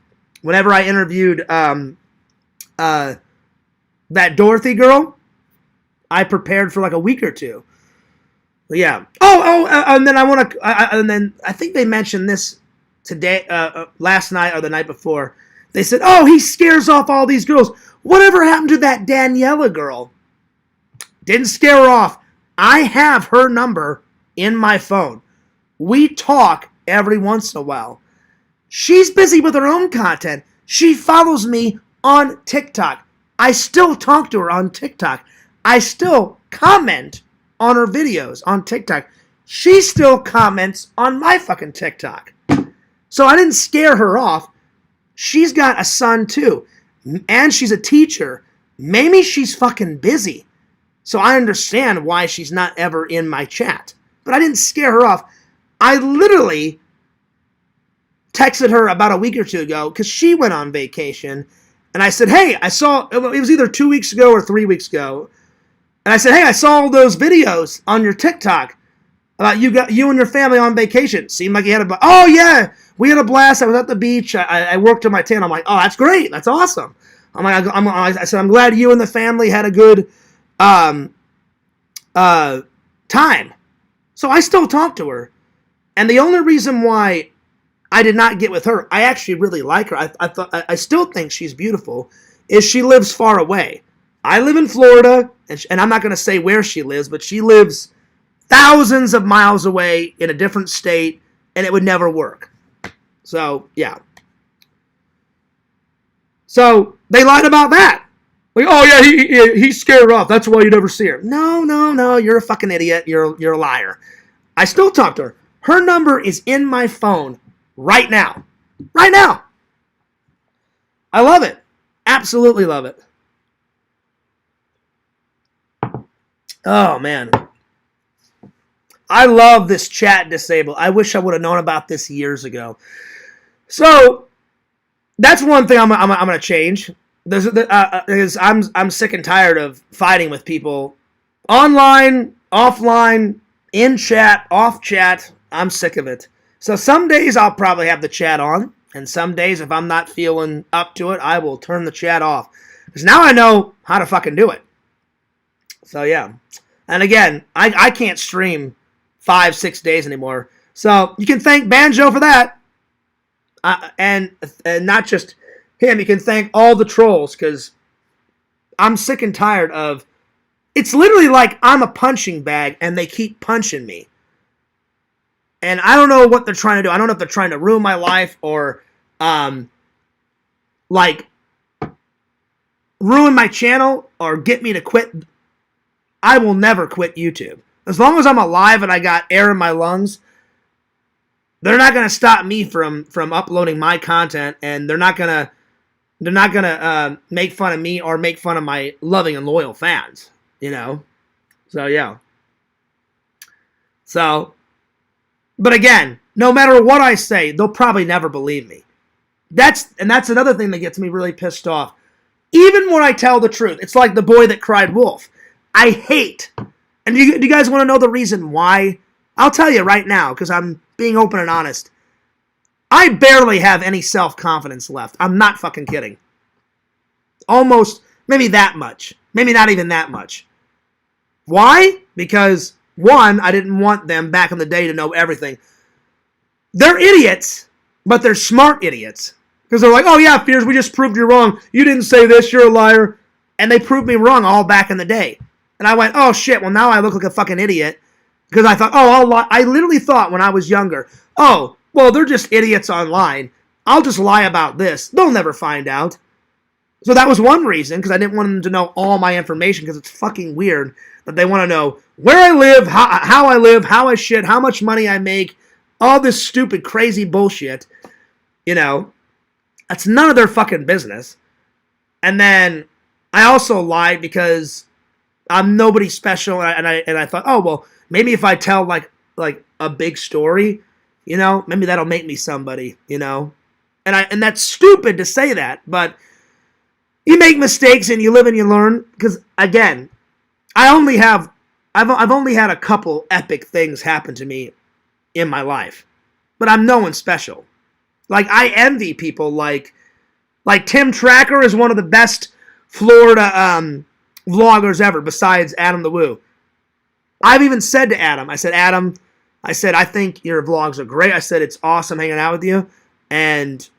Whenever I interviewed that Dorothy girl, I prepared for like a week or two. Yeah. And then I think they mentioned this today, last night or the night before. They said, oh, he scares off all these girls. Whatever happened to that Daniela girl? Didn't scare her off. I have her number in my phone. We talk every once in a while. She's busy with her own content. She follows me on TikTok. I still talk to her on TikTok. I still comment on her videos on TikTok. She still comments on my fucking TikTok. So I didn't scare her off. She's got a son too. And she's a teacher. Maybe she's fucking busy. So I understand why she's not ever in my chat. But I didn't scare her off. I literally texted her about a week or two ago because she went on vacation. And I said, hey, it was either 2 weeks ago or 3 weeks ago. And I said, hey, I saw all those videos on your TikTok about you and your family on vacation. Seemed like you had oh yeah, we had a blast. I was at the beach. I worked in my tent. I'm like, oh, that's great. That's awesome. I said, I'm glad you and the family had a good time. So I still talk to her. And the only reason why I did not get with her, I actually really like her. I still think she's beautiful, is she lives far away. I live in Florida, and I'm not going to say where she lives, but she lives thousands of miles away in a different state, and it would never work. So, yeah. So they lied about that. Like, oh yeah, he scared her off. That's why you never see her. No. You're a fucking idiot. You're a liar. I still talk to her. Her number is in my phone right now. Right now. I love it. Absolutely love it. Oh, man. I love this chat disable. I wish I would have known about this years ago. So, that's one thing I'm going to change. Because I'm sick and tired of fighting with people online, offline, in chat, off chat. I'm sick of it. So some days I'll probably have the chat on, and some days if I'm not feeling up to it, I will turn the chat off. Because now I know how to fucking do it. So yeah. And again, I can't stream 5-6 days anymore. So you can thank Banjo for that. And not just him, you can thank all the trolls, because I'm sick and tired of... It's literally like I'm a punching bag and they keep punching me. And I don't know what they're trying to do. I don't know if they're trying to ruin my life or like ruin my channel or get me to quit. I will never quit YouTube. As long as I'm alive and I got air in my lungs, they're not going to stop me from uploading my content, and they're not going to make fun of me or make fun of my loving and loyal fans, you know? So, yeah. So, but again, no matter what I say, they'll probably never believe me. That's another thing that gets me really pissed off. Even when I tell the truth, it's like the boy that cried wolf. I hate, and do you guys want to know the reason why? I'll tell you right now, because I'm being open and honest. I barely have any self-confidence left. I'm not fucking kidding. Almost, maybe that much. Maybe not even that much. Why? Because, one, I didn't want them back in the day to know everything. They're idiots, but they're smart idiots. Because they're like, oh yeah, Fears, we just proved you wrong. You didn't say this, you're a liar. And they proved me wrong all back in the day. And I went, oh shit, well now I look like a fucking idiot. Because I thought, I literally thought when I was younger, oh, well, they're just idiots online. I'll just lie about this. They'll never find out. So that was one reason, because I didn't want them to know all my information, because it's fucking weird that they want to know where I live, how I live, how I shit, how much money I make, all this stupid, crazy bullshit. You know, that's none of their fucking business. And then I also lied because I'm nobody special, and I thought, oh, well, maybe if I tell, like a big story, you know, maybe that'll make me somebody, you know. And that's stupid to say that, but you make mistakes and you live and you learn. Because again, I've only had a couple epic things happen to me in my life, but I'm no one special. Like, I envy people like Tim Tracker is one of the best Florida vloggers ever, besides Adam the Woo. I've even said to Adam, Adam, I think your vlogs are great. I said, it's awesome hanging out with you. And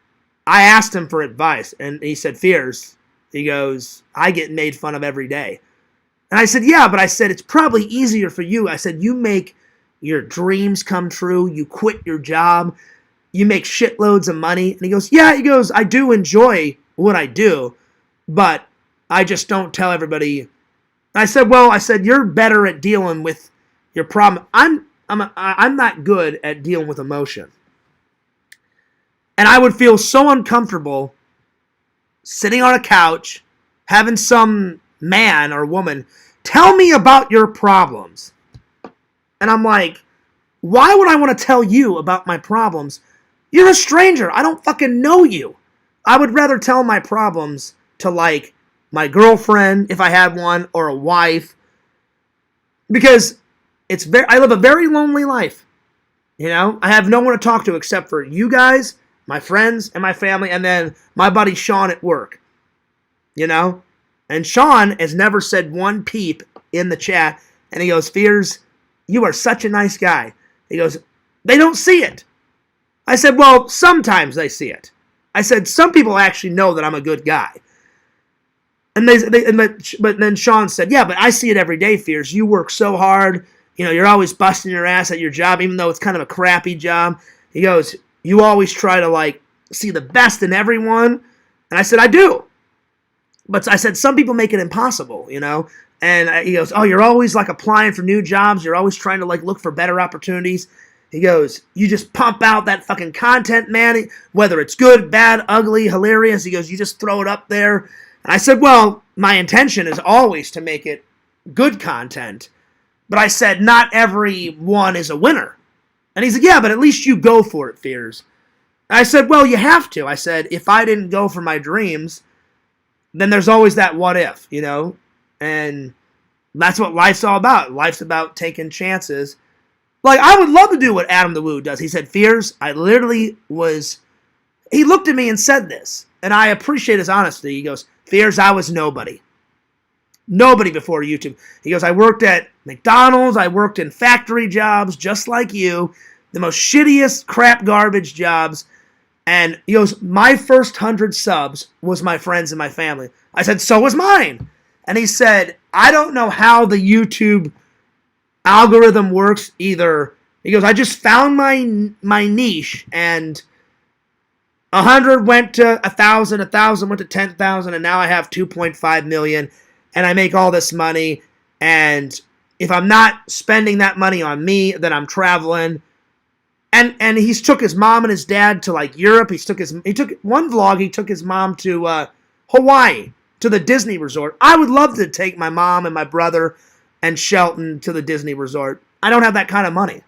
I asked him for advice, and he said, Fears. He goes, I get made fun of every day. And I said, yeah, but I said, it's probably easier for you. I said, you make your dreams come true. You quit your job. You make shitloads of money. And he goes, yeah, I do enjoy what I do, but I just don't tell everybody. I said, you're better at dealing with your problem. I'm not good at dealing with emotion. And I would feel so uncomfortable sitting on a couch, having some man or woman tell me about your problems. And I'm like, why would I want to tell you about my problems? You're a stranger. I don't fucking know you. I would rather tell my problems to, like, my girlfriend, if I had one, or a wife. Because I live a very lonely life. You know? I have no one to talk to except for you guys, my friends, and my family, and then my buddy Sean at work. You know? And Sean has never said one peep in the chat. And he goes, Fears, you are such a nice guy. He goes, they don't see it. I said, well, sometimes they see it. I said, some people actually know that I'm a good guy. And but then Sean said, yeah, but I see it every day, Fears. You work so hard. You know, you're always busting your ass at your job, even though it's kind of a crappy job. He goes, you always try to, like, see the best in everyone. And I said, I do. But I said, some people make it impossible, you know? And he goes, oh, you're always like applying for new jobs. You're always trying to like look for better opportunities. He goes, you just pump out that fucking content, man, whether it's good, bad, ugly, hilarious. He goes, you just throw it up there. And I said, well, my intention is always to make it good content. But I said, not every one is a winner. And he said, yeah, but at least you go for it, Fears. And I said, well, you have to. I said, if I didn't go for my dreams, then there's always that what if, you know? And that's what life's all about. Life's about taking chances. Like, I would love to do what Adam the Woo does. He said, Fears, I literally was... He looked at me and said this, and I appreciate his honesty. He goes, Fears, I was nobody. Nobody before YouTube. He goes, I worked at McDonald's. I worked in factory jobs just like you. The most shittiest crap garbage jobs. And he goes, my first 100 subs was my friends and my family. I said, so was mine. And he said, I don't know how the YouTube algorithm works either. He goes, I just found my niche, and 100 went to 1,000, 1,000 went to 10,000, and now I have 2.5 million, and I make all this money. And if I'm not spending that money on me, then I'm traveling. And he's took his mom and his dad to like Europe. He took one vlog. He took his mom to Hawaii, to the Disney resort. I would love to take my mom and my brother and Shelton to the Disney resort. I don't have that kind of money.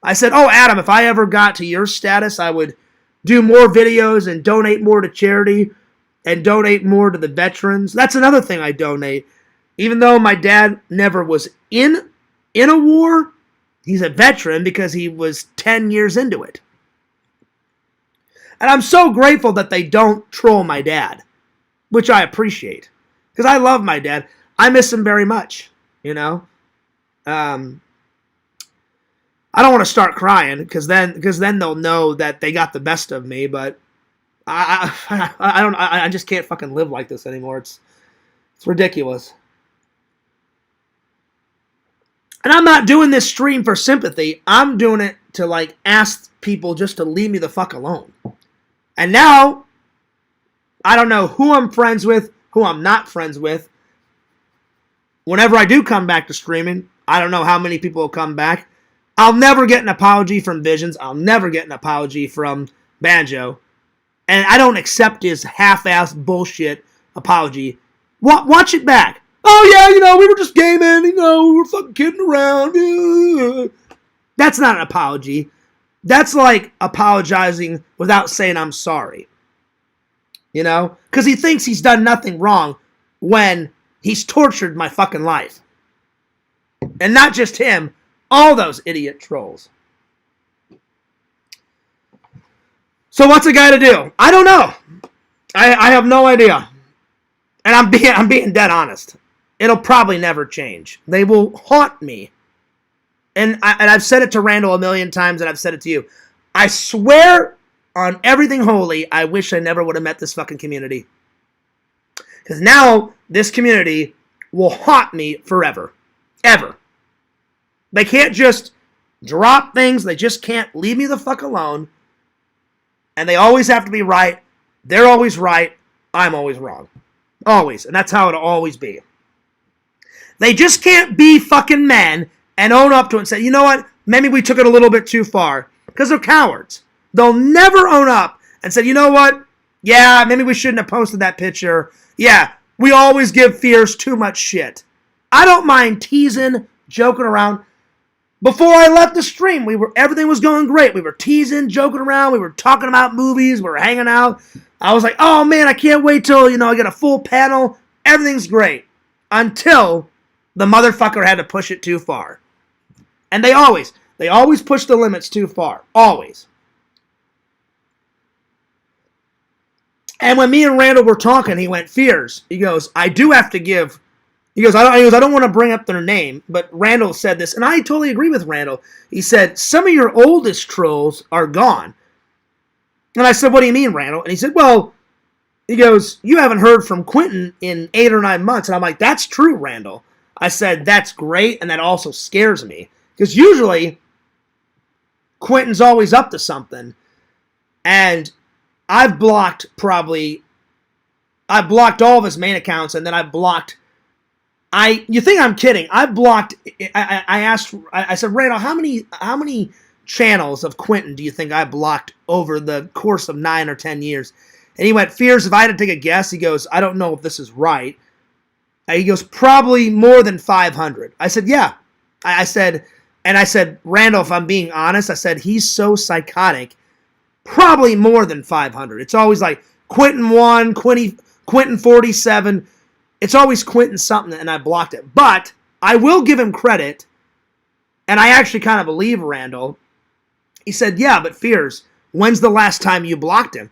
I said, oh, Adam, if I ever got to your status, I would do more videos and donate more to charity and donate more to the veterans. That's another thing I donate. Even though my dad never was in a war, he's a veteran because he was 10 years into it. And I'm so grateful that they don't troll my dad, which I appreciate. Because I love my dad. I miss him very much. You know, I don't want to start crying because then they'll know that they got the best of me. But I just can't fucking live like this anymore. It's ridiculous. And I'm not doing this stream for sympathy. I'm doing it to like ask people just to leave me the fuck alone. And now I don't know who I'm friends with, who I'm not friends with. Whenever I do come back to streaming, I don't know how many people will come back. I'll never get an apology from Visions. I'll never get an apology from Banjo. And I don't accept his half-assed bullshit apology. Watch it back. Oh, yeah, you know, we were just gaming. You know, we were fucking kidding around. That's not an apology. That's like apologizing without saying I'm sorry. You know? Because he thinks he's done nothing wrong when he's tortured my fucking life. And not just him, all those idiot trolls. So what's a guy to do? I don't know. I have no idea. And I'm being dead honest. It'll probably never change. They will haunt me. And I've said it to Randall a million times, and I've said it to you. I swear on everything holy, I wish I never would have met this fucking community. Because now, this community will haunt me forever. Ever. They can't just drop things. They just can't leave me the fuck alone. And they always have to be right. They're always right. I'm always wrong. Always. And that's how it'll always be. They just can't be fucking men and own up to it and say, you know what? Maybe we took it a little bit too far. Because they're cowards. They'll never own up and say, you know what? Yeah, maybe we shouldn't have posted that picture. Yeah, we always give Fears too much shit. I don't mind teasing, joking around. Before I left the stream, everything was going great. We were teasing, joking around. We were talking about movies. We were hanging out. I was like, oh man, I can't wait till, I get a full panel. Everything's great. Until the motherfucker had to push it too far. And they always push the limits too far. Always. And when me and Randall were talking, he went, Fears. He goes, I do have to give. He goes, I don't want to bring up their name, but Randall said this, and I totally agree with Randall. He said, some of your oldest trolls are gone. And I said, what do you mean, Randall? And he said, well, he goes, you haven't heard from Quentin in 8 or 9 months. And I'm like, that's true, Randall. I said, that's great, and that also scares me. Because usually, Quentin's always up to something. And I've blocked probably I blocked all of his main accounts, and then I blocked. You think I'm kidding? I blocked. I asked. I said, Randall, how many channels of Quentin do you think I blocked over the course of 9 or 10 years? And he went, Fears, if I had to take a guess, he goes, I don't know if this is right. He goes, probably more than 500. I said, yeah. I said, Randall, if I'm being honest, I said, he's so psychotic, probably more than 500. It's always like Quentin 1, Quentin 47. It's always Quentin something, and I blocked it. But I will give him credit, and I actually kind of believe Randall. He said, yeah, but Fears, when's the last time you blocked him?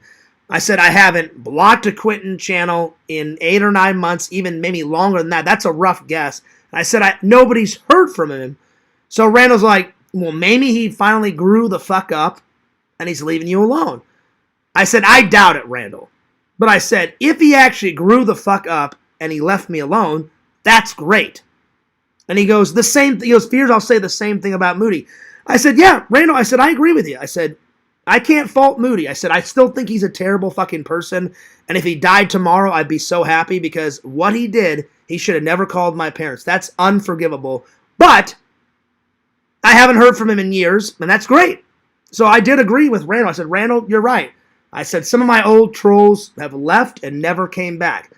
I said, I haven't blocked a Quentin channel in 8 or 9 months, even maybe longer than that. That's a rough guess. And I said, nobody's heard from him. So Randall's like, well, maybe he finally grew the fuck up and he's leaving you alone. I said, I doubt it, Randall. But I said, if he actually grew the fuck up and he left me alone, that's great. And he goes, Fears, I'll say the same thing about Moody. I said, yeah, Randall, I said, I agree with you. I said, I can't fault Moody. I said, I still think he's a terrible fucking person. And if he died tomorrow, I'd be so happy because what he did, he should have never called my parents. That's unforgivable. But I haven't heard from him in years, and that's great. So I did agree with Randall. I said, Randall, you're right. I said, some of my old trolls have left and never came back.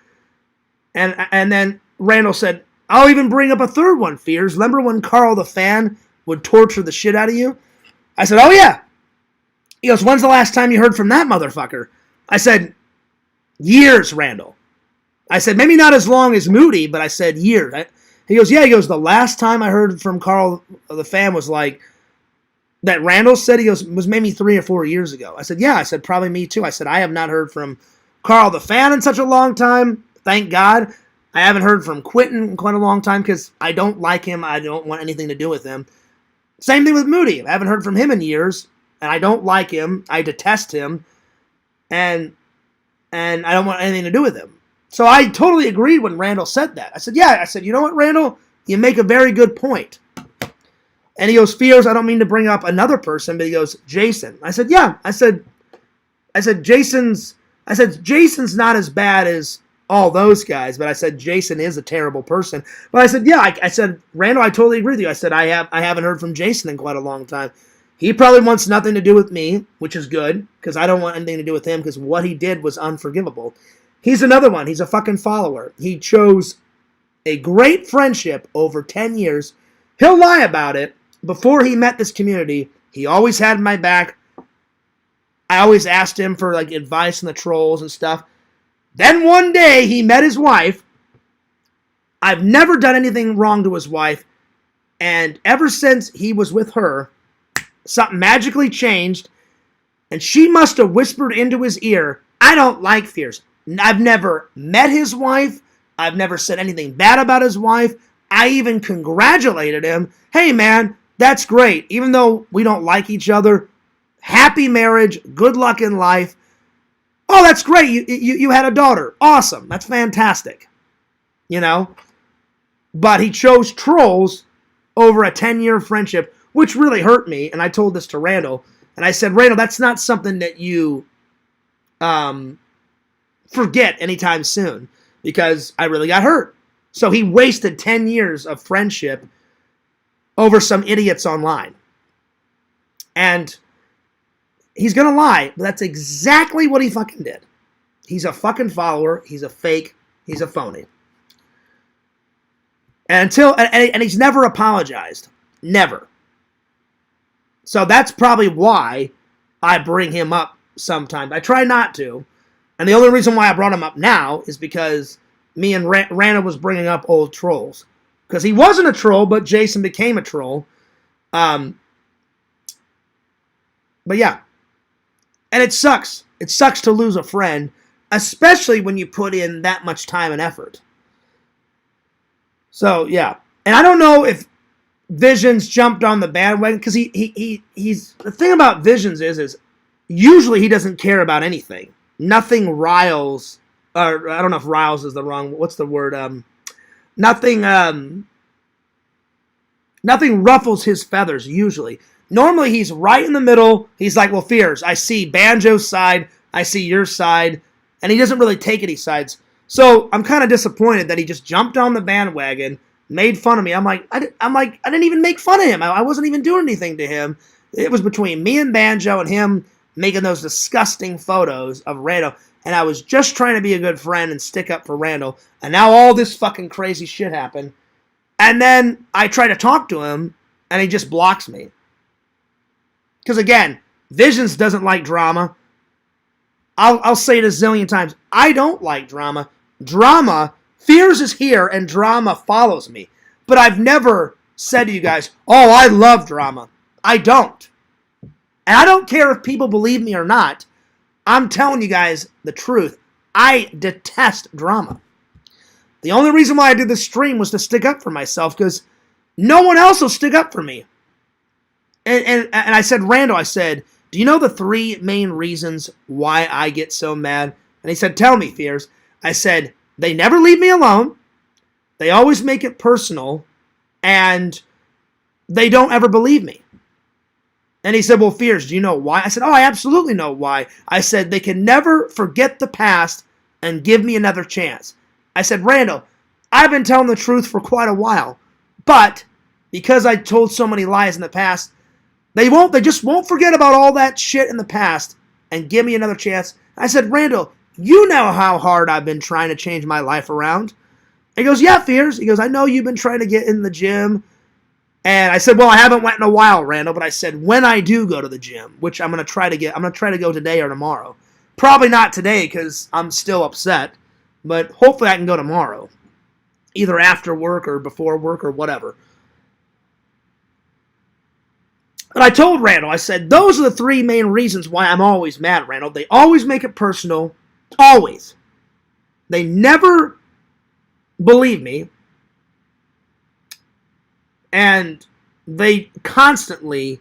And then Randall said, I'll even bring up a third one, Fears. Remember when Carl the fan would torture the shit out of you? I said, oh yeah. He goes, when's the last time you heard from that motherfucker? I said, years, Randall. I said, maybe not as long as Moody, but I said years. He goes, yeah. He goes, the last time I heard from Carl the fan was like, that Randall said, he goes, was maybe 3 or 4 years ago. I said, yeah. I said, probably me too. I said, I have not heard from Carl the fan in such a long time. Thank God. I haven't heard from Quentin in quite a long time because I don't like him. I don't want anything to do with him. Same thing with Moody. I haven't heard from him in years. And I don't like him. I detest him. And I don't want anything to do with him. So I totally agreed when Randall said that. I said, yeah. I said, you know what, Randall? You make a very good point. And he goes, Fears, I don't mean to bring up another person, but he goes, Jason. I said, yeah. I said, Jason's not as bad as all those guys, but I said, Jason is a terrible person. But I said, yeah. I said, Randall, I totally agree with you. I said, I haven't heard from Jason in quite a long time. He probably wants nothing to do with me, which is good, because I don't want anything to do with him, because what he did was unforgivable. He's another one. He's a fucking follower. He chose a great friendship over 10 years. He'll lie about it. Before he met this community, he always had my back. I always asked him for like advice on the trolls and stuff. Then one day, he met his wife. I've never done anything wrong to his wife, and ever since he was with her, something magically changed, and she must have whispered into his ear, I don't like Fears. I've never met his wife. I've never said anything bad about his wife. I even congratulated him. Hey, man, that's great. Even though we don't like each other, happy marriage, good luck in life. Oh, that's great. You had a daughter. Awesome. That's fantastic. You know? But he chose trolls over a 10-year friendship, which really hurt me, and I told this to Randall. And I said, Randall, that's not something that you forget anytime soon, because I really got hurt. So he wasted 10 years of friendship over some idiots online. And he's going to lie, but that's exactly what he fucking did. He's a fucking follower. He's a fake. He's a phony. And he's never apologized. Never. So that's probably why I bring him up sometimes. I try not to. And the only reason why I brought him up now is because me and Randall was bringing up old trolls. Because he wasn't a troll, but Jason became a troll. But yeah. And it sucks. It sucks to lose a friend, especially when you put in that much time and effort. So, yeah. And I don't know if Visions jumped on the bandwagon, because he's the thing about Visions is usually he doesn't care about anything. Nothing riles, or I don't know if riles is the wrong, what's the word? Nothing ruffles his feathers usually. Normally he's right in the middle. He's like, well, Fears, I see Banjo's side, I see your side, and he doesn't really take any sides. So I'm kind of disappointed that he just jumped on the bandwagon, made fun of me. I'm like, I didn't even make fun of him. I wasn't even doing anything to him. It was between me and Banjo and him making those disgusting photos of Randall. And I was just trying to be a good friend and stick up for Randall. And now all this fucking crazy shit happened. And then I try to talk to him, and he just blocks me. Because again, Visions doesn't like drama. I'll say it a zillion times. I don't like drama. Fears is here, and drama follows me. But I've never said to you guys, oh, I love drama. I don't. And I don't care if people believe me or not. I'm telling you guys the truth. I detest drama. The only reason why I did this stream was to stick up for myself, because no one else will stick up for me. And I said, Randall, I said, do you know the 3 main reasons why I get so mad? And he said, tell me, Fears. I said, they never leave me alone. They always make it personal. And they don't ever believe me. And he said, well, Fears, do you know why? I said, oh, I absolutely know why. I said, they can never forget the past and give me another chance. I said, Randall, I've been telling the truth for quite a while. But because I told so many lies in the past, they just won't forget about all that shit in the past and give me another chance. I said, Randall, you know how hard I've been trying to change my life around. He goes, yeah, Fears. He goes, I know you've been trying to get in the gym. And I said, well, I haven't went in a while, Randall, but I said, when I do go to the gym, which I'm going to try to go today or tomorrow. Probably not today because I'm still upset, but hopefully I can go tomorrow. Either after work or before work or whatever. But I told Randall, I said, those are the 3 main reasons why I'm always mad at Randall. They always make it personal. Always. They never believe me. And they constantly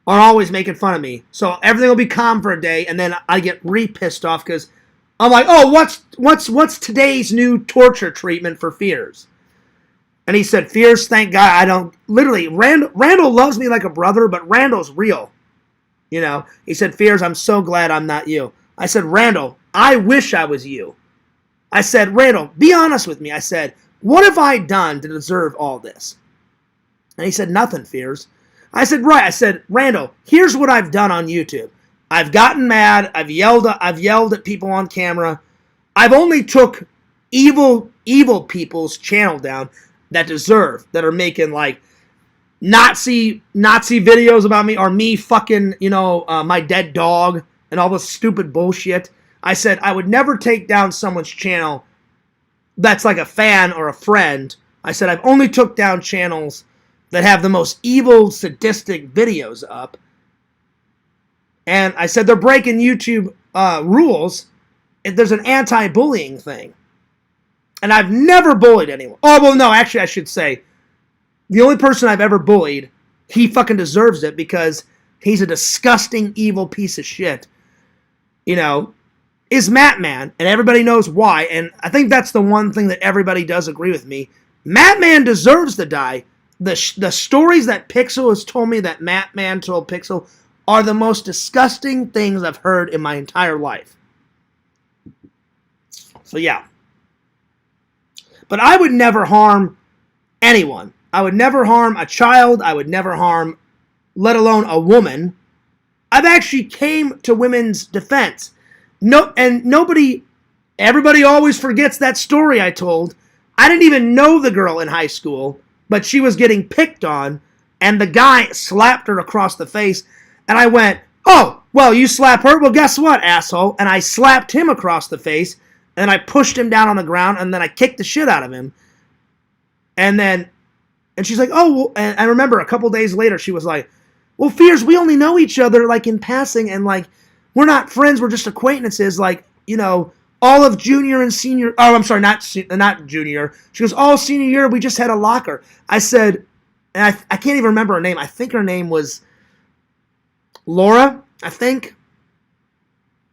are always making fun of me. So everything will be calm for a day, and then I get re-pissed off because I'm like, oh, what's today's new torture treatment for Fears? And he said, Fears, thank God I don't... Literally, Randall loves me like a brother, but Randall's real. You know? He said, Fears, I'm so glad I'm not you. I said, Randall, I wish I was you. I said, Randall, be honest with me. I said, what have I done to deserve all this? And he said, nothing, Fears. I said, right. I said, Randall, here's what I've done on YouTube. I've gotten mad. I've yelled at people on camera. I've only took evil people's channel down that are making like Nazi videos about me, or me fucking, my dead dog and all this stupid bullshit. I said I would never take down someone's channel that's like a fan or a friend. I said I've only took down channels that have the most evil, sadistic videos up. And I said they're breaking YouTube rules. There's an anti-bullying thing. And I've never bullied anyone. Oh, well, no, actually, I should say, the only person I've ever bullied, he fucking deserves it because he's a disgusting, evil piece of shit, is Matt Man. And everybody knows why. And I think that's the one thing that everybody does agree with me. Matt Man deserves to die. The stories that Pixel has told me that Matt Man told Pixel are the most disgusting things I've heard in my entire life. So, yeah. But I would never harm anyone. I would never harm a child. I would never harm, let alone a woman. I've actually came to women's defense. Everybody always forgets that story I told. I didn't even know the girl in high school, but she was getting picked on, and the guy slapped her across the face, and I went, oh, well, you slap her? Well, guess what, asshole? And I slapped him across the face, and I pushed him down on the ground, and then I kicked the shit out of him. And she's like, oh, well, and I remember a couple days later, she was like, well, Fears, we only know each other, like, in passing, and, like, we're not friends, we're just acquaintances, like, all of junior and senior, oh, I'm sorry, not junior. She goes, all senior year, we just had a locker. I said, and I can't even remember her name. I think her name was Laura, I think.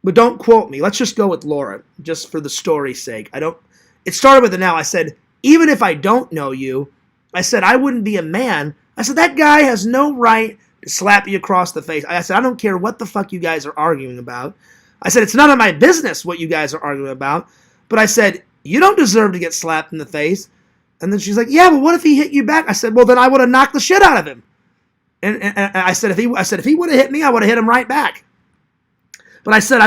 But don't quote me. Let's just go with Laura, just for the story's sake. It started with an L. I said, even if I don't know you, I said, I wouldn't be a man. I said, that guy has no right to slap you across the face. I said, I don't care what the fuck you guys are arguing about. I said, it's none of my business what you guys are arguing about. But I said, you don't deserve to get slapped in the face. And then she's like, yeah, but what if he hit you back? I said, well, then I would have knocked the shit out of him. And I said, if he would have hit me, I would have hit him right back. But I said,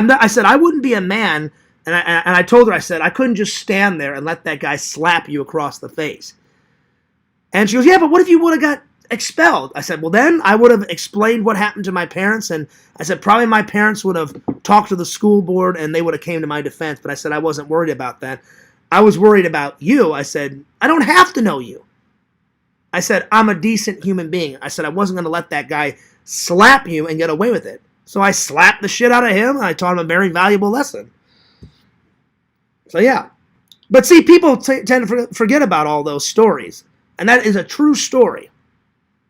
I wouldn't be a man. And I told her, I said, I couldn't just stand there and let that guy slap you across the face. And she goes, yeah, but what if you would have got expelled? I said, well, then I would have explained what happened to my parents. And I said, probably my parents would have talked to the school board and they would have came to my defense. But I said, I wasn't worried about that. I was worried about you. I said, I don't have to know you. I said, I'm a decent human being. I said, I wasn't going to let that guy slap you and get away with it. So I slapped the shit out of him, and I taught him a very valuable lesson. So, yeah. But see, people tend to forget about all those stories. And that is a true story.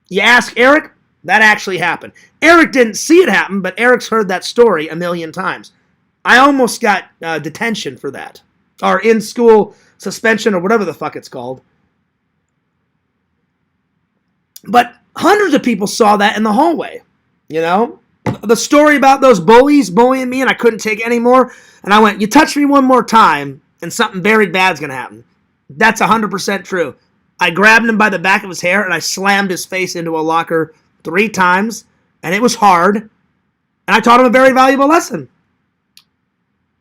You ask Eric, that actually happened. Eric didn't see it happen, but Eric's heard that story a million times. I almost got detention for that. Or in-school suspension, or whatever the fuck it's called. But hundreds of people saw that in the hallway, you know? The story about those bullies bullying me and I couldn't take it anymore. And I went, you touch me one more time and something very bad's going to happen. That's 100% true. I grabbed him by the back of his hair and I slammed his face into a locker 3 times. And it was hard. And I taught him a very valuable lesson.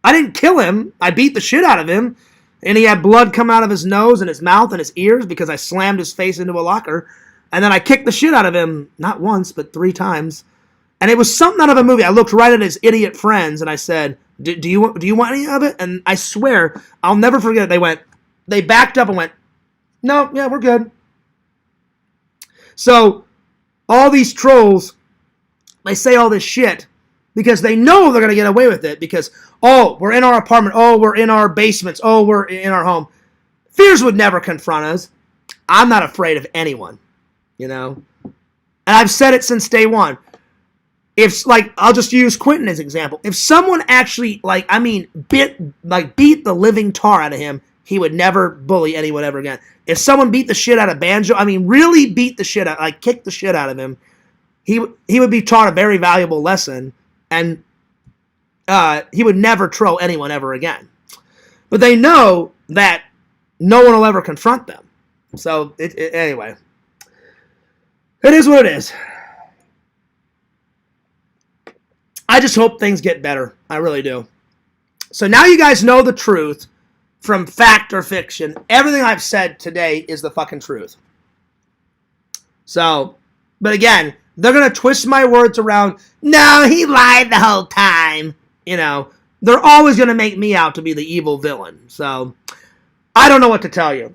I didn't kill him. I beat the shit out of him. And he had blood come out of his nose and his mouth and his ears because I slammed his face into a locker. And then I kicked the shit out of him, not once, but 3 times. And it was something out of a movie. I looked right at his idiot friends and I said, do you want any of it? And I swear, I'll never forget it. They backed up and went, no, yeah, we're good. So, all these trolls, they say all this shit because they know they're going to get away with it because, oh, we're in our apartment. Oh, we're in our basements. Oh, we're in our home. Fears would never confront us. I'm not afraid of anyone, you know. And I've said it since day one. If, I'll just use Quentin as an example. If someone actually, beat the living tar out of him, he would never bully anyone ever again. If someone beat the shit out of Banjo, really beat the shit out, kicked the shit out of him, he would be taught a very valuable lesson, and he would never troll anyone ever again. But they know that no one will ever confront them. So, anyway. It is what it is. I just hope things get better. I really do. So now you guys know the truth from fact or fiction. Everything I've said today is the fucking truth. So, but again, they're going to twist my words around. No, he lied the whole time. You know, they're always going to make me out to be the evil villain. So, I don't know what to tell you.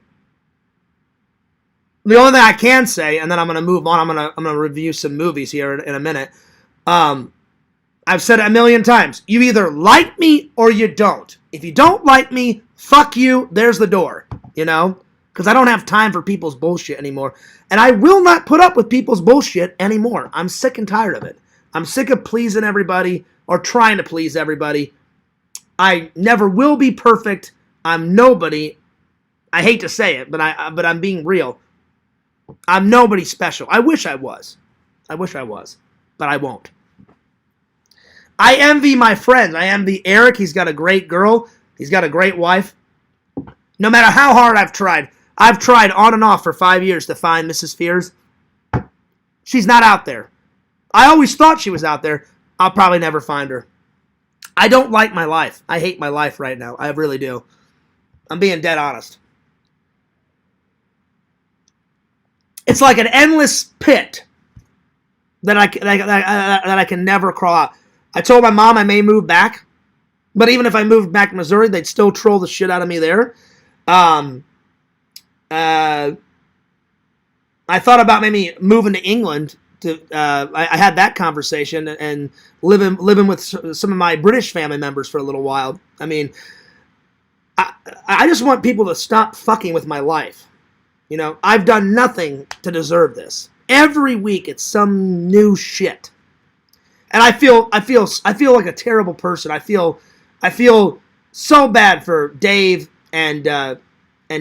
The only thing I can say, and then I'm going to move on. I'm going to review some movies here in a minute. I've said it a million times. You either like me or you don't. If you don't like me, fuck you. There's the door. You know? Because I don't have time for people's bullshit anymore. And I will not put up with people's bullshit anymore. I'm sick and tired of it. I'm sick of pleasing everybody or trying to please everybody. I never will be perfect. I'm nobody. I hate to say it, but I'm being real. I'm nobody special. I wish I was. But I won't. I envy my friends. I envy Eric. He's got a great girl. He's got a great wife. No matter how hard I've tried on and off for 5 years to find Mrs. Fears. She's not out there. I always thought she was out there. I'll probably never find her. I don't like my life. I hate my life right now. I really do. I'm being dead honest. It's like an endless pit that I can never crawl out. I told my mom I may move back, but even if I moved back to Missouri, they'd still troll the shit out of me there. I thought about maybe moving to England. I had that conversation and living with some of my British family members for a little while. I mean, I just want people to stop fucking with my life. You know, I've done nothing to deserve this. Every week it's some new shit. And I feel like a terrible person. I feel so bad for Dave and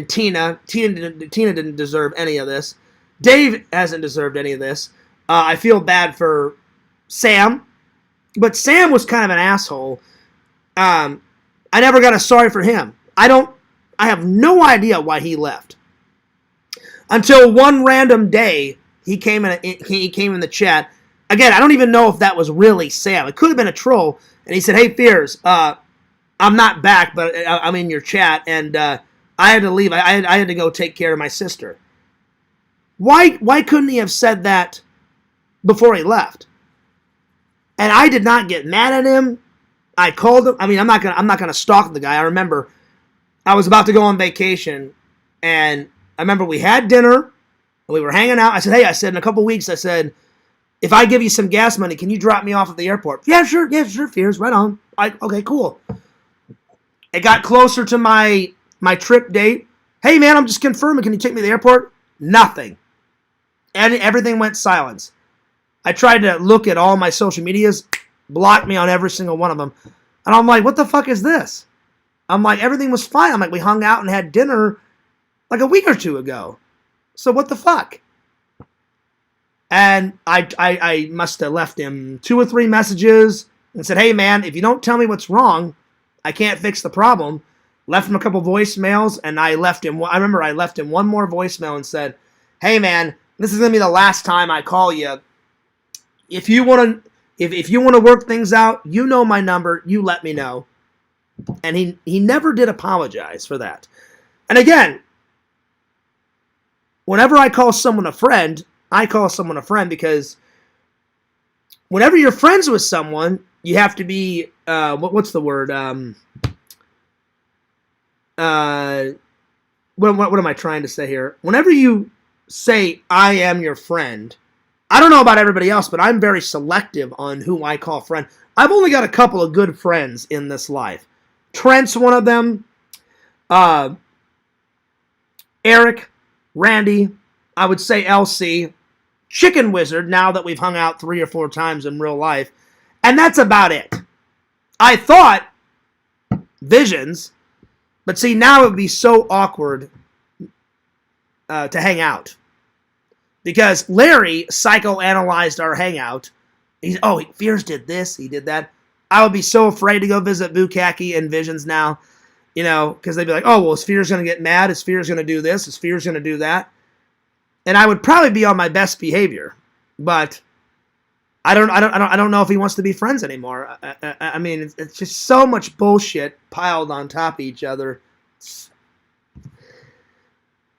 Tina. Tina didn't deserve any of this. Dave hasn't deserved any of this. I feel bad for Sam, but Sam was kind of an asshole. I never got a sorry for him. I have no idea why he left. Until one random day, he came in the chat. Again, I don't even know if that was really Sam. It could have been a troll. And he said, "Hey, Fears, I'm not back, but I'm in your chat, and I had to leave. I had to go take care of my sister." Why couldn't he have said that before he left? And I did not get mad at him. I called him. I mean, I'm not gonna stalk the guy. I remember I was about to go on vacation, and I remember we had dinner, and we were hanging out. I said, "Hey," I said, "in a couple weeks," I said, "if I give you some gas money, can you drop me off at the airport?" "Yeah, sure, Fears, right on." Okay, cool. It got closer to my trip date. "Hey, man, I'm just confirming. Can you take me to the airport?" Nothing. And everything went silence. I tried to look at all my social medias, blocked me on every single one of them. And I'm like, what the fuck is this? I'm like, everything was fine. I'm like, we hung out and had dinner like a week or two ago. So what the fuck? And I must have left him 2 or 3 messages and said, "Hey, man, if you don't tell me what's wrong, I can't fix the problem." Left him a couple voicemails, and I remember I left him one more voicemail and said, "Hey, man, this is going to be the last time I call you. If you want to work things out, you know my number. You let me know." And he never did apologize for that. And again, whenever I call someone a friend, I call someone a friend because whenever you're friends with someone, you have to be what's the word? What am I trying to say here? Whenever you say I am your friend, I don't know about everybody else, but I'm very selective on who I call friend. I've only got a couple of good friends in this life. Trent's one of them. Eric, Randy, I would say LC, Chicken Wizard, now that we've hung out 3 or 4 times in real life. And that's about it. I thought Visions, but see, now it would be so awkward to hang out. Because Larry psychoanalyzed our hangout. Fears did this, he did that. I would be so afraid to go visit Bukaki and Visions now, because they'd be like, "Oh, well, is Fears going to get mad? Is Fears going to do this? Is Fears going to do that?" And I would probably be on my best behavior, but I don't know if he wants to be friends anymore. I mean, it's just so much bullshit piled on top of each other.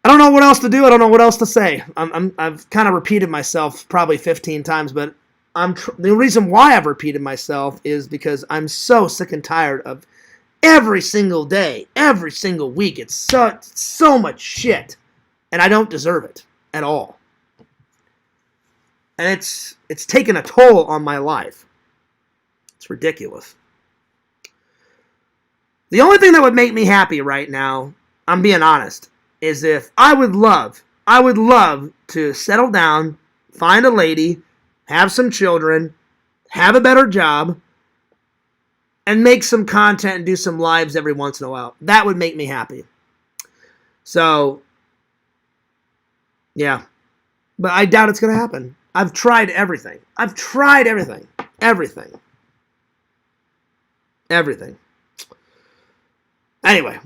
I don't know what else to do. I don't know what else to say. I've kind of repeated myself probably 15 times, but the reason why I've repeated myself is because I'm so sick and tired of every single day, every single week. It's so much shit, and I don't deserve it at all. And it's taken a toll on my life. It's ridiculous. The only thing that would make me happy right now, I'm being honest, is if I would love to settle down, find a lady, have some children, have a better job, and make some content and do some lives every once in a while. That would make me happy. So, yeah. But I doubt it's going to happen. I've tried everything. Everything. Anyway.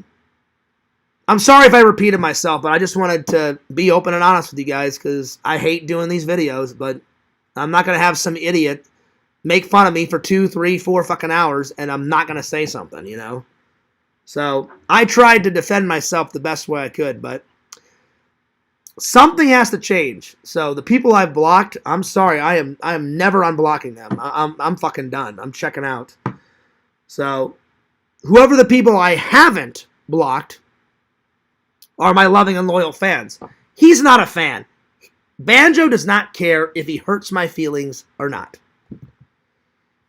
I'm sorry if I repeated myself, but I just wanted to be open and honest with you guys because I hate doing these videos, but I'm not going to have some idiot make fun of me for 2, 3, 4 fucking hours and I'm not going to say something, So I tried to defend myself the best way I could, but something has to change. So the people I've blocked, I'm sorry, I am never unblocking them. I'm fucking done. I'm checking out. So whoever the people I haven't blocked are my loving and loyal fans. He's not a fan. Banjo does not care if he hurts my feelings or not.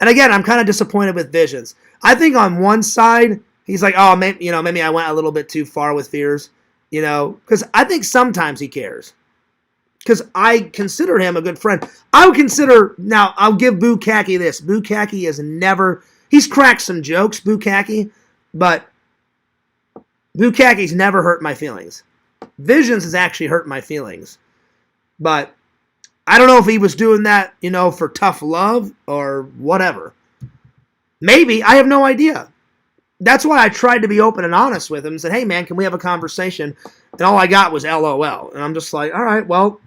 And again, I'm kind of disappointed with Visions. I think on one side, he's like, oh, maybe I went a little bit too far with Fears, because I think sometimes he cares. Because I consider him a good friend. I'll give Bukaki this. Bukaki has he's cracked some jokes, Bukaki, but Bukaki's never hurt my feelings. Visions has actually hurt my feelings. But I don't know if he was doing that, for tough love or whatever. Maybe. I have no idea. That's why I tried to be open and honest with him and said, hey, man, can we have a conversation? And all I got was LOL. And I'm just like, all right, well,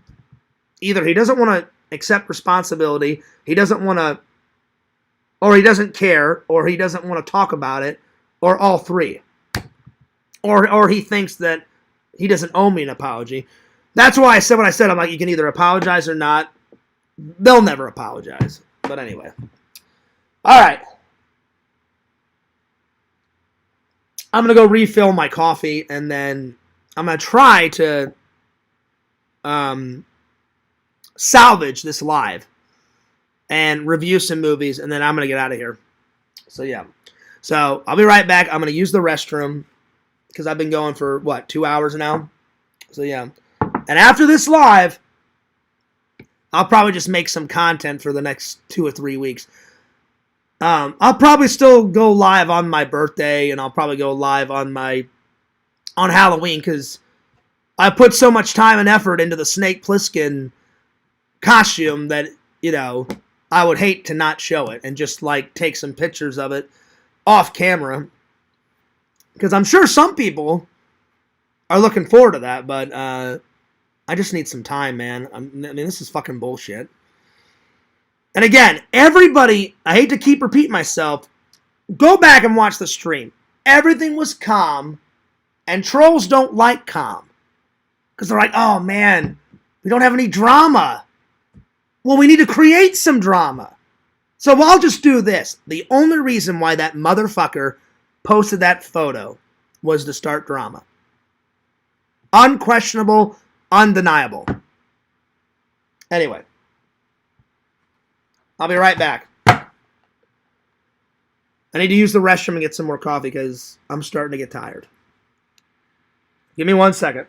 either he doesn't want to accept responsibility, he doesn't want to, or he doesn't care, or he doesn't want to talk about it, or all three. Or he thinks that he doesn't owe me an apology. That's why I said what I said. I'm like, you can either apologize or not. They'll never apologize. But anyway. All right. I'm going to go refill my coffee, and then I'm going to try to salvage this live and review some movies, and then I'm going to get out of here. So, yeah. So, I'll be right back. I'm going to use the restroom because I've been going for, 2 hours now? So, yeah. And after this live, I'll probably just make some content for the next 2 or 3 weeks. I'll probably still go live on my birthday, and I'll probably go live on Halloween, because I put so much time and effort into the Snake Plissken costume that, I would hate to not show it and just, take some pictures of it off camera. Because I'm sure some people are looking forward to that, but I just need some time, man. I mean, this is fucking bullshit. And again, everybody, I hate to keep repeating myself, go back and watch the stream. Everything was calm, and trolls don't like calm. Because they're like, oh man, we don't have any drama. Well, we need to create some drama. So I'll just do this. The only reason why that motherfucker posted that photo was to start drama. Unquestionable, undeniable. Anyway. I'll be right back. I need to use the restroom and get some more coffee because I'm starting to get tired. Give me 1 second.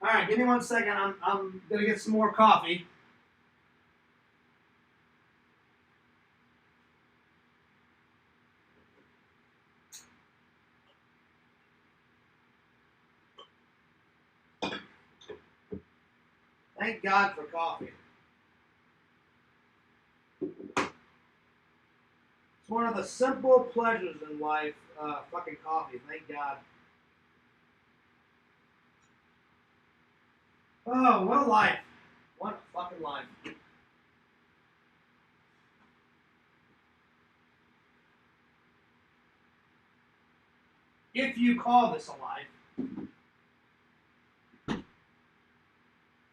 All right, give me 1 second. I'm going to get some more coffee. Thank God for coffee. It's one of the simple pleasures in life, fucking coffee. Thank God. Oh, what a life. What a fucking life. If you call this a life.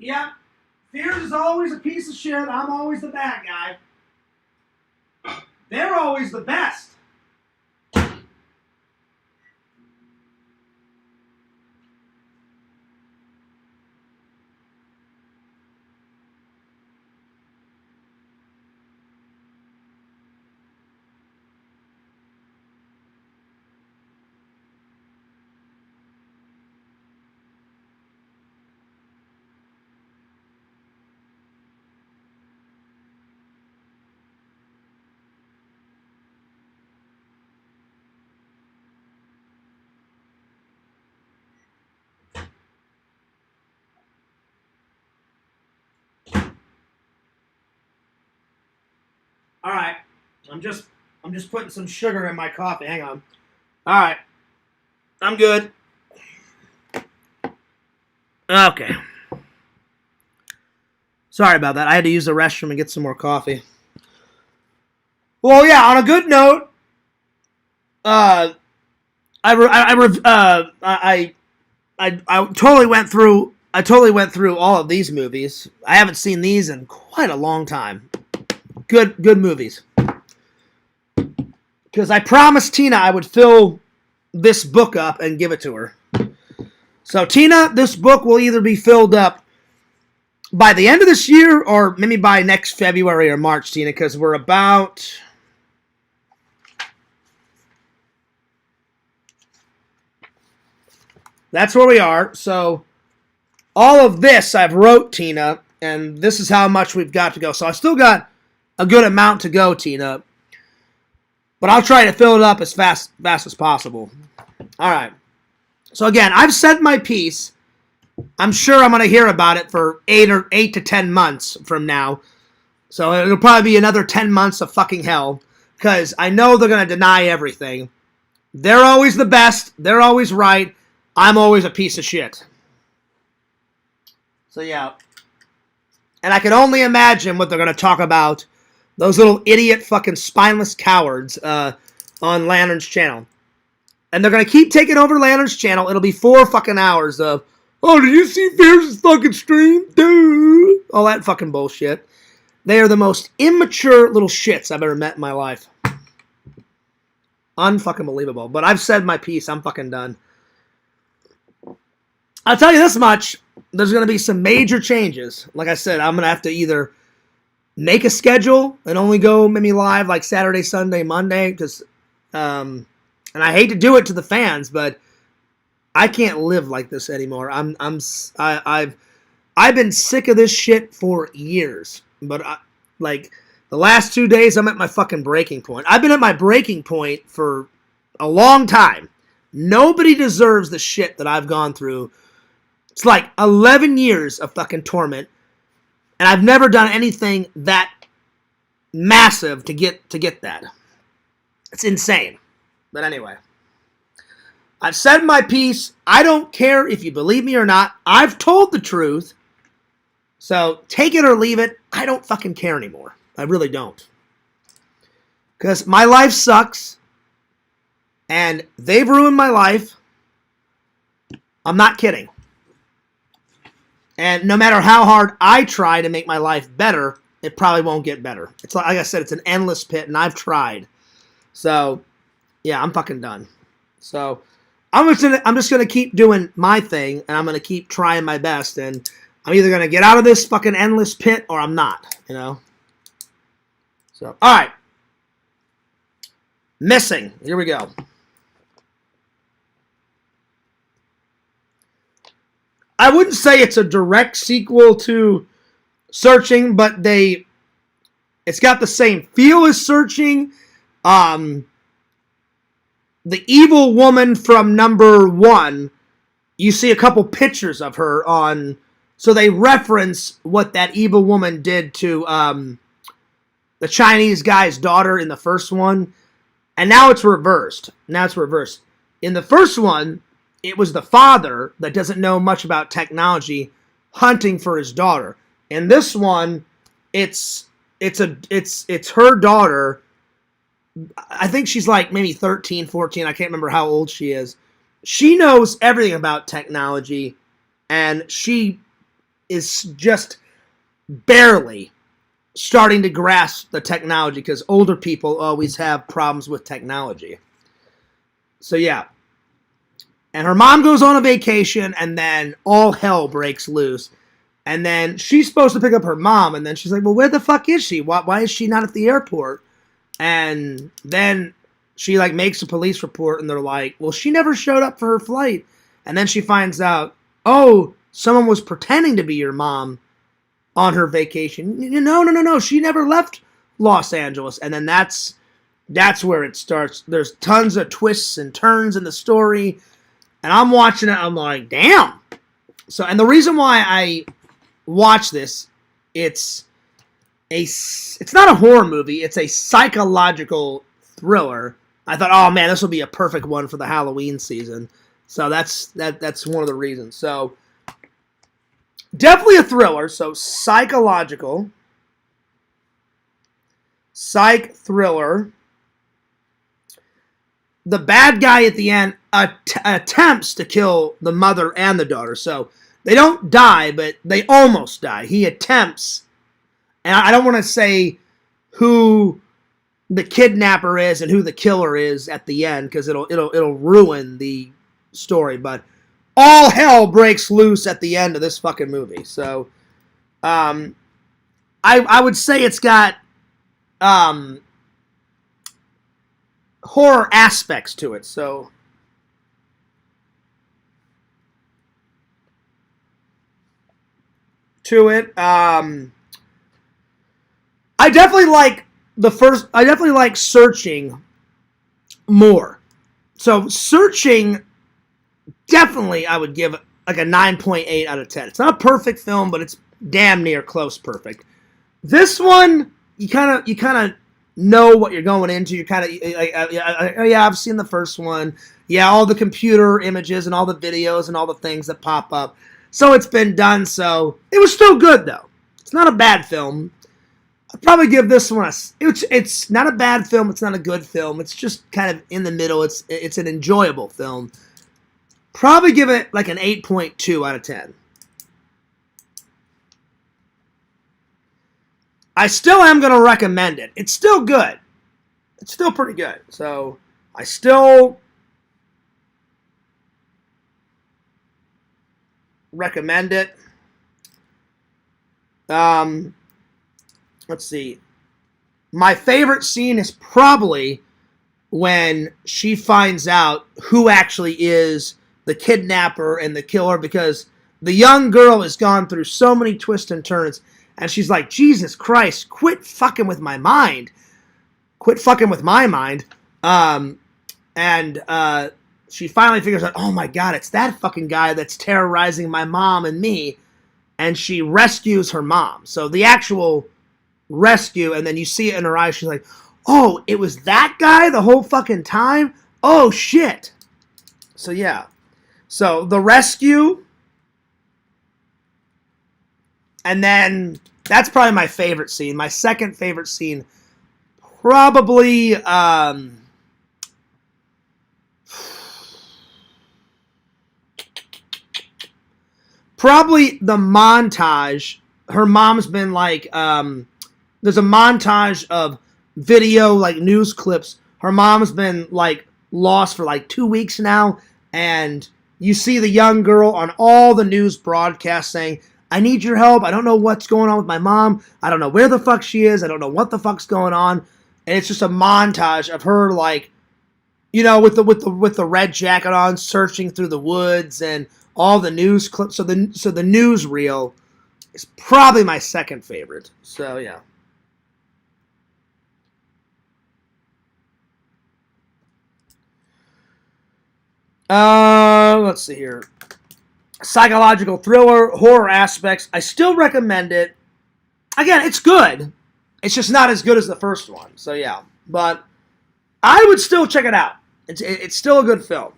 Yeah, Fears is always a piece of shit. I'm always the bad guy. They're always the best. All right, I'm just putting some sugar in my coffee. Hang on. All right, I'm good. Okay. Sorry about that. I had to use the restroom and get some more coffee. Well, yeah. On a good note, I totally went through. I totally went through all of these movies. I haven't seen these in quite a long time. Good movies. Because I promised Tina I would fill this book up and give it to her. So Tina, this book will either be filled up by the end of this year or maybe by next February or March, Tina, because we're about... That's where we are. So all of this I've wrote, Tina, and this is how much we've got to go. So I still got a good amount to go, Tina. But I'll try to fill it up as fast as possible. All right. So again, I've said my piece. I'm sure I'm going to hear about it for 8 to 10 months from now. So it'll probably be another 10 months of fucking hell. Because I know they're going to deny everything. They're always the best. They're always right. I'm always a piece of shit. So yeah. And I can only imagine what they're going to talk about. Those little idiot fucking spineless cowards on Lantern's channel. And they're going to keep taking over Lantern's channel. It'll be 4 fucking hours of, oh, did you see Fierce's fucking stream? Dude. All that fucking bullshit. They are the most immature little shits I've ever met in my life. Unfucking believable. But I've said my piece. I'm fucking done. I'll tell you this much. There's going to be some major changes. Like I said, I'm going to have to either make a schedule and only go maybe live like Saturday, Sunday, Monday. Because, and I hate to do it to the fans, but I can't live like this anymore. I've been sick of this shit for years. But like the last 2 days, I'm at my fucking breaking point. I've been at my breaking point for a long time. Nobody deserves the shit that I've gone through. It's like 11 years of fucking torment. And I've never done anything that massive to get that. It's insane. But anyway. I've said my piece. I don't care if you believe me or not. I've told the truth. So take it or leave it. I don't fucking care anymore. I really don't. Because my life sucks. And they've ruined my life. I'm not kidding. And no matter how hard I try to make my life better, it probably won't get better. It's like I said, it's an endless pit, and I've tried. So, yeah, I'm fucking done. So, I'm just gonna keep doing my thing, and I'm gonna keep trying my best, and I'm either gonna get out of this fucking endless pit or I'm not, you know. So, all right, Missing. Here we go. I wouldn't say it's a direct sequel to Searching, but it's got the same feel as Searching. The evil woman from number 1, you see a couple pictures of her on So they reference what that evil woman did to the Chinese guy's daughter in the first one. And now it's reversed. In the first one, it was the father that doesn't know much about technology hunting for his daughter. In this one, it's her daughter. I think she's like maybe 13, 14. I can't remember how old she is. She knows everything about technology, and she is just barely starting to grasp the technology because older people always have problems with technology. So yeah. And her mom goes on a vacation, and then all hell breaks loose. And then she's supposed to pick up her mom, and then she's like, well, where the fuck is she? Why is she not at the airport? And then she like makes a police report, and they're like, well, she never showed up for her flight. And then she finds out, oh, someone was pretending to be your mom on her vacation. No. She never left Los Angeles. And then that's where it starts. There's tons of twists and turns in the story. And I'm watching it. I'm like, damn. So, and the reason why I watch this, it's not a horror movie. It's a psychological thriller. I thought, oh man, this will be a perfect one for the Halloween season. So that's one of the reasons. So definitely a thriller. So psychological, psych thriller. The bad guy at the end attempts to kill the mother and the daughter. So they don't die, but they almost die. He attempts, and I don't want to say who the kidnapper is and who the killer is at the end because it'll ruin the story. But all hell breaks loose at the end of this fucking movie. So, I would say it's got horror aspects to it. So, I definitely like I definitely like Searching more. So Searching, definitely I would give like a 9.8 out of 10. It's not a perfect film, but it's damn near close perfect. This one, you kind of know what you're going into. You're kind of like, yeah, I've seen the first one. Yeah, all the computer images and all the videos and all the things that pop up. So it's been done. So it was still good though. It's not a bad film. I'd probably give this one it's not a bad film. It's not a good film. It's just kind of in the middle. It's an enjoyable film. Probably give it like an 8.2 out of 10. I still am going to recommend it. It's still good. It's still pretty good. So I still recommend it. Let's see. My favorite scene is probably when she finds out who actually is the kidnapper and the killer, because the young girl has gone through so many twists and turns, and she's like, Jesus Christ, quit fucking with my mind. Quit fucking with my mind. She finally figures out, oh my God, it's that fucking guy that's terrorizing my mom and me. And she rescues her mom. So the actual rescue, and then you see it in her eyes. She's like, oh, it was that guy the whole fucking time? Oh, shit. So, yeah. So, the rescue. And then, that's probably my favorite scene. My second favorite scene, probably, probably the montage. Her mom's been like, there's a montage of video, like news clips. Her mom's been like lost for like 2 weeks now, and you see the young girl on all the news broadcasts saying, I need your help. I don't know what's going on with my mom. I don't know where the fuck she is. I don't know what the fuck's going on. And it's just a montage of her, like, you know, with the red jacket on, searching through the woods and all the news clips. So the newsreel is probably my second favorite. So yeah. Let's see here. psychological thriller, horror aspects. I still recommend it. Again, it's good. It's just not as good as the first one. So yeah, but I would still check it out. It's still a good film.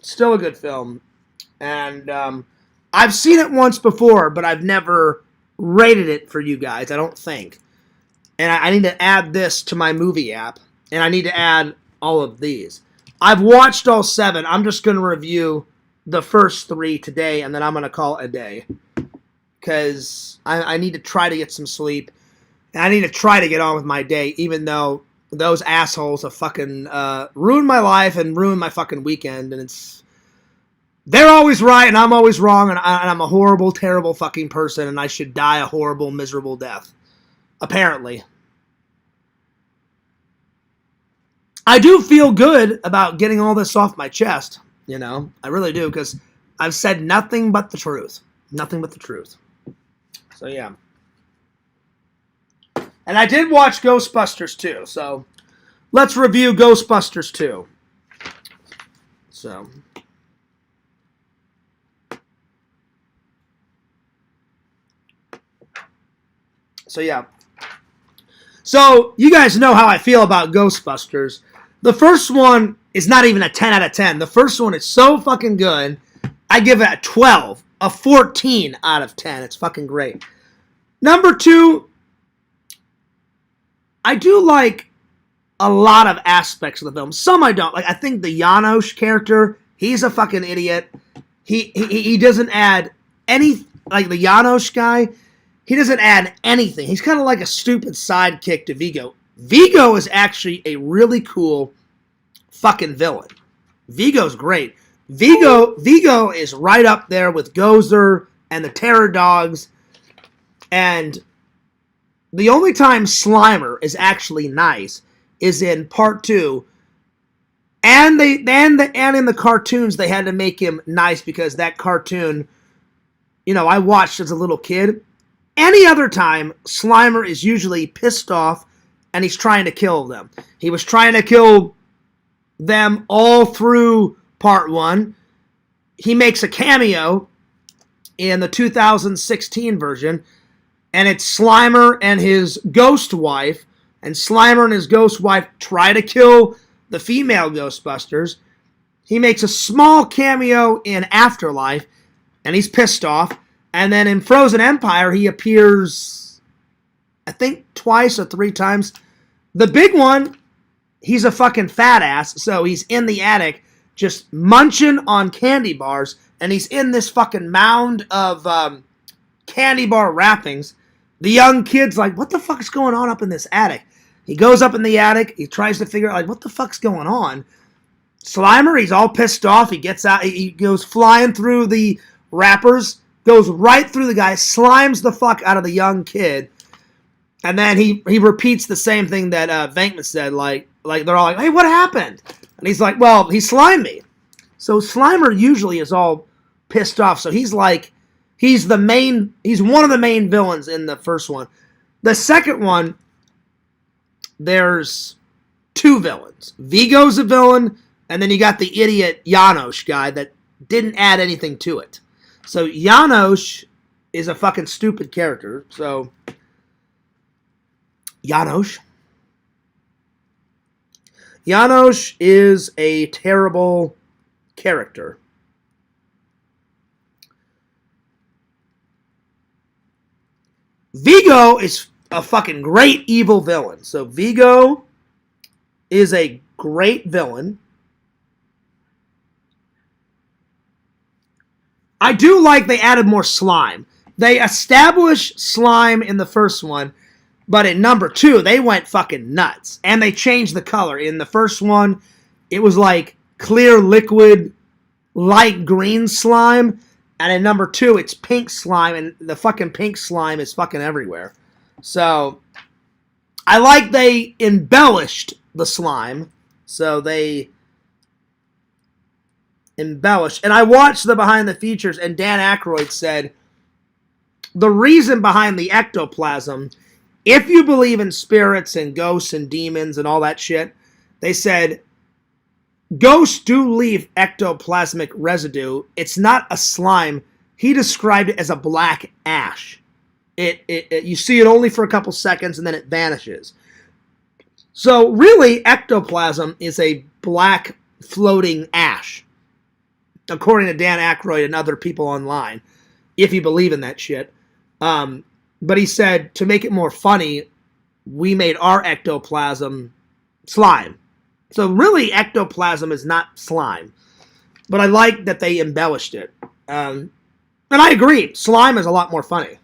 Still a good film. And I've seen it once before, but I've never rated it for you guys, I don't think. And I need to add this to my movie app. And I need to add all of these. I've watched all 7. I'm just going to review the first 3 today, and then I'm going to call it a day. Because I need to try to get some sleep. And I need to try to get on with my day, even though those assholes have fucking ruined my life and ruined my fucking weekend. And they're always right, and I'm always wrong, and I'm a horrible, terrible fucking person, and I should die a horrible, miserable death. Apparently. I do feel good about getting all this off my chest, you know. I really do, because I've said nothing but the truth. Nothing but the truth. So, yeah. And I did watch Ghostbusters 2, so let's review Ghostbusters 2. So yeah. So, you guys know how I feel about Ghostbusters. The first one is not even a 10 out of 10. The first one is so fucking good. I give it a 12. A 14 out of 10. It's fucking great. Number 2, I do like a lot of aspects of the film. Some I don't. Like, I think the Janosz character, he's a fucking idiot. He doesn't add any, like the Janosz guy, he doesn't add anything. He's kind of like a stupid sidekick to Vigo. Vigo is actually a really cool fucking villain. Vigo's great. Vigo is right up there with Gozer and the Terror Dogs. And the only time Slimer is actually nice is in part 2. And in the cartoons they had to make him nice because that cartoon, you know, I watched as a little kid. Any other time, Slimer is usually pissed off and he's trying to kill them. He was trying to kill them all through part 1. He makes a cameo in the 2016 version, and it's Slimer and his ghost wife, and Slimer and his ghost wife try to kill the female Ghostbusters. He makes a small cameo in Afterlife, and he's pissed off. And then in Frozen Empire, he appears, I think, twice or 3 times. The big one, he's a fucking fat ass, so he's in the attic just munching on candy bars, and he's in this fucking mound of candy bar wrappings. The young kid's like, what the fuck is going on up in this attic? He goes up in the attic, he tries to figure out, like, what the fuck's going on? Slimer, he's all pissed off, he gets out, he goes flying through the wrappers, goes right through the guy, slimes the fuck out of the young kid, and then he repeats the same thing that Venkman said, like they're all like, hey, what happened? And he's like, well, he slimed me. So Slimer usually is all pissed off, so he's one of the main villains in the first one. The second one, there's 2 villains. Vigo's a villain, and then you got the idiot Janosz guy that didn't add anything to it. So Janosz is a fucking stupid character. So Janosz is a terrible character. Vigo is a fucking great evil villain. So Vigo is a great villain. I do like they added more slime. They established slime in the first one, but in number 2, they went fucking nuts. And they changed the color. In the first one, it was like clear liquid, light green slime. And in number 2, it's pink slime, and the fucking pink slime is fucking everywhere. So, I like they embellished the slime. So they embellished. And I watched the behind the features, and Dan Aykroyd said, the reason behind the ectoplasm, if you believe in spirits and ghosts and demons and all that shit, they said, ghosts do leave ectoplasmic residue. It's not a slime he described it as a black ash. You see it only for a couple seconds and then it vanishes. So really, ectoplasm is a black floating ash, according to Dan Aykroyd and other people online, if you believe in that shit. But he said, to make it more funny, we made our ectoplasm slime. So really, ectoplasm is not slime. But I like that they embellished it. And I agree, slime is a lot more funny.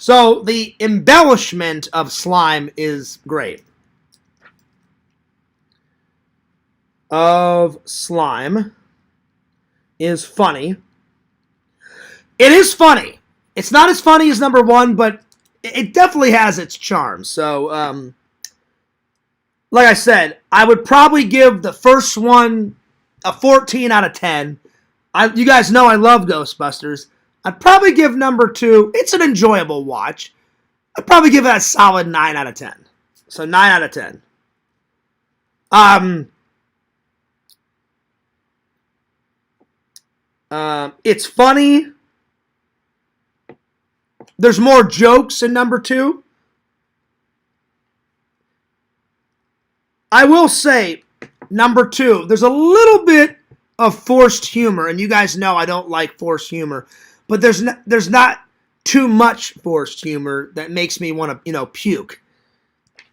So the embellishment of slime is great. Of slime is funny. It is funny. It's not as funny as number one, but it definitely has its charm. So, like I said, I would probably give the first one a 14 out of 10. You guys know I love Ghostbusters. I'd probably give number two, it's an enjoyable watch. I'd probably give it a solid 9 out of 10. So 9 out of 10. It's funny. There's more jokes in number two. I will say, number two, there's a little bit of forced humor, and you guys know I don't like forced humor, but there's not too much forced humor that makes me want to, puke.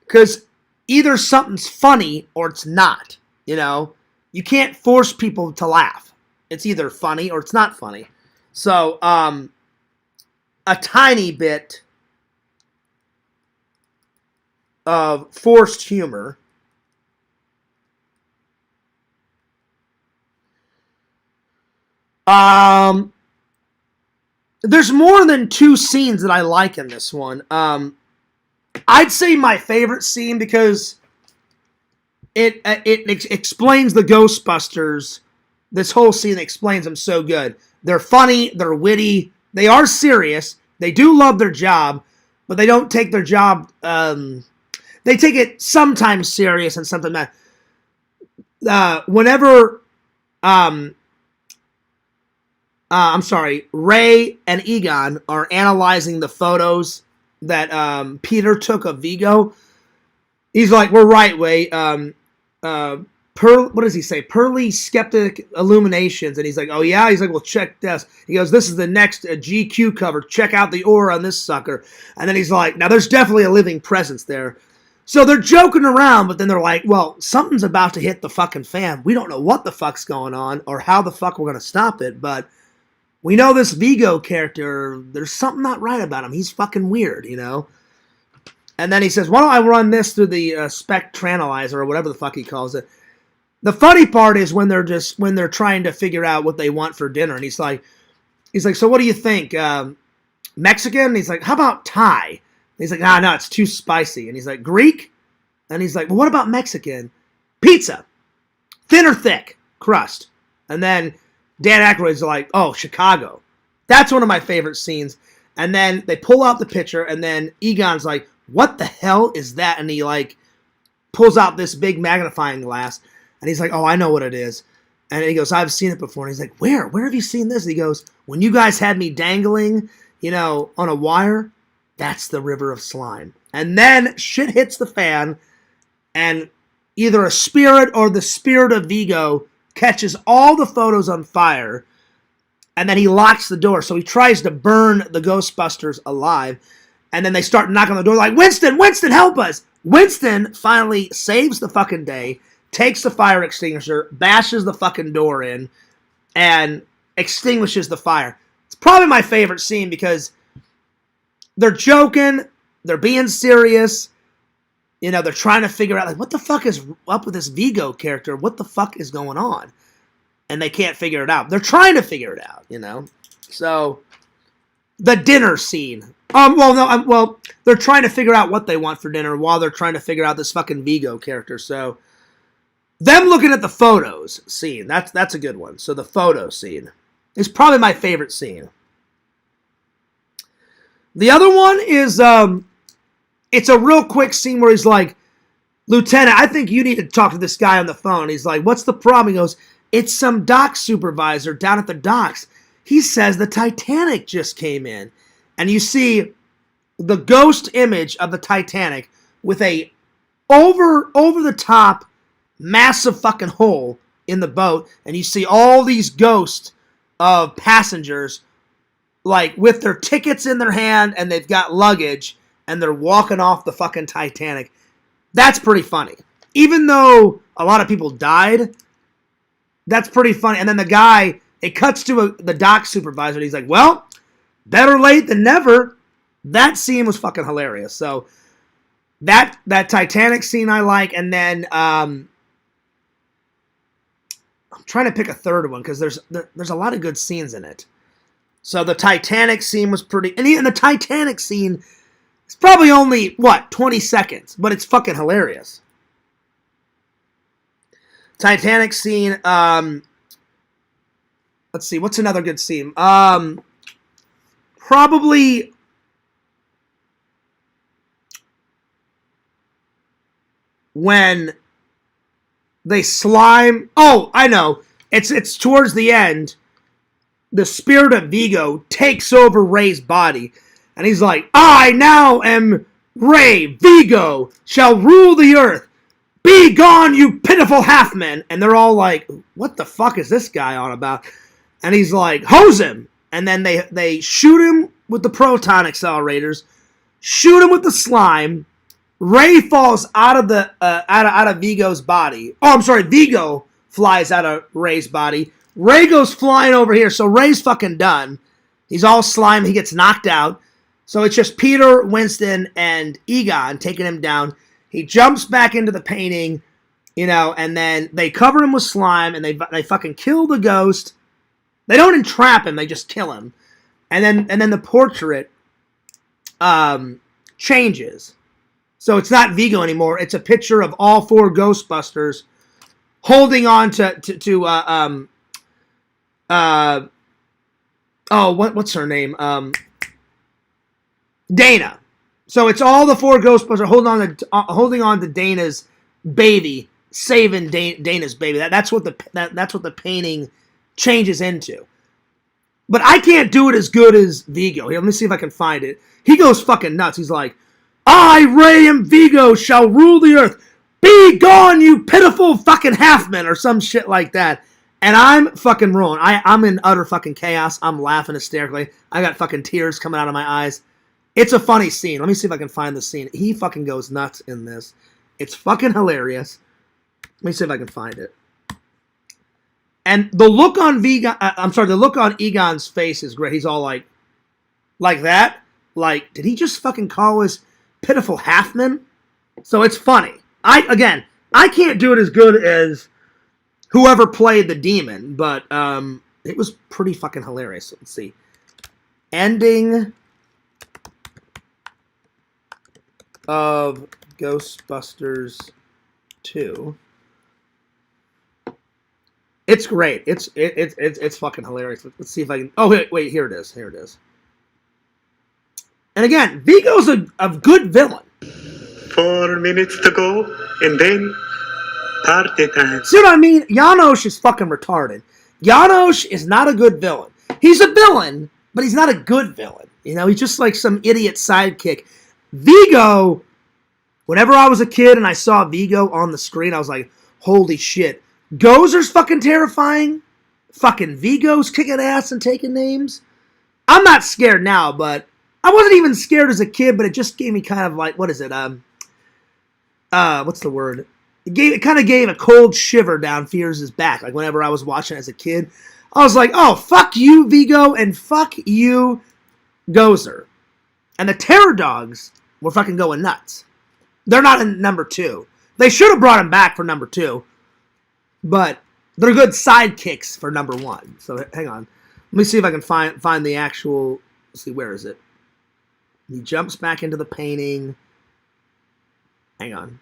Because either something's funny or it's not, You can't force people to laugh. It's either funny or it's not funny. So, a tiny bit of forced humor. There's more than two scenes that I like in this one. I'd say my favorite scene because it explains the Ghostbusters. This whole scene explains them so good. They're funny, they're witty, they are serious, they do love their job, but they don't take their job, they take it sometimes serious and sometimes not. Whenever, Ray and Egon are analyzing the photos that Peter took of Vigo, he's like, we're right, Ray. What does he say? Pearly Skeptic Illuminations. And he's like, oh yeah? He's like, well, check this. He goes, this is the next GQ cover. Check out the aura on this sucker. And then he's like, now there's definitely a living presence there. So they're joking around, but then they're like, well, something's about to hit the fucking fan. We don't know what the fuck's going on or how the fuck we're going to stop it, but we know this Vigo character, there's something not right about him. He's fucking weird, And then he says, why don't I run this through the Spectranalyzer or whatever the fuck he calls it. The funny part is when they're trying to figure out what they want for dinner, and he's like, so what do you think? Mexican? And he's like, how about Thai? And he's like, no, it's too spicy. And he's like, Greek? And he's like, well, what about Mexican? Pizza. Thin or thick? Crust. And then Dan Aykroyd's like, oh, Chicago. That's one of my favorite scenes. And then they pull out the picture, and then Egon's like, what the hell is that? And he pulls out this big magnifying glass. And he's like, oh, I know what it is. And he goes, I've seen it before. And he's like, where? Where have you seen this? And he goes, when you guys had me dangling, on a wire, that's the river of slime. And then shit hits the fan, and either a spirit or the spirit of Vigo catches all the photos on fire, and then he locks the door. So he tries to burn the Ghostbusters alive. And then they start knocking on the door like, Winston, help us. Winston finally saves the fucking day, takes the fire extinguisher, bashes the fucking door in, and extinguishes the fire. It's probably my favorite scene because they're joking, they're being serious, they're trying to figure out, what the fuck is up with this Vigo character? What the fuck is going on? And they can't figure it out. They're trying to figure it out, So, the dinner scene. They're trying to figure out what they want for dinner while they're trying to figure out this fucking Vigo character, so them looking at the photos scene, that's a good one. So the photo scene is probably my favorite scene. The other one is, it's a real quick scene where he's like, Lieutenant, I think you need to talk to this guy on the phone. He's like, what's the problem? He goes, it's some dock supervisor down at the docks. He says the Titanic just came in. And you see the ghost image of the Titanic with a over the top massive fucking hole in the boat, and you see all these ghosts of passengers like with their tickets in their hand, and they've got luggage, and they're walking off the fucking Titanic. That's pretty funny. Even though a lot of people died, that's pretty funny. And then the guy, it cuts to the dock supervisor, and he's like, well, better late than never. That scene was fucking hilarious. So that Titanic scene I like, and then I'm trying to pick a third one because there's a lot of good scenes in it. So the Titanic scene was pretty, and even the Titanic scene is probably only 20 seconds, but it's fucking hilarious. Titanic scene. Let's see, what's another good scene? Probably. When they slime... Oh, I know. It's towards the end. The spirit of Vigo takes over Ray's body. And he's like, I now am Ray. Vigo shall rule the earth. Be gone, you pitiful half-men. And they're all like, what the fuck is this guy on about? And he's like, hose him. And then they shoot him with the proton accelerators. Shoot him with the slime. Ray falls out of the out of Vigo's body. Oh, I'm sorry. Vigo flies out of Ray's body. Ray goes flying over here. So Ray's fucking done. He's all slime. He gets knocked out. So it's just Peter, Winston, and Egon taking him down. He jumps back into the painting, and then they cover him with slime, and they fucking kill the ghost. They don't entrap him. They just kill him. And then the portrait changes. So it's not Vigo anymore. It's a picture of all four Ghostbusters holding on what's her name? Dana. So it's all the four Ghostbusters holding on to Dana's baby, saving Dana's baby. That's what the painting changes into. But I can't do it as good as Vigo. Here, let me see if I can find it. He goes fucking nuts. He's like, I, Ray and Vigo, shall rule the earth. Be gone, you pitiful fucking half-men, or some shit like that. And I'm fucking rolling. I'm in utter fucking chaos. I'm laughing hysterically. I got fucking tears coming out of my eyes. It's a funny scene. Let me see if I can find the scene. He fucking goes nuts in this. It's fucking hilarious. Let me see if I can find it. And the look on the look on Egon's face is great. He's all like that. Like, did he just fucking call us pitiful half-men? So it's funny. I can't do it as good as whoever played the demon, but it was pretty fucking hilarious. Let's see. Ending of Ghostbusters 2. It's great. It's fucking hilarious. Let's see if I can... Oh, wait, here it is. Here it is. And again, Vigo's a good villain. 4 minutes to go, and then party time. See what I mean? Janos is fucking retarded. Janos is not a good villain. He's a villain, but he's not a good villain. He's just like some idiot sidekick. Vigo, whenever I was a kid and I saw Vigo on the screen, I was like, holy shit. Gozer's fucking terrifying. Fucking Vigo's kicking ass and taking names. I'm not scared now, but I wasn't even scared as a kid, but it just gave me kind of like, what is it? What's the word? It kind of gave a cold shiver down Fears' back. Like whenever I was watching as a kid, I was like, oh, fuck you, Vigo, and fuck you, Gozer. And the Terror Dogs were fucking going nuts. They're not in number 2. They should have brought him back for number 2. But they're good sidekicks for number 1. So hang on. Let me see if I can find the actual... Let's see, where is it? He jumps back into the painting. Hang on.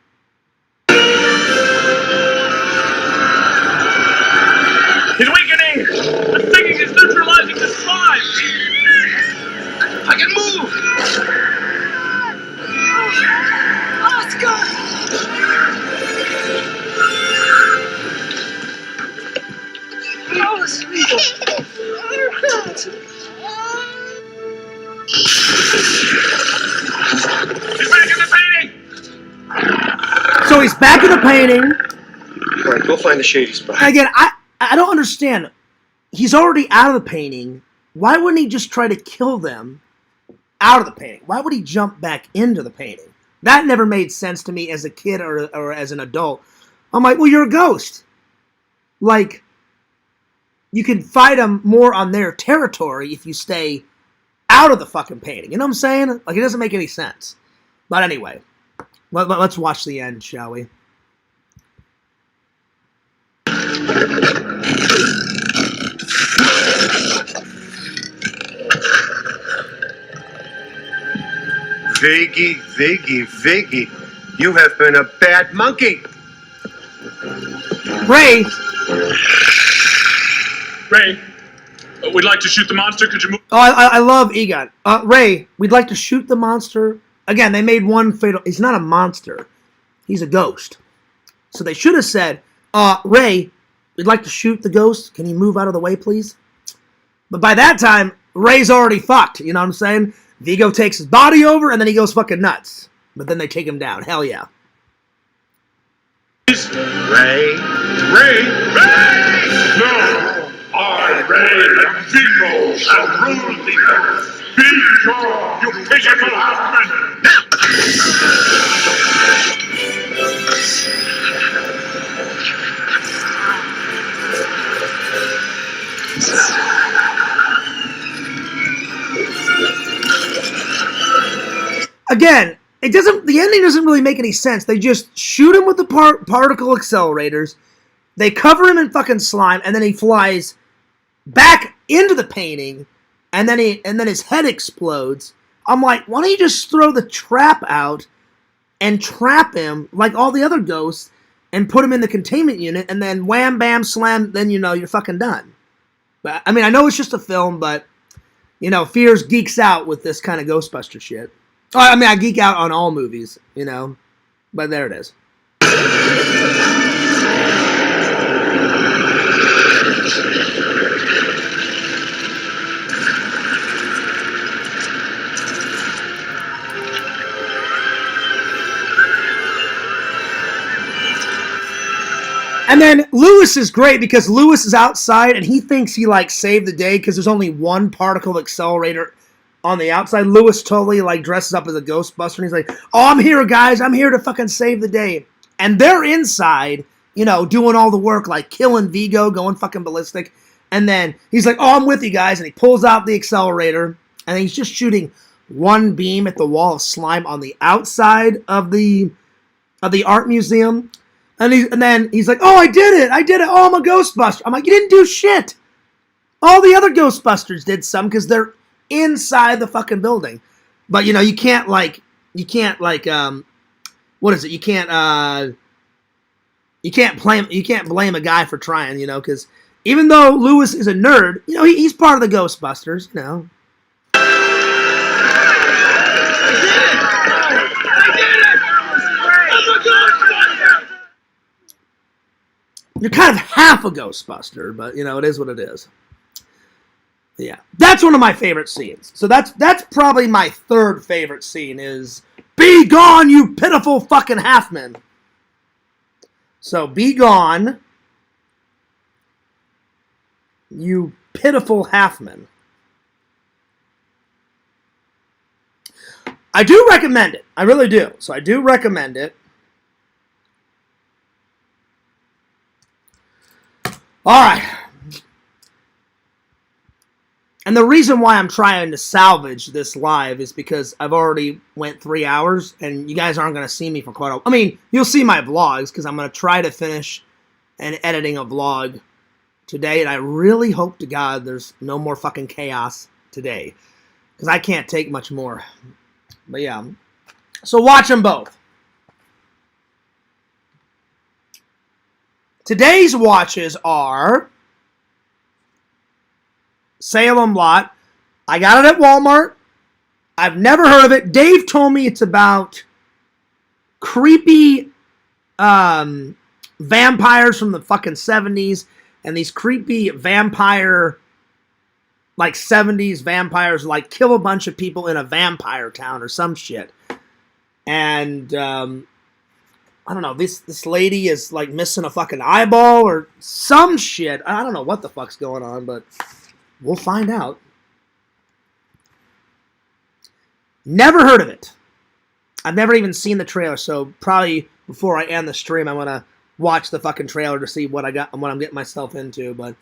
He's weakening! The singing is neutralizing the slime! I can move! Oscar! He's back in the painting! So he's back in the painting. All right, go find the shady spot. And again, I don't understand. He's already out of the painting. Why wouldn't he just try to kill them out of the painting? Why would he jump back into the painting? That never made sense to me as a kid or as an adult. I'm like, well, you're a ghost. Like, you can fight them more on their territory if you stay out of the fucking painting. You know what I'm saying? Like, it doesn't make any sense. But anyway, let's watch the end, shall we? Viggy, you have been a bad monkey. Ray, Ray, we'd like to shoot the monster. Could you move? oh, I love Egon. Ray, we'd like to shoot the monster. Again, they made one fatal. He's not a monster. He's a ghost. So they should have said, Ray, we'd like to shoot the ghost. Can you move out of the way, please? But by that time, Ray's already fucked. You know what I'm saying? Vigo takes his body over, and then he goes fucking nuts. But then they take him down. Hell yeah. Ray? No! I, Ray, and Vigo shall rule the earth. Be gone, you pitiful half-men! Again, the ending doesn't really make any sense. They just shoot him with the particle accelerators. They cover him in fucking slime, and then he flies back into the painting, and then his head explodes. I'm like, why don't you just throw the trap out and trap him like all the other ghosts and put him in the containment unit, and then wham, bam, slam, then you're fucking done. But I mean, I know it's just a film, but Fears geeks out with this kind of Ghostbuster shit. I mean, I geek out on all movies, but there it is. And then Lewis is great because Lewis is outside and he thinks he saved the day because there's only one particle accelerator on the outside. Lewis totally dresses up as a Ghostbuster and he's like, "Oh, I'm here, guys. I'm here to fucking save the day." And they're inside, doing all the work, killing Vigo, going fucking ballistic. And then he's like, "Oh, I'm with you guys." And he pulls out the accelerator and he's just shooting one beam at the wall of slime on the outside of the art museum. And then he's like, "Oh, I did it. Oh, I'm a Ghostbuster." I'm like, "You didn't do shit. All the other Ghostbusters did some because they're inside the fucking building." But you can't what is it? You can't blame a guy for trying, because even though Lewis is a nerd, he's part of the Ghostbusters, You're kind of half a Ghostbuster, but it is what it is. Yeah, that's one of my favorite scenes. So that's probably my third favorite scene is "Be gone, you pitiful fucking half-men." So be gone, you pitiful half-men. I do recommend it. I really do. So I do recommend it. All right. And the reason why I'm trying to salvage this live is because I've already went 3 hours, and you guys aren't going to see me for quite a while. I mean, you'll see my vlogs, because I'm going to try to finish editing a vlog today, and I really hope to God there's no more fucking chaos today, because I can't take much more. But yeah. So watch them both. Today's watches are Salem Lot. I got it at Walmart. I've never heard of it. Dave told me it's about creepy vampires from the fucking 70s. and these creepy vampire, like 70s vampires, like kill a bunch of people in a vampire town or some shit. And I don't know, this lady is like missing a fucking eyeball or some shit. I don't know what the fuck's going on, but we'll find out. Never heard of it. I've never even seen the trailer, so probably before I end the stream, I'm gonna watch the fucking trailer to see what I'm getting myself into. But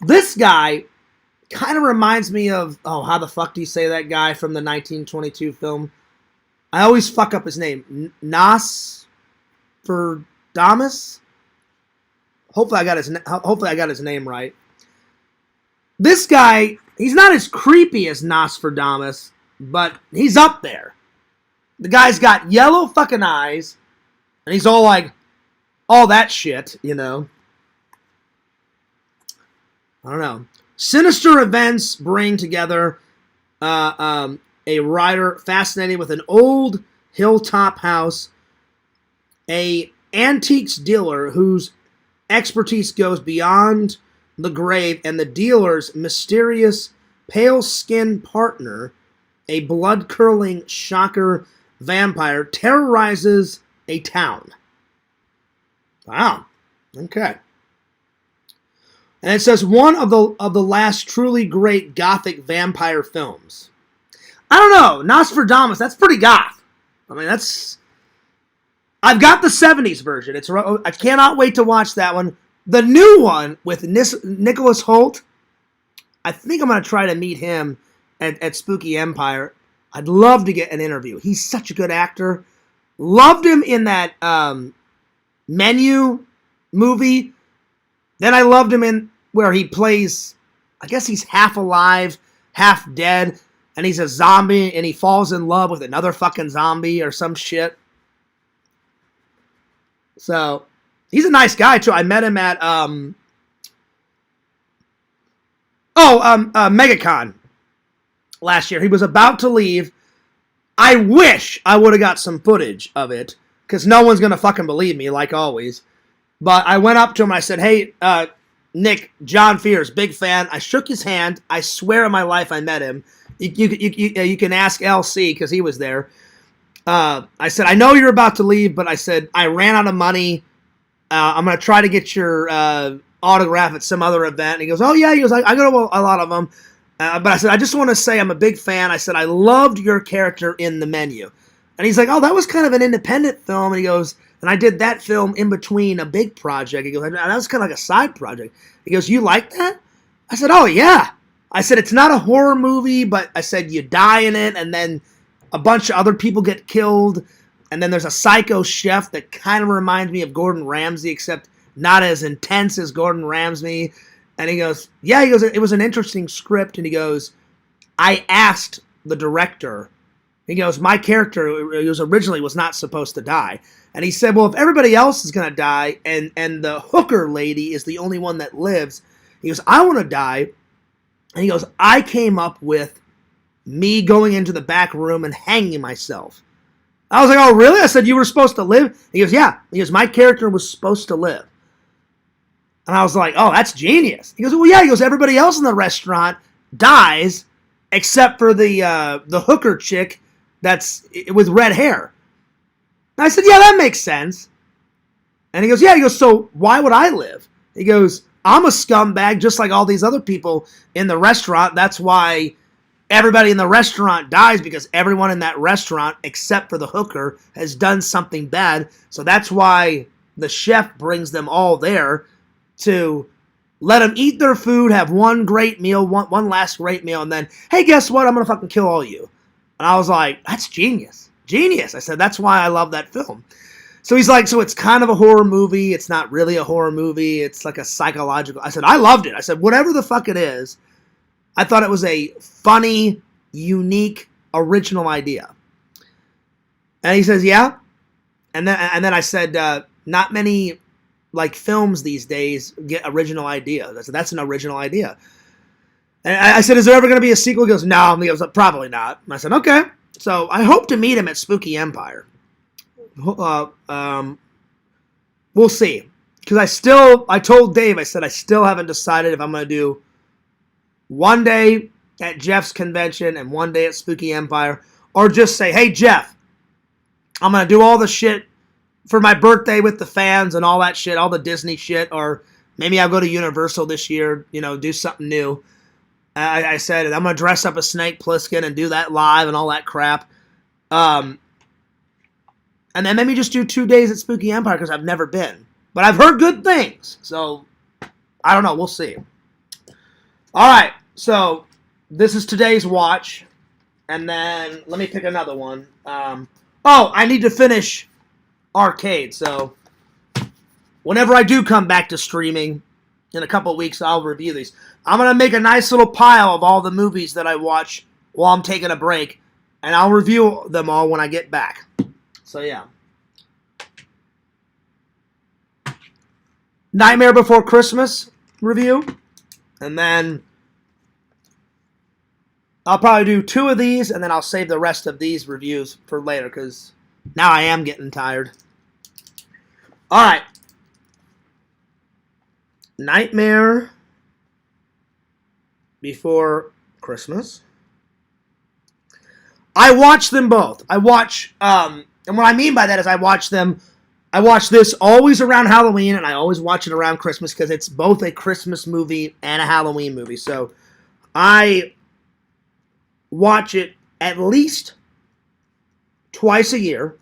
this guy kind of reminds me of, oh, how the fuck do you say that guy from the 1922 film? I always fuck up his name. Nostradamus? Hopefully I got his name right. This guy, he's not as creepy as Nostradamus, but he's up there. The guy's got yellow fucking eyes, and he's all like, all that shit, you know. I don't know. Sinister events bring together a writer fascinated with an old hilltop house, a antiques dealer whose expertise goes beyond the grave, and the dealer's mysterious pale-skinned partner, a blood-curdling shocker vampire, terrorizes a town. Wow. Okay. And it says one of the last truly great gothic vampire films. I don't know, Nostradamus, that's pretty goth. I mean, I've got the 70s version. I cannot wait to watch that one. The new one with Nicholas Hoult, I think I'm going to try to meet him at Spooky Empire. I'd love to get an interview. He's such a good actor. Loved him in that Menu movie. Then I loved him in where he plays, I guess he's half alive, half dead, and he's a zombie, and he falls in love with another fucking zombie or some shit. So, he's a nice guy, too. I met him at, MegaCon last year. He was about to leave. I wish I would have got some footage of it, because no one's going to fucking believe me, like always. But I went up to him, I said, hey, Nick, John Fears, big fan. I shook his hand. I swear on my life I met him. You can ask LC, because he was there. I said, I know you're about to leave, but I said, I ran out of money. I'm going to try to get your autograph at some other event. And he goes, oh, yeah. He goes, I go to a lot of them. But I said, I just want to say I'm a big fan. I said, I loved your character in The Menu. And he's like, oh, that was kind of an independent film. And he goes, and I did that film in between a big project. He goes, that was kind of like a side project. He goes, you like that? I said, oh, yeah. I said, it's not a horror movie, but I said, you die in it, and then a bunch of other people get killed, and then there's a psycho chef that kind of reminds me of Gordon Ramsay, except not as intense as Gordon Ramsay. And he goes, yeah, he goes, it was an interesting script, and he goes, I asked the director, he goes, my character originally was not supposed to die. And he said, well, if everybody else is going to die, and the hooker lady is the only one that lives, he goes, I want to die. And he goes, I came up with me going into the back room and hanging myself. I was like, oh, really? I said, you were supposed to live? He goes, yeah. He goes, my character was supposed to live. And I was like, oh, that's genius. He goes, well, yeah. He goes, everybody else in the restaurant dies except for the hooker chick that's with red hair. And I said, yeah, that makes sense. And he goes, yeah. He goes, so why would I live? He goes, I'm a scumbag just like all these other people in the restaurant. That's why everybody in the restaurant dies, because everyone in that restaurant, except for the hooker, has done something bad. So that's why the chef brings them all there to let them eat their food, have one great meal, one last great meal, and then, hey, guess what? I'm going to fucking kill all you. And I was like, that's genius. Genius. I said, that's why I love that film. So he's like, so it's kind of a horror movie. It's not really a horror movie. It's like a psychological. I said, I loved it. I said, whatever the fuck it is, I thought it was a funny, unique, original idea. And he says, yeah. And then I said, not many like films these days get original ideas. I said, that's an original idea. And I said, is there ever going to be a sequel? He goes, no. He goes, probably not. And I said, okay. So I hope to meet him at Spooky Empire. We'll see. because I told Dave, I said I still haven't decided if I'm going to do one day at Jeff's convention and one day at Spooky Empire, or just say, hey, Jeff, I'm going to do all the shit for my birthday with the fans and all that shit, all the Disney shit, or maybe I'll go to Universal this year, do something new. I said, I'm going to dress up as Snake Plissken and do that live and all that crap. And then maybe just do 2 days at Spooky Empire because I've never been. But I've heard good things. So, I don't know. We'll see. All right. So, this is today's watch. And then, let me pick another one. I need to finish Arcade. So, whenever I do come back to streaming in a couple of weeks, I'll review these. I'm going to make a nice little pile of all the movies that I watch while I'm taking a break. And I'll review them all when I get back. So, yeah. Nightmare Before Christmas review. And then I'll probably do 2 of these, and then I'll save the rest of these reviews for later, because now I am getting tired. All right. Nightmare Before Christmas. I watch them both. I watch, and what I mean by that is I watch this always around Halloween, and I always watch it around Christmas because it's both a Christmas movie and a Halloween movie. So I watch it at least twice a year.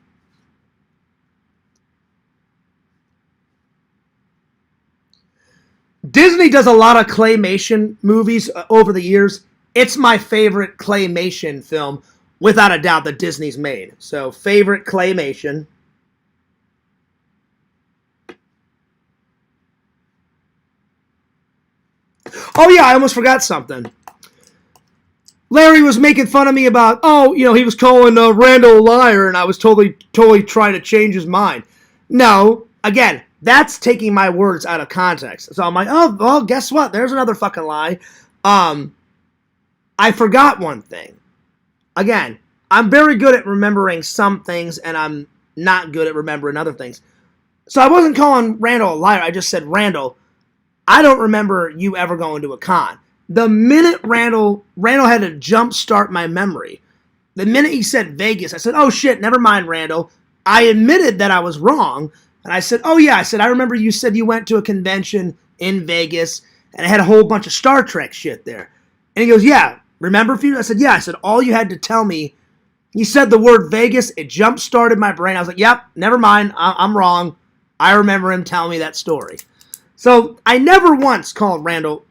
Disney does a lot of claymation movies over the years. It's my favorite claymation film, without a doubt, that Disney's made. So, favorite claymation. Oh yeah, I almost forgot something. Larry was making fun of me about, he was calling Randall a liar, and I was totally trying to change his mind. No, again, that's taking my words out of context. So I'm like, oh, well, guess what? There's another fucking lie. I forgot one thing. Again, I'm very good at remembering some things, and I'm not good at remembering other things. So I wasn't calling Randall a liar. I just said, Randall, I don't remember you ever going to a con. The minute Randall had to jumpstart my memory. The minute he said Vegas, I said, oh shit, never mind, Randall. I admitted that I was wrong. And I said, oh yeah, I remember you said you went to a convention in Vegas and it had a whole bunch of Star Trek shit there. And he goes, yeah, remember a few? I said, yeah. I said, all you had to tell me, you said the word Vegas, it jump-started my brain. I was like, yep, never mind, I'm wrong. I remember him telling me that story. So I never once called Randall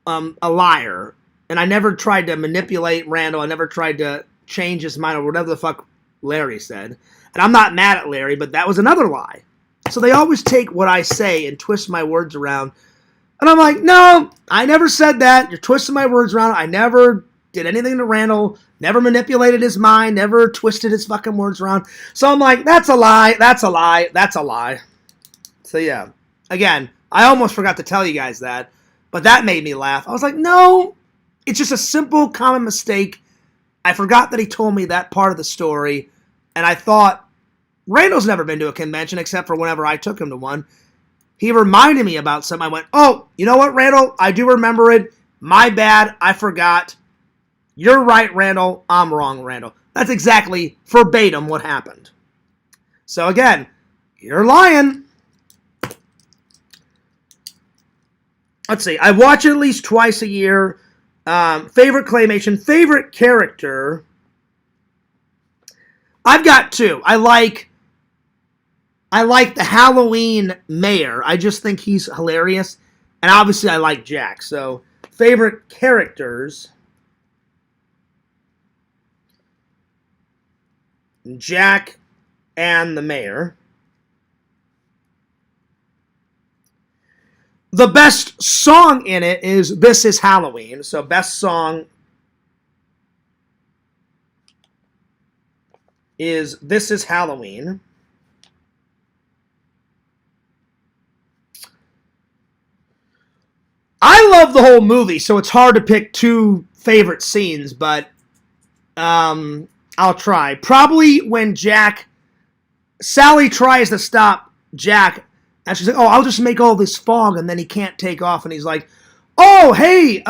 a liar, and I never tried to manipulate Randall. I never tried to change his mind or whatever the fuck Larry said. And I'm not mad at Larry, but that was another lie. So they always take what I say and twist my words around. And I'm like, no, I never said that. You're twisting my words around. I never did anything to Randall. Never manipulated his mind. Never twisted his fucking words around. So I'm like, that's a lie. That's a lie. That's a lie. So yeah. Again, I almost forgot to tell you guys that. But that made me laugh. I was like, no. It's just a simple, common mistake. I forgot that he told me that part of the story. And I thought, Randall's never been to a convention except for whenever I took him to one. He reminded me about something. I went, oh, you know what, Randall? I do remember it. My bad. I forgot. You're right, Randall. I'm wrong, Randall. That's exactly verbatim what happened. So again, you're lying. Let's see. I watch it at least twice a year. Favorite claymation. Favorite character. I've got 2. I like the Halloween mayor. I just think he's hilarious. And obviously I like Jack. So, favorite characters. Jack and the mayor. The best song in it is This Is Halloween. So, best song is This Is Halloween. I love the whole movie, so it's hard to pick 2 favorite scenes, but I'll try. Probably when Sally tries to stop Jack, And she's like, oh, I'll just make all this fog, and then he can't take off. And he's like, oh, hey,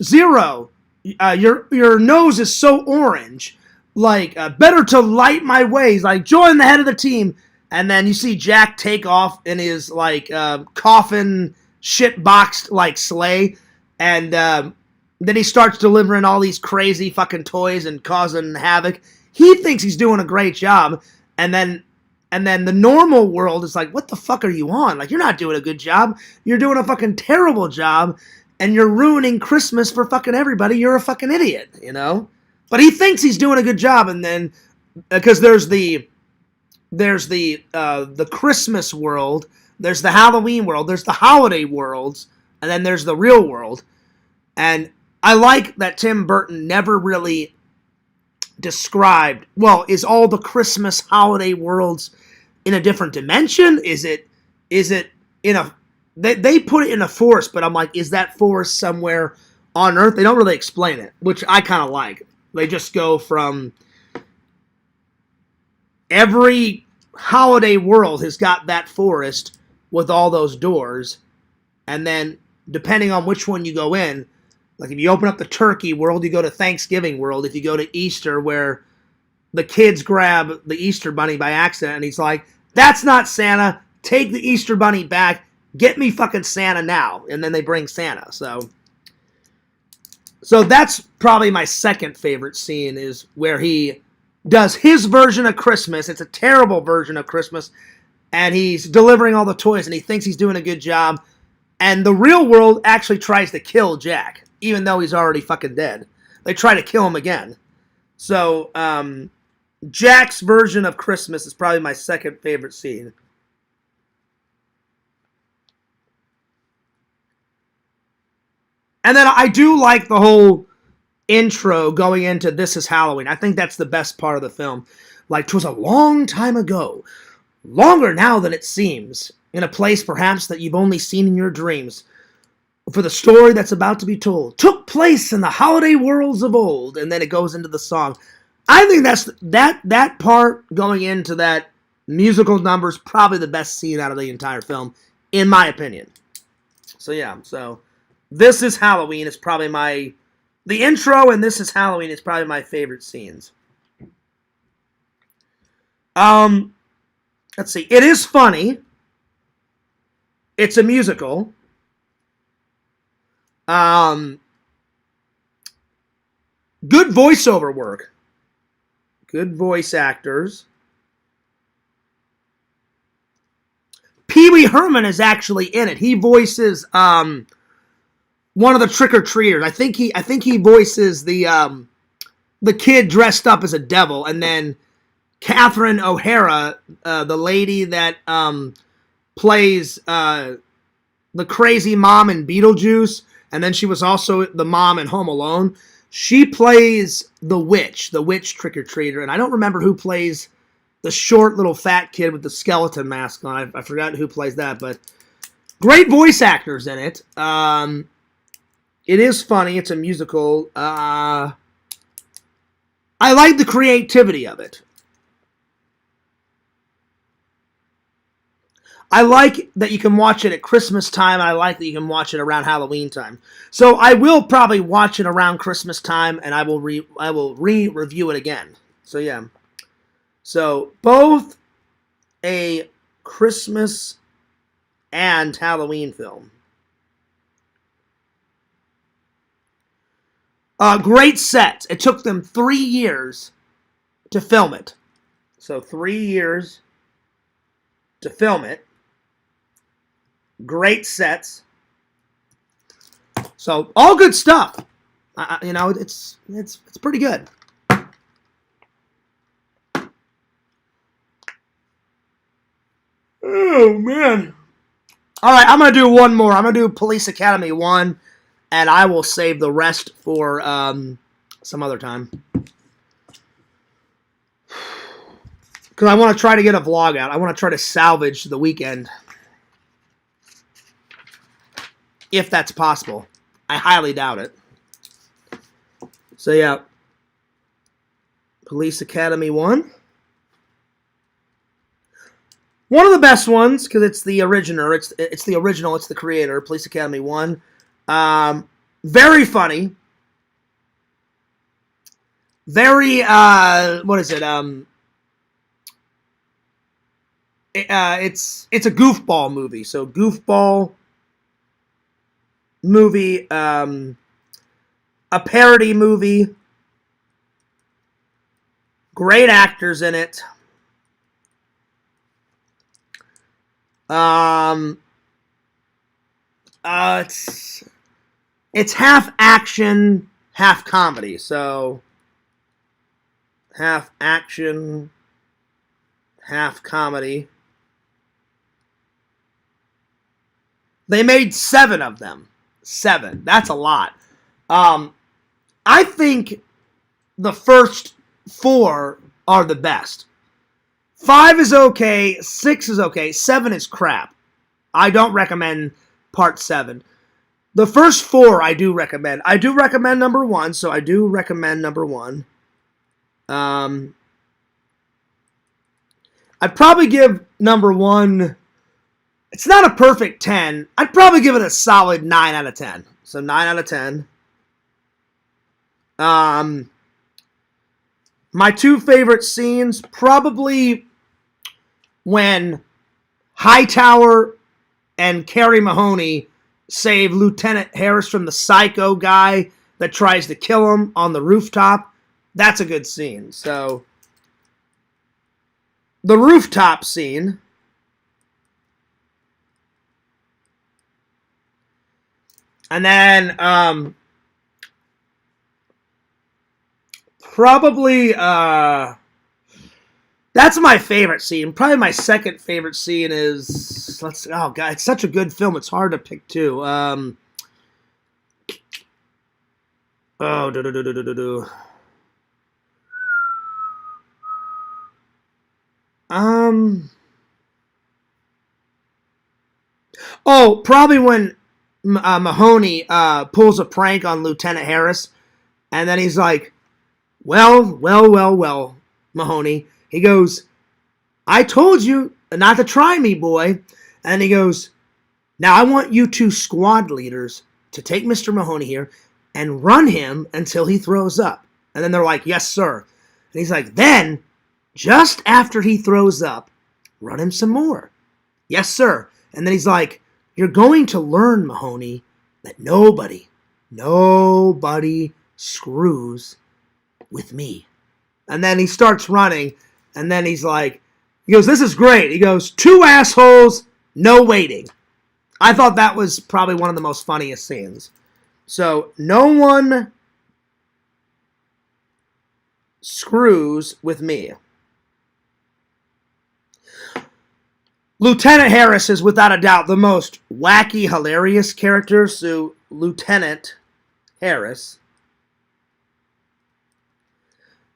Zero, your nose is so orange. Like, better to light my ways. Like, join the head of the team. And then you see Jack take off in his, like, coffin, shit-boxed, like, sleigh. And then he starts delivering all these crazy fucking toys and causing havoc. He thinks he's doing a great job. And then the normal world is like, what the fuck are you on? Like, you're not doing a good job. You're doing a fucking terrible job. And you're ruining Christmas for fucking everybody. You're a fucking idiot, you know? But he thinks he's doing a good job. And then, because there's the Christmas world, there's the Halloween world, there's the holiday worlds, and then there's the real world. And I like that Tim Burton never really described, well, is all the Christmas holiday worlds in a different dimension? Is it in a, they put it in a forest, but I'm like, is that forest somewhere on Earth? They don't really explain it, which I kind of like. They just go from every holiday world has got that forest with all those doors, and then depending on which one you go in, like if you open up the turkey world, you go to Thanksgiving world. If you go to Easter, where the kids grab the Easter bunny by accident, and he's like, that's not Santa, take the Easter bunny back, get me fucking Santa now. And then they bring Santa. So that's probably my second favorite scene, is where he does his version of Christmas. It's a terrible version of Christmas, and he's delivering all the toys, and he thinks he's doing a good job. And the real world actually tries to kill Jack, even though he's already fucking dead. They try to kill him again. So, Jack's version of Christmas is probably my second favorite scene. And then I do like the whole intro going into This Is Halloween. I think that's the best part of the film. Like, 'twas a long time ago, longer now than it seems, in a place perhaps that you've only seen in your dreams. For the story that's about to be told took place in the holiday worlds of old. And then it goes into the song. I think that's that part going into that musical number is probably the best scene out of the entire film, in my opinion. So yeah, This Is Halloween is probably the intro, and This Is Halloween is probably my favorite scenes. Let's see. It is funny. It's a musical. Good voiceover work. Good voice actors. Pee Wee Herman is actually in it. He voices one of the trick-or-treaters. I think he voices the kid dressed up as a devil, and then Catherine O'Hara, the lady that plays the crazy mom in Beetlejuice, and then she was also the mom in Home Alone. She plays the witch trick-or-treater, and I don't remember who plays the short little fat kid with the skeleton mask on. I forgot who plays that, but great voice actors in it. It is funny. It's a musical. I like the creativity of it. I like that you can watch it at Christmas time, and I like that you can watch it around Halloween time. So I will probably watch it around Christmas time, and I will re-review it again. So yeah. So both a Christmas and Halloween film. Great set. It took them 3 years to film it. So 3 years to film it. Great sets. So all good stuff. It's pretty good. Oh man. All right, I'm gonna do one more. I'm gonna do Police Academy 1, and I will save the rest for some other time. Because I want to try to get a vlog out. I want to try to salvage the weekend. If that's possible. I highly doubt it. So yeah. Police Academy 1. One of the best ones, because it's the original. It's the original. It's the creator. Police Academy 1. Very funny. Very what is it? It's a goofball movie. So goofball movie, a parody movie. Great actors in it. It's half action, half comedy. So half action, half comedy. They made 7 of them. 7. That's a lot. I think the first 4 are the best. 5 is okay. 6 is okay. 7 is crap. I don't recommend part 7. The first 4 I do recommend. I do recommend number 1, so I do recommend number 1. I'd probably give number 1... It's not a perfect 10. I'd probably give it a solid 9 out of 10. So 9 out of 10. My 2 favorite scenes, probably when Hightower and Carrie Mahoney save Lieutenant Harris from the psycho guy that tries to kill him on the rooftop. That's a good scene. So, the rooftop scene. And then, probably, that's my favorite scene. Probably my second favorite scene is, oh god, it's such a good film. It's hard to pick two. Probably when Mahoney pulls a prank on Lieutenant Harris, and then he's like, well, Mahoney. He goes, I told you not to try me, boy. And he goes, now I want you 2 squad leaders to take Mr. Mahoney here and run him until he throws up. And then they're like, yes, sir. And he's like, then, just after he throws up, run him some more. Yes, sir. And then he's like, you're going to learn, Mahoney, that nobody screws with me. And then he starts running, and then he goes, this is great. He goes, 2 assholes, no waiting. I thought that was probably one of the most funniest scenes. So, no one screws with me. Lieutenant Harris is without a doubt the most wacky, hilarious character. So, Lieutenant Harris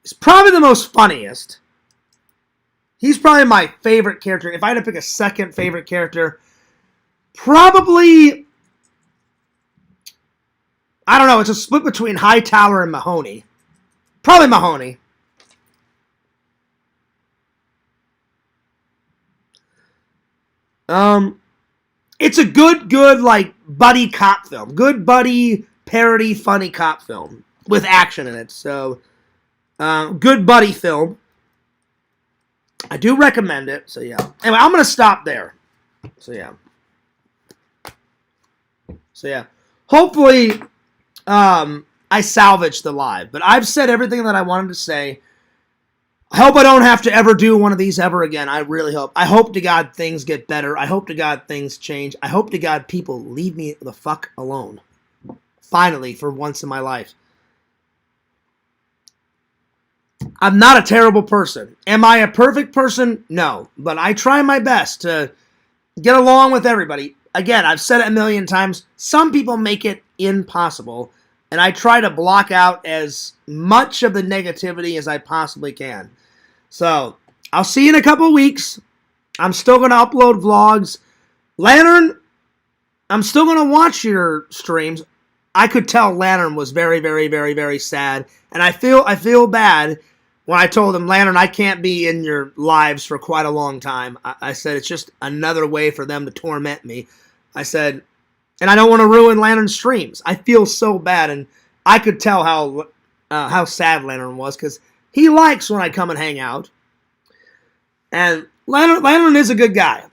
is probably the most funniest. He's probably my favorite character. If I had to pick a second favorite character, probably, I don't know, it's a split between Hightower and Mahoney. Probably Mahoney. It's a good, like, buddy cop film. Good buddy, parody, funny cop film. With action in it. So, good buddy film. I do recommend it. So, yeah. Anyway, I'm going to stop there. So, yeah. Hopefully, I salvaged the live. But I've said everything that I wanted to say. I hope I don't have to ever do one of these ever again. I really hope. I hope to God things get better. I hope to God things change. I hope to God people leave me the fuck alone. Finally, for once in my life. I'm not a terrible person. Am I a perfect person? No. But I try my best to get along with everybody. Again, I've said it a million times. Some people make it impossible. And I try to block out as much of the negativity as I possibly can. So, I'll see you in a couple of weeks. I'm still going to upload vlogs. Lantern, I'm still going to watch your streams. I could tell Lantern was very, very, very, very sad. And I feel bad when I told him, Lantern, I can't be in your lives for quite a long time. I said, it's just another way for them to torment me. I said, and I don't want to ruin Lantern's streams. I feel so bad, and I could tell how sad Lantern was, because he likes when I come and hang out. And Lantern is a good guy.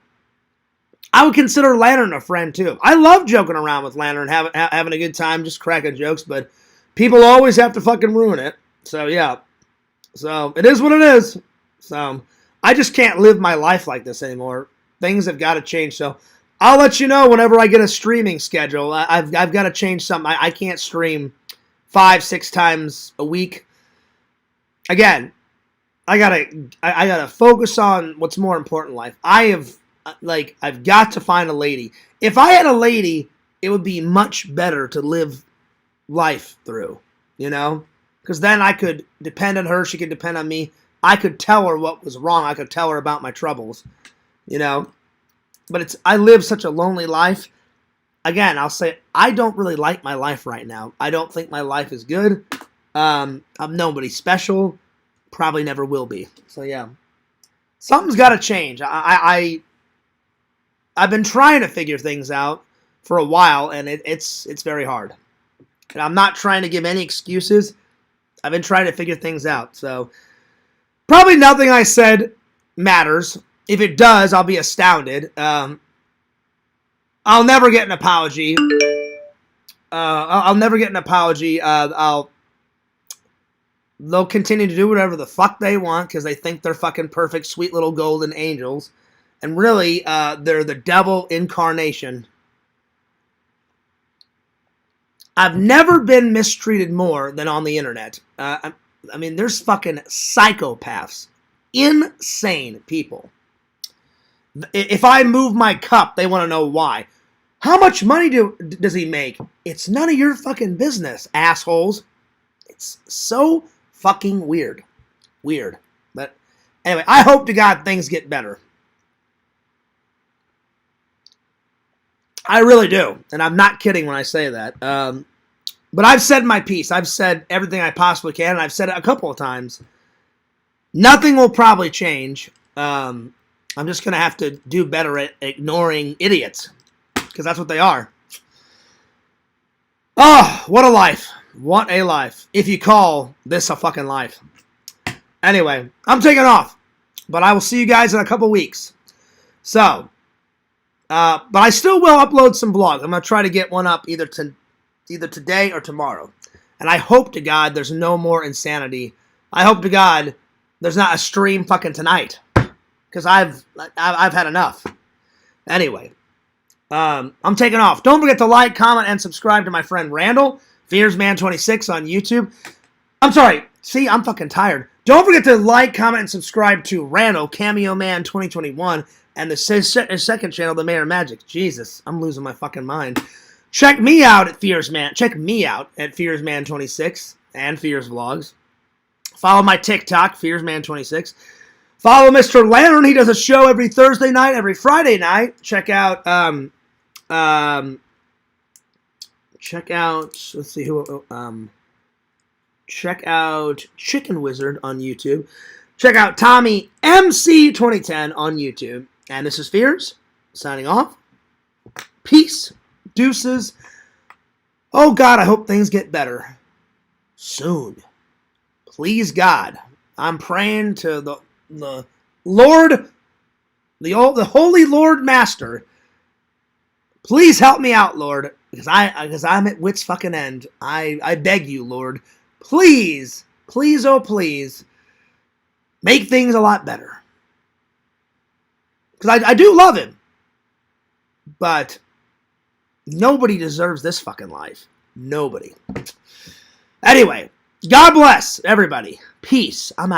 I would consider Lantern a friend, too. I love joking around with Lantern, having a good time, just cracking jokes, but people always have to fucking ruin it. So, yeah. So, it is what it is. So, I just can't live my life like this anymore. Things have got to change. So, I'll let you know whenever I get a streaming schedule. I've got to change something. I can't stream 5-6 times a week. Again, I gotta focus on what's more important in life. I've got to find a lady. If I had a lady, it would be much better to live life through, you know? Because then I could depend on her, she could depend on me. I could tell her what was wrong. I could tell her about my troubles, you know? But I live such a lonely life. Again, I'll say, I don't really like my life right now. I don't think my life is good. I'm nobody special. Probably never will be. So, yeah. Something's got to change. I've been trying to figure things out for a while, and it's very hard. And I'm not trying to give any excuses. I've been trying to figure things out. So, probably nothing I said matters. If it does, I'll be astounded. I'll never get an apology. I'll never get an apology. They'll continue to do whatever the fuck they want because they think they're fucking perfect, sweet little golden angels. And really, they're the devil incarnation. I've never been mistreated more than on the internet. I mean, there's fucking psychopaths. Insane people. If I move my cup, they want to know why. How much money does he make? It's none of your fucking business, assholes. It's so fucking weird. Weird. But anyway, I hope to God things get better. I really do. And I'm not kidding when I say that. But I've said my piece. I've said everything I possibly can. And I've said it a couple of times. Nothing will probably change. I'm just going to have to do better at ignoring idiots. Because that's what they are. Oh, what a life. What a life. If you call this a fucking life. Anyway, I'm taking off. But I will see you guys in a couple weeks. So, but I still will upload some vlogs. I'm going to try to get one up either today or tomorrow. And I hope to God there's no more insanity. I hope to God there's not a stream fucking tonight. Because I've had enough. Anyway. I'm taking off. Don't forget to like, comment, and subscribe to my friend Randall, FearsMan26 on YouTube. I'm sorry. See, I'm fucking tired. Don't forget to like, comment, and subscribe to Randall, Cameo Man 2021, and the second channel, The Mayor of Magic. Jesus, I'm losing my fucking mind. Check me out at FearsMan26 and Fears Vlogs. Follow my TikTok, FearsMan26. Follow Mr. Lantern. He does a show every Thursday night, every Friday night. Check out, let's see who, check out Chicken Wizard on YouTube. Check out Tommy MC 2010 on YouTube. And this is Fears, signing off. Peace. Deuces. Oh, God, I hope things get better. Soon. Please, God. I'm praying to the Lord, the Holy Lord Master. Please help me out, Lord, because I'm at wit's fucking end. I beg you, Lord. Please, please, oh please, make things a lot better. Because I do love him. But nobody deserves this fucking life. Nobody. Anyway, God bless everybody. Peace. I'm out.